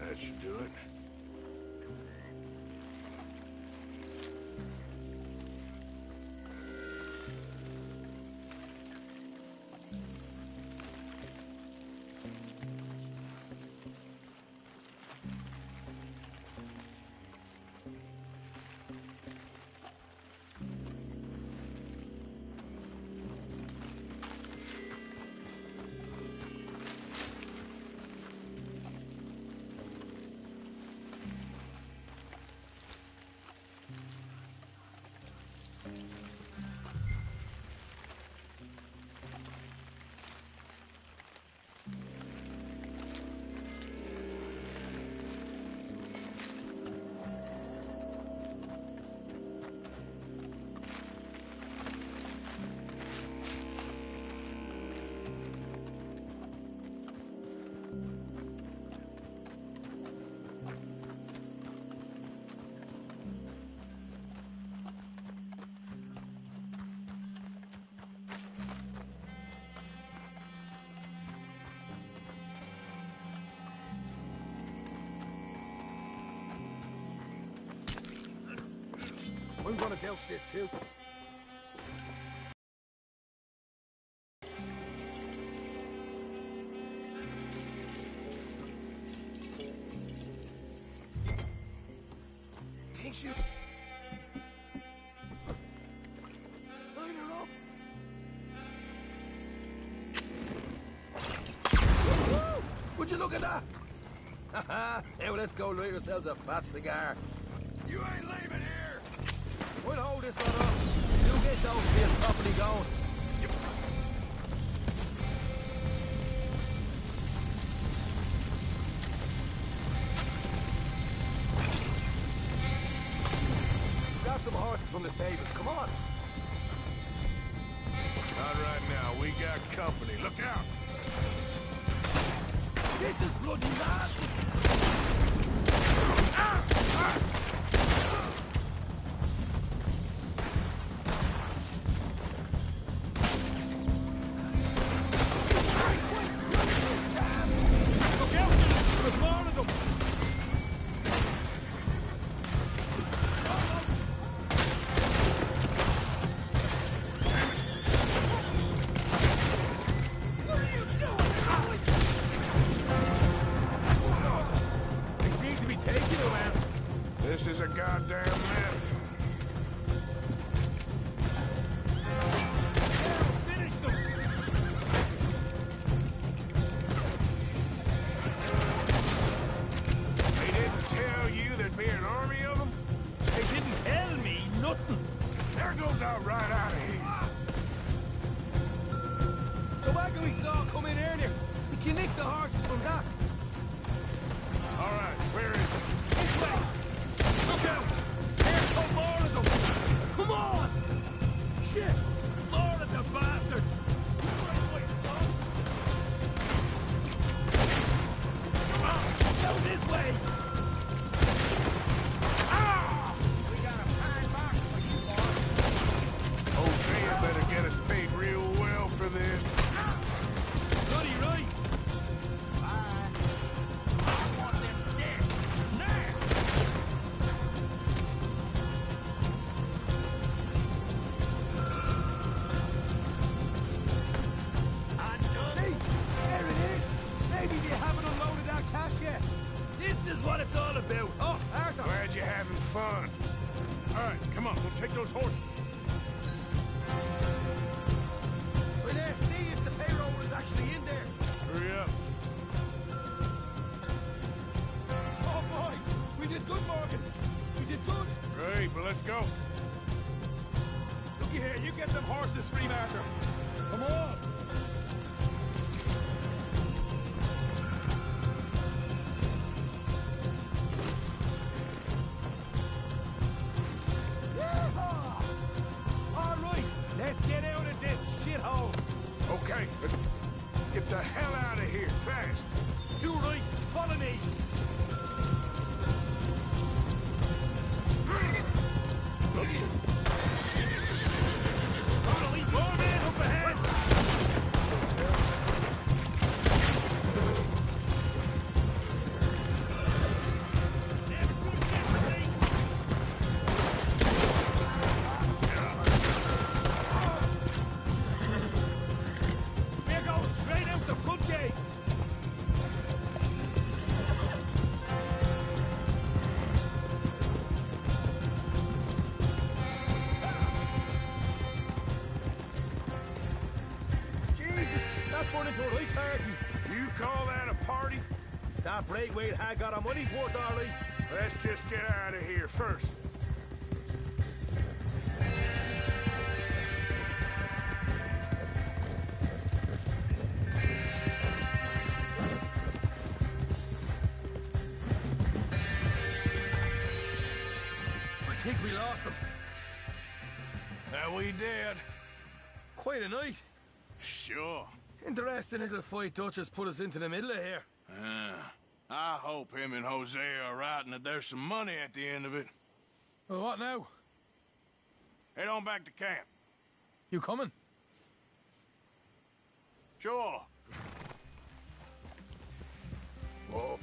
That should do it. gonna doubt this too. Thanks you. Line her up. Woo! Would you look at that? Haha, now let's go light yourselves a fat cigar. You ain't leaving here! We'll hold this one up. You get those bills properly going. Grab some horses from the stables, come on. Not right now, we got company. Look out! This is bloody mad! Ah! Ah! Look out! There's more of them! What are you doing? They seem to be taking it around. This is a goddamn mess. Finish them! They didn't tell you there'd be an army of them? They didn't tell me nothing. There goes out right out of here. The wagon we saw come in earlier. We can nick the horses from that. All right, where is it? This way! Look out! Here come more of them! Come on! Shit! More of the bastards! Come on! Down this way! Ah! We got a fine box for you, boss. Hosea better get us paid real well for this. Bloody right! I want them dead! Now! See? There it is! Maybe they haven't unloaded that cash yet. This is what it's all about. Oh, Arthur! Glad you're having fun. All right, come on, we'll take those horses. We'll see if the payroll is actually in there. Hurry up. Oh boy! We did good, Morgan! We did good! Great, but let's go. Looky here, you get them horses free, Arthur. Come on! Yeehaw! All right, let's get out of this shithole. Okay, let's get the hell out of here, fast. You right, follow me. Finally, more men up ahead. We're going straight out the front gate. Jesus, that's one into a right party. You call that a party? That Braithwaite had got our money's worth, all right. Let's just get out of here first. I think we lost them. That we did. Quite a night. Sure. Interesting little fight Dutch has put us into the middle of here. I hope him and Hosea are right and that there's some money at the end of it. Well, what now? Head on back to camp. You coming? Sure. Whoa.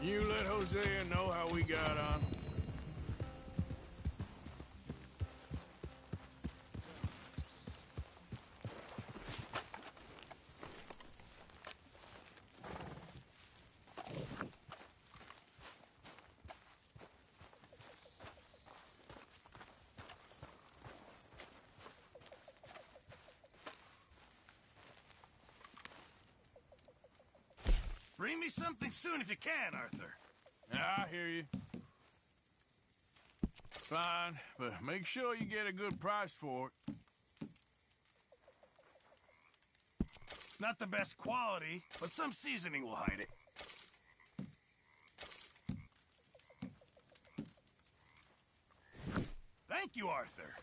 You let Hosea know how we got on. Bring me something soon if you can, Arthur. I hear you. Fine, but make sure you get a good price for it. Not the best quality, but some seasoning will hide it. Thank you, Arthur.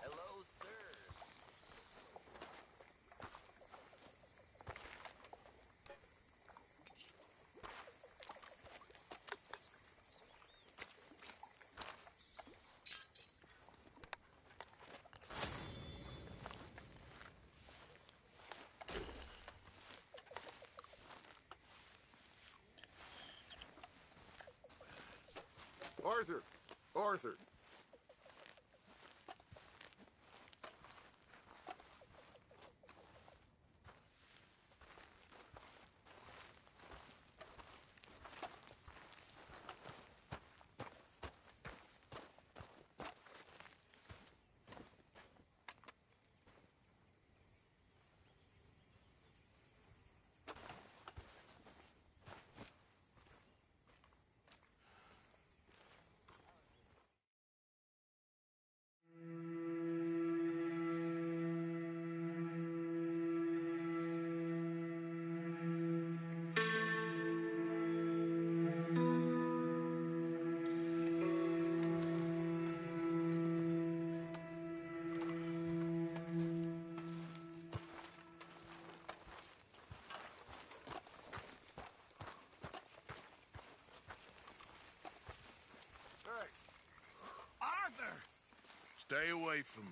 Hello, sir. Arthur! Arthur! Arthur! Stay away from me.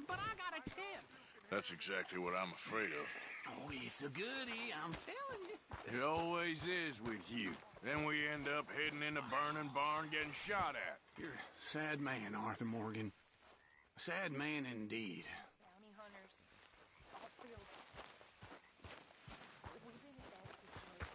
But I got a tip. That's exactly what I'm afraid of. Oh, it's a goodie, I'm telling you. It always is with you. Then we end up heading in a burning barn getting shot at. You're a sad man, Arthur Morgan. A sad man indeed. Bounty hunters. All fields. We've been in that situation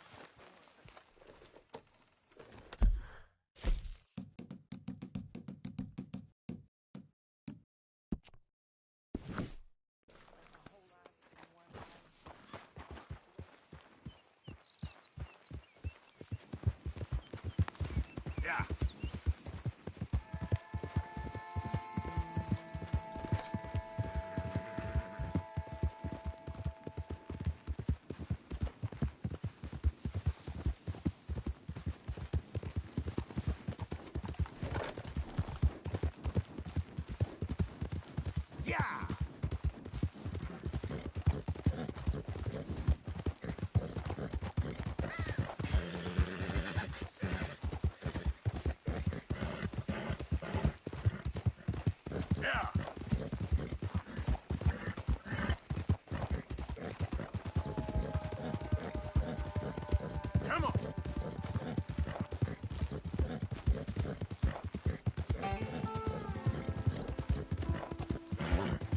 Yeah. Yeah! Yeah! Come on!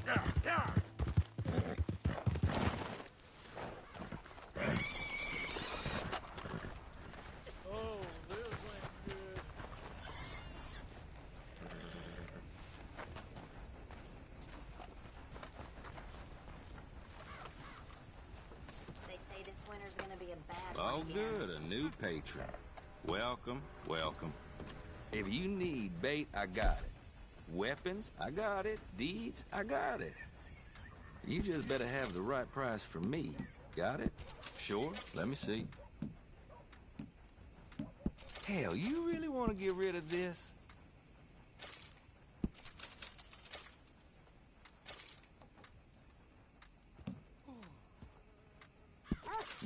Yeah, yeah! Oh, this ain't good. They say this winter's gonna be a bad Oh, one again. good, a new patron. Welcome, welcome. If you need bait, I got it. Weapons, I got it. Deeds, I got it. You just better have the right price for me. Got it? Sure, let me see. Hell, you really want to get rid of this?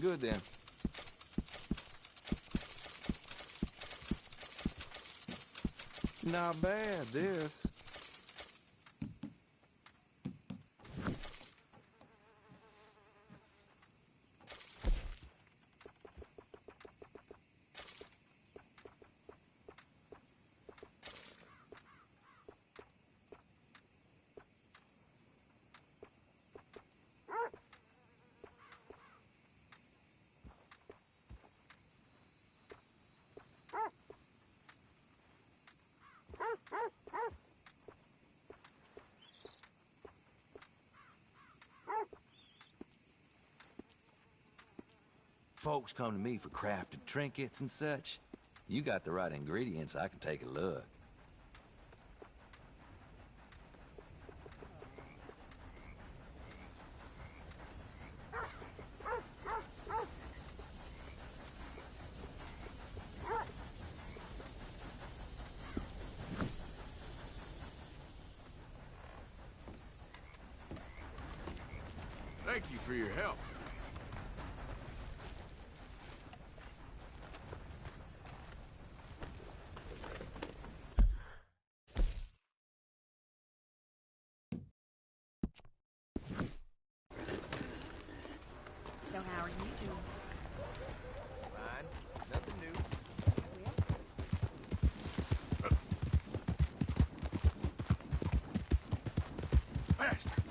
Good then. Not bad, this. Folks come to me for crafted trinkets and such. You got the right ingredients, I can take a look. Thank you for your help. So how are you doing? Fine. Nothing new. Faster!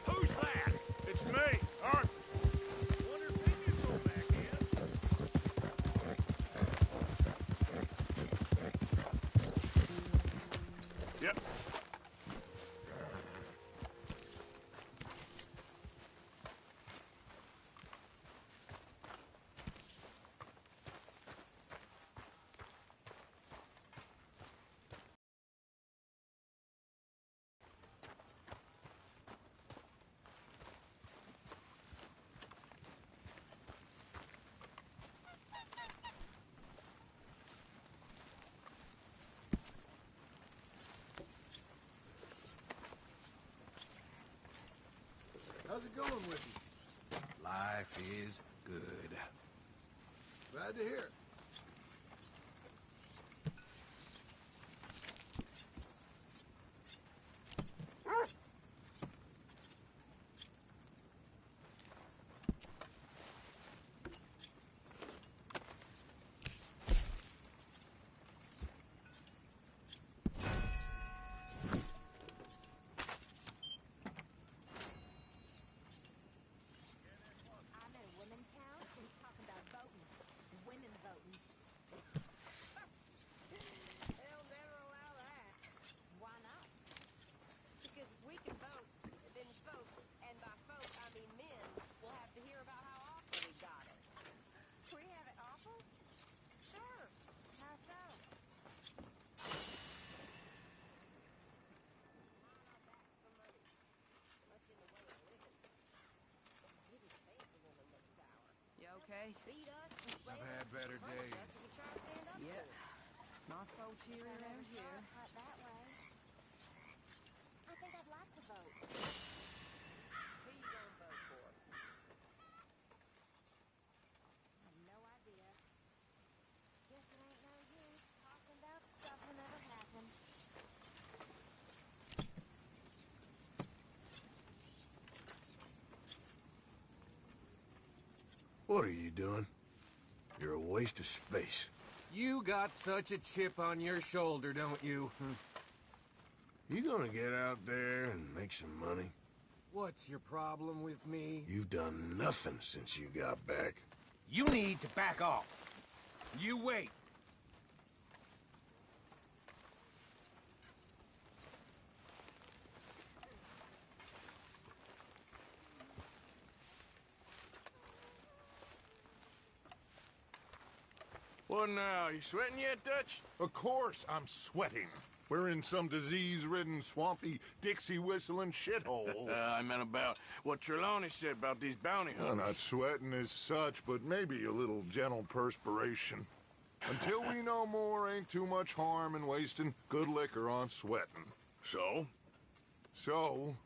Who's that? It's me, Arthur. Wonder if Vineyard's all back in. Yep. How's it going with you? Life is good. Glad to hear it. I'm in a women's town and talking about voting. Women voting. They'll never allow that. Why not? Because we can vote, then folks, and by folks I mean men, will have to hear about how awful we got it. We have it awful? Sure. How so? You okay? Beat us and slay I've us. had better Some of us days. we try to stand up Yeah. to. Not so cheery around here. Not that way. I think I'd like to vote. Who you gonna vote for? I have no idea. Guess it ain't no use talking about stuff that never happened. What are you doing? You're a waste of space. You got such a chip on your shoulder, don't you? You gonna get out there and make some money? What's your problem with me? You've done nothing since you got back. You need to back off. You wait. What now? You sweating yet, Dutch? Of course I'm sweating. We're in some disease-ridden, swampy, Dixie-whistling shithole. I meant about what Trelawney said about these bounty hunters. I'm not sweating as such, but maybe a little gentle perspiration. Until we know more, ain't too much harm in wasting good liquor on sweating. So? So,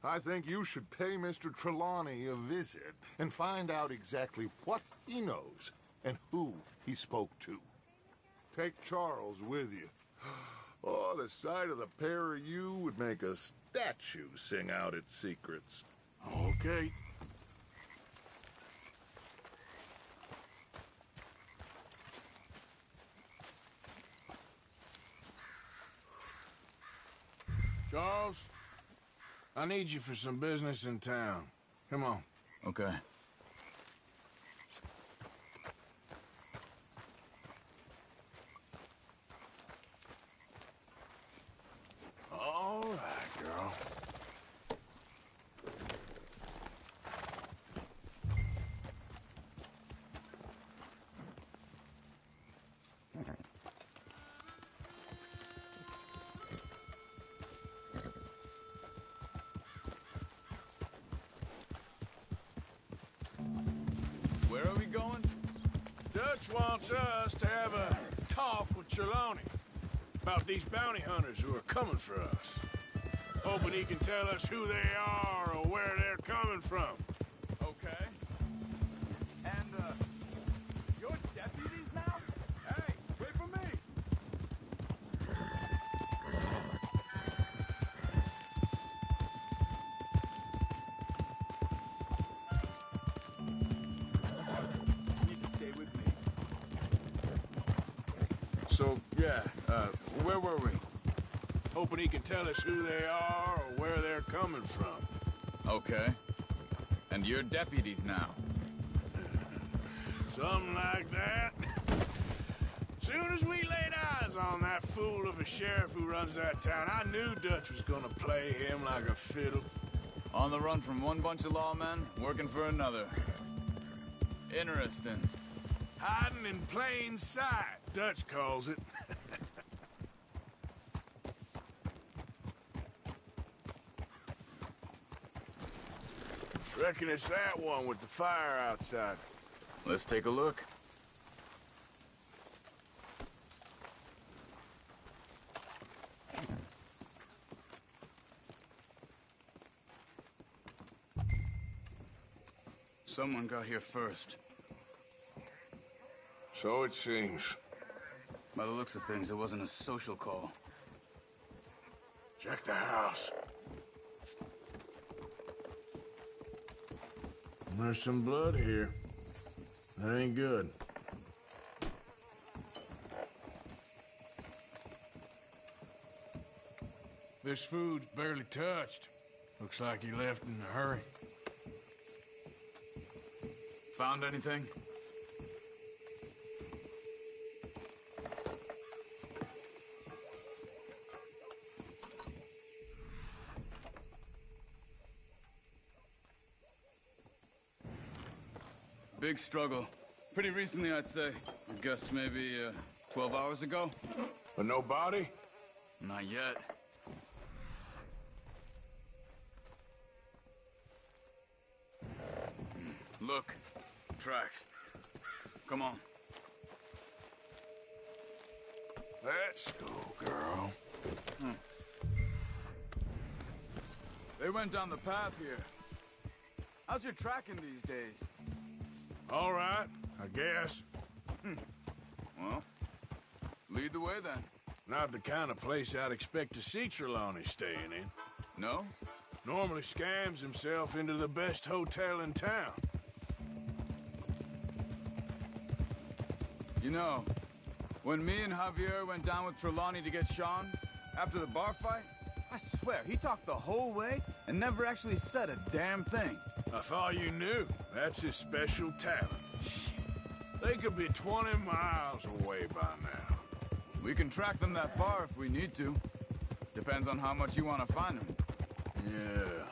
I think you should pay Mr. Trelawney a visit and find out exactly what he knows and who he spoke to. Take Charles with you. Oh, the sight of the pair of you would make a statue sing out its secrets. Okay. Charles, I need you for some business in town. Come on. Okay. All right, girl. Where are we going? Dutch wants us to have a talk with Trelawney about these bounty hunters who are coming for us. Hoping he can tell us who they are or where they're coming from. Okay. And, you're deputies now? Hey, wait for me! You need to stay with me. So, yeah, where were we? Hoping he can tell us who they are or where they're coming from. Okay. And you're deputies now. Something like that. Soon as we laid eyes on that fool of a sheriff who runs that town, I knew Dutch was gonna play him like a fiddle. On the run from one bunch of lawmen, working for another. Interesting. Hiding in plain sight, Dutch calls it. Reckon it's that one with the fire outside. Let's take a look. Someone got here first. So it seems. By the looks of things, it wasn't a social call. Check the house. There's some blood here. That ain't good. This food's barely touched. Looks like he left in a hurry. Found anything? Big struggle. Pretty recently, I'd say. I guess maybe, 12 hours ago? But no body? Not yet. Look. Tracks. Come on. Let's go, girl. They went down the path here. How's your tracking these days? All right, I guess. Well, lead the way then. Not the kind of place I'd expect to see Trelawney staying in. No? Normally scams himself into the best hotel in town. You know, when me and Javier went down with Trelawney to get Sean, after the bar fight, I swear, he talked the whole way and never actually said a damn thing. I thought you knew. That's his special talent. They could be 20 miles away by now. We can track them that far if we need to. Depends on how much you want to find them. Yeah.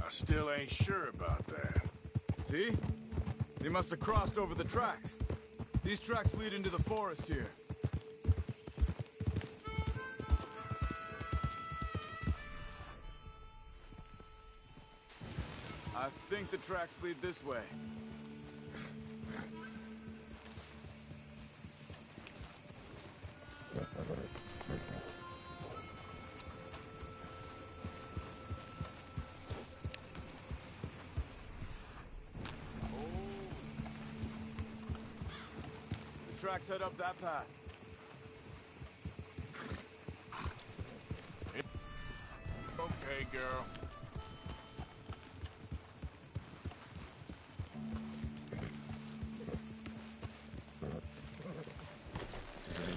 I still ain't sure about that. See? They must have crossed over the tracks. These tracks lead into the forest here. I think the tracks lead this way. The tracks head up that path. Okay, girl.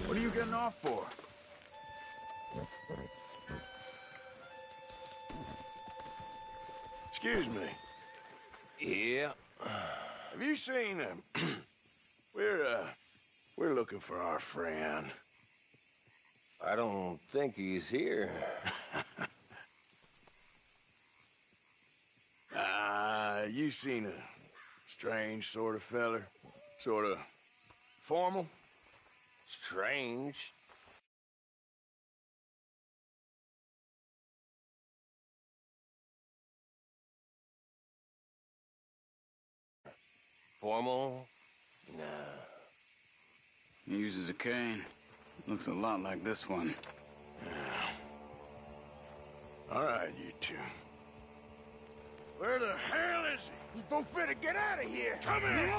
What are you getting off for? Excuse me. Yeah. Have you seen him? We're looking for our friend. I don't think he's here. You seen a strange sort of feller? Sort of formal? Strange. Formal? Nah. He uses a cane. Looks a lot like this one. Yeah. All right, you two. Where the hell is he? You both better get out of here! Come here!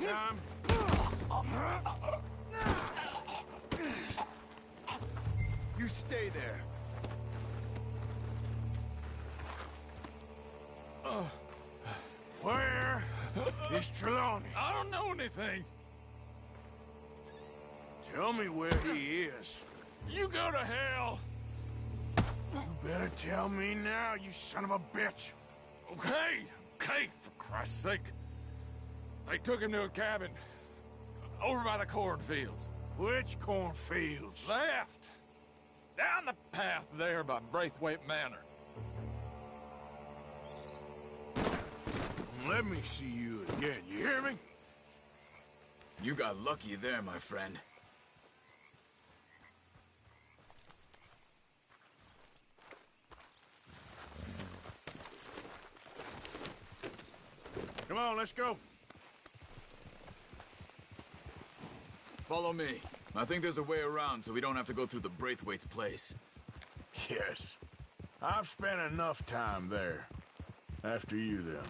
Time. You stay there. Where is Trelawney? I don't know anything. Tell me where he is. You go to hell. You better tell me now, you son of a bitch. Okay, for Christ's sake. They took him to a cabin over by the cornfields. Which cornfields? Left. Down the path there by Braithwaite Manor. Let me see you again, you hear me? You got lucky there, my friend. Come on, let's go. Follow me. I think there's a way around so we don't have to go through the Braithwaite's place. Yes. I've spent enough time there. After you, then.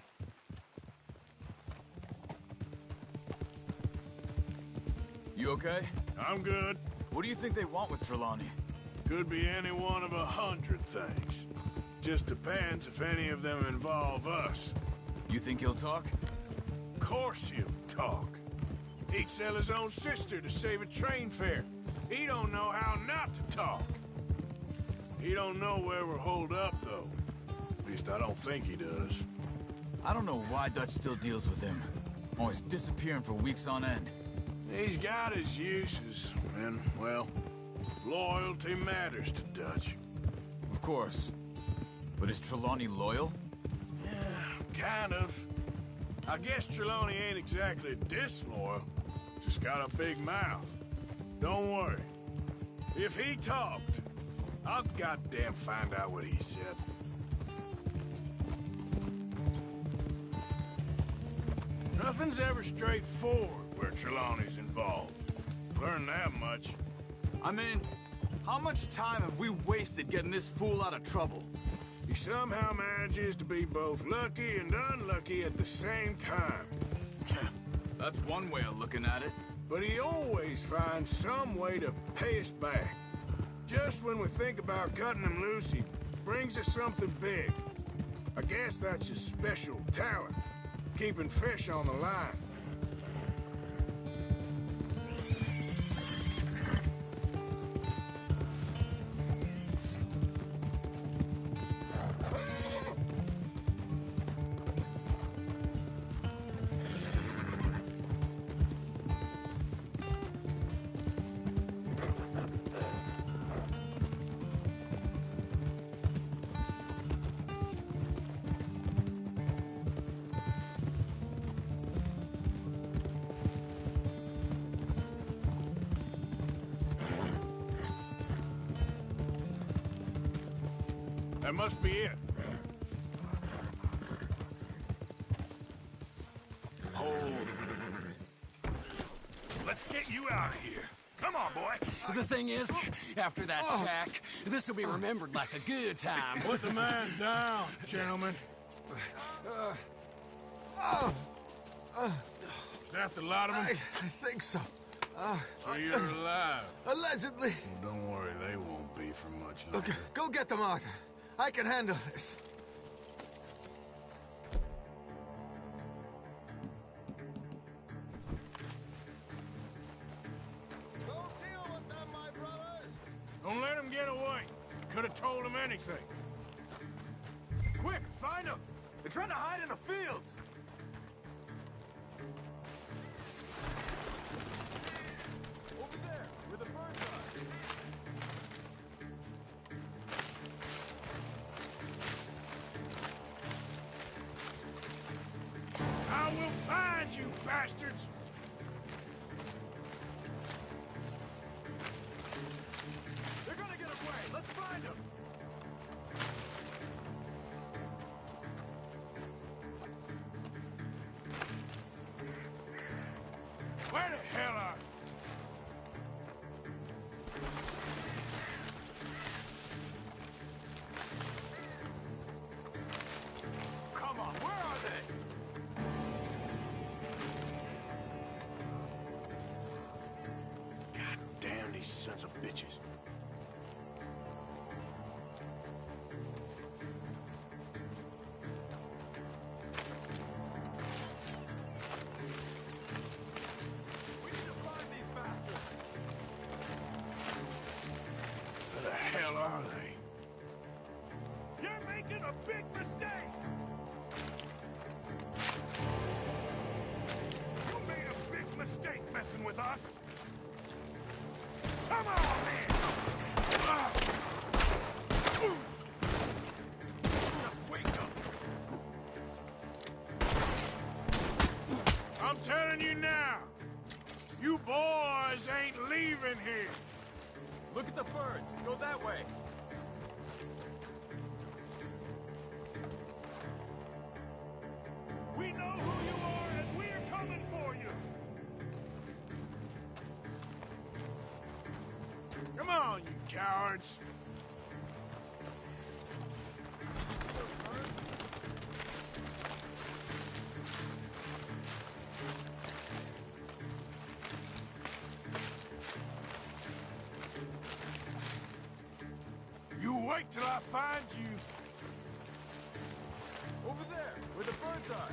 You okay? I'm good. What do you think they want with Trelawney? Could be any one of 100 things. Just depends if any of them involve us. You think he'll talk? Of course he'll talk. He'd sell his own sister to save a train fare. He don't know how not to talk. He don't know where we're holed up, though. At least I don't think he does. I don't know why Dutch still deals with him. Always disappearing for weeks on end. He's got his uses, and, well, loyalty matters to Dutch. Of course. But is Trelawney loyal? Yeah, kind of. I guess Trelawney ain't exactly disloyal. Just got a big mouth. Don't worry. If he talked, I'll goddamn find out what he said. Nothing's ever straightforward where Trelawney's involved. Learned that much. I mean, how much time have we wasted getting this fool out of trouble? He somehow manages to be both lucky and unlucky at the same time. That's one way of looking at it. But he always finds some way to pay us back. Just when we think about cutting him loose, he brings us something big. I guess that's his special talent, keeping fish on the line. That must be it. Hold. Let's get you out of here. Come on, boy. The thing is, after that shack, this will be remembered like a good time. Put the man down, gentlemen. Is that the lot of them? I think so. So you're alive? Allegedly. Well, don't worry, they won't be for much longer. Look, go get them out. I can handle this. Don't let him get away. Could have told him anything. Quick, find them. They're trying to hide in the fields. Over there, where the birds are. I will find you, bastards! They're gonna get away. Let's find them. Where the hell are Come on, where are they? God damn these sons of bitches. We need to find these bastards. Where the hell are they? You're making a big mistake. You made a big mistake messing with us. Come on, man! Just wake up. I'm telling you now, you boys ain't leaving here. Look at the birds. Go that way. We know who you are, and we're coming for you. Come on, you cowards. You wait till I find you. Over there, where the birds are.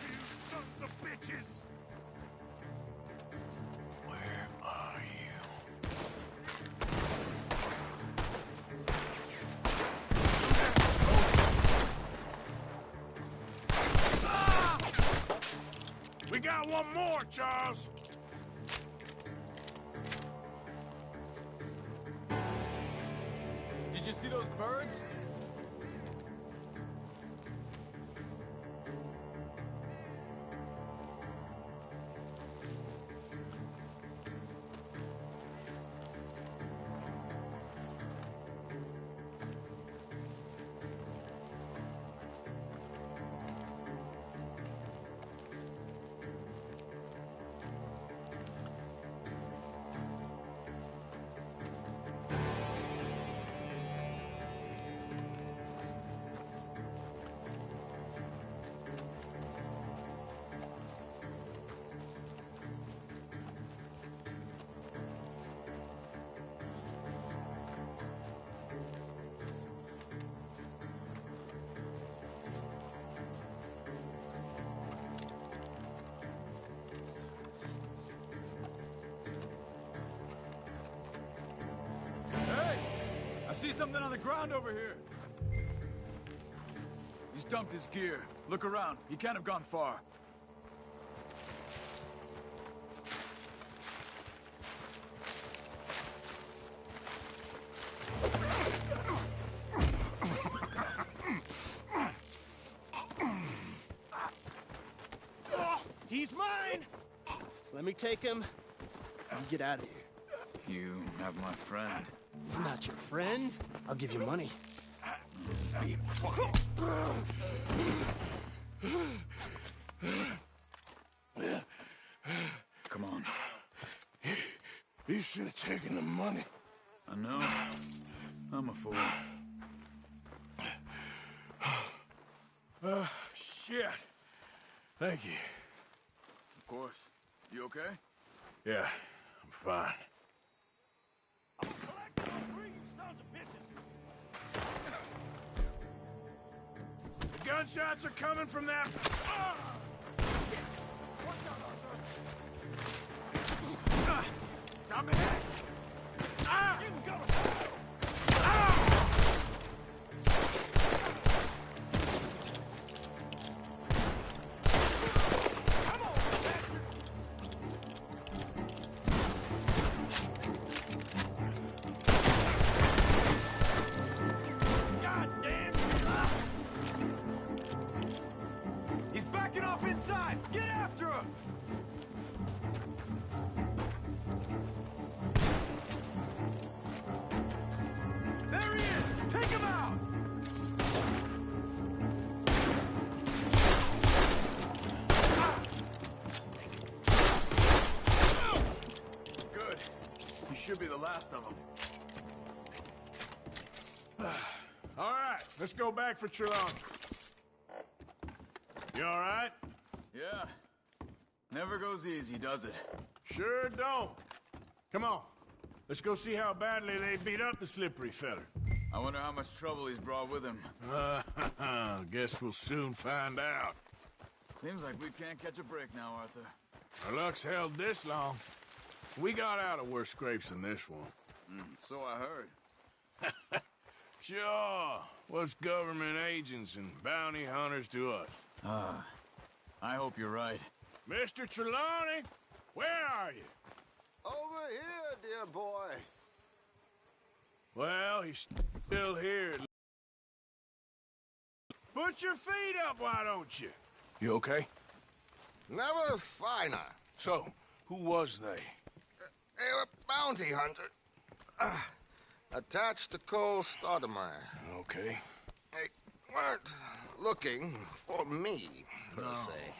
You sons of bitches! Where are you? We got one more, Charles. Did you see those birds? I see something on the ground over here. He's dumped his gear. Look around. He can't have gone far. He's mine! let me take him. You get out of here. You have my friend. He's not your friend. I'll give you money. Be quiet. Come on. You should have taken the money. I know. I'm a fool. Shit. Thank you. Of course. You okay? Yeah, I'm fine. The gunshots are coming from that... Stop it! Ah! He's backing off inside! Get after him! There he is! Take him out! Good. You should be the last of them. All right, let's go back for Trelawney. You all right? Yeah. Never goes easy, does it? Sure don't. Come on. Let's go see how badly they beat up the slippery feller. I wonder how much trouble he's brought with him. Guess we'll soon find out. Seems like we can't catch a break now, Arthur. Our luck's held this long. We got out of worse scrapes than this one. So I heard. Sure. What's government agents and bounty hunters to us? I hope you're right. Mr. Trelawney, where are you? Over here, dear boy. Well, he's still here. Put your feet up, why don't you? You okay? Never finer. So, who was they? They were bounty hunter. Attached to Cole Stoudemire. Okay. They weren't looking for me, per se.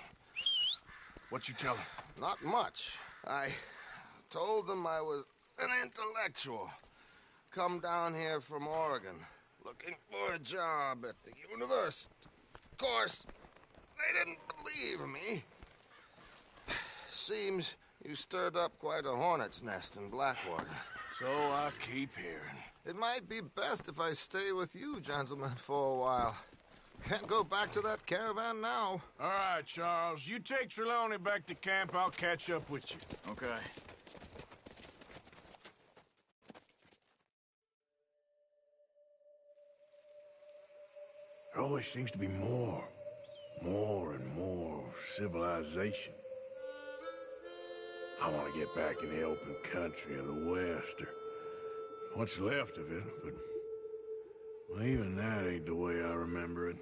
What you tell them? Not much. I told them I was an intellectual. Come down here from Oregon, looking for a job at the university. Of course, they didn't believe me. Seems you stirred up quite a hornet's nest in Blackwater. So I keep hearing. It might be best if I stay with you, gentlemen, for a while. Can't go back to that caravan now. All right, Charles. You take Trelawney back to camp. I'll catch up with you. Okay. There always seems to be more and more civilization. I want to get back in the open country of the West, or what's left of it, but well, even that ain't the way I remember it.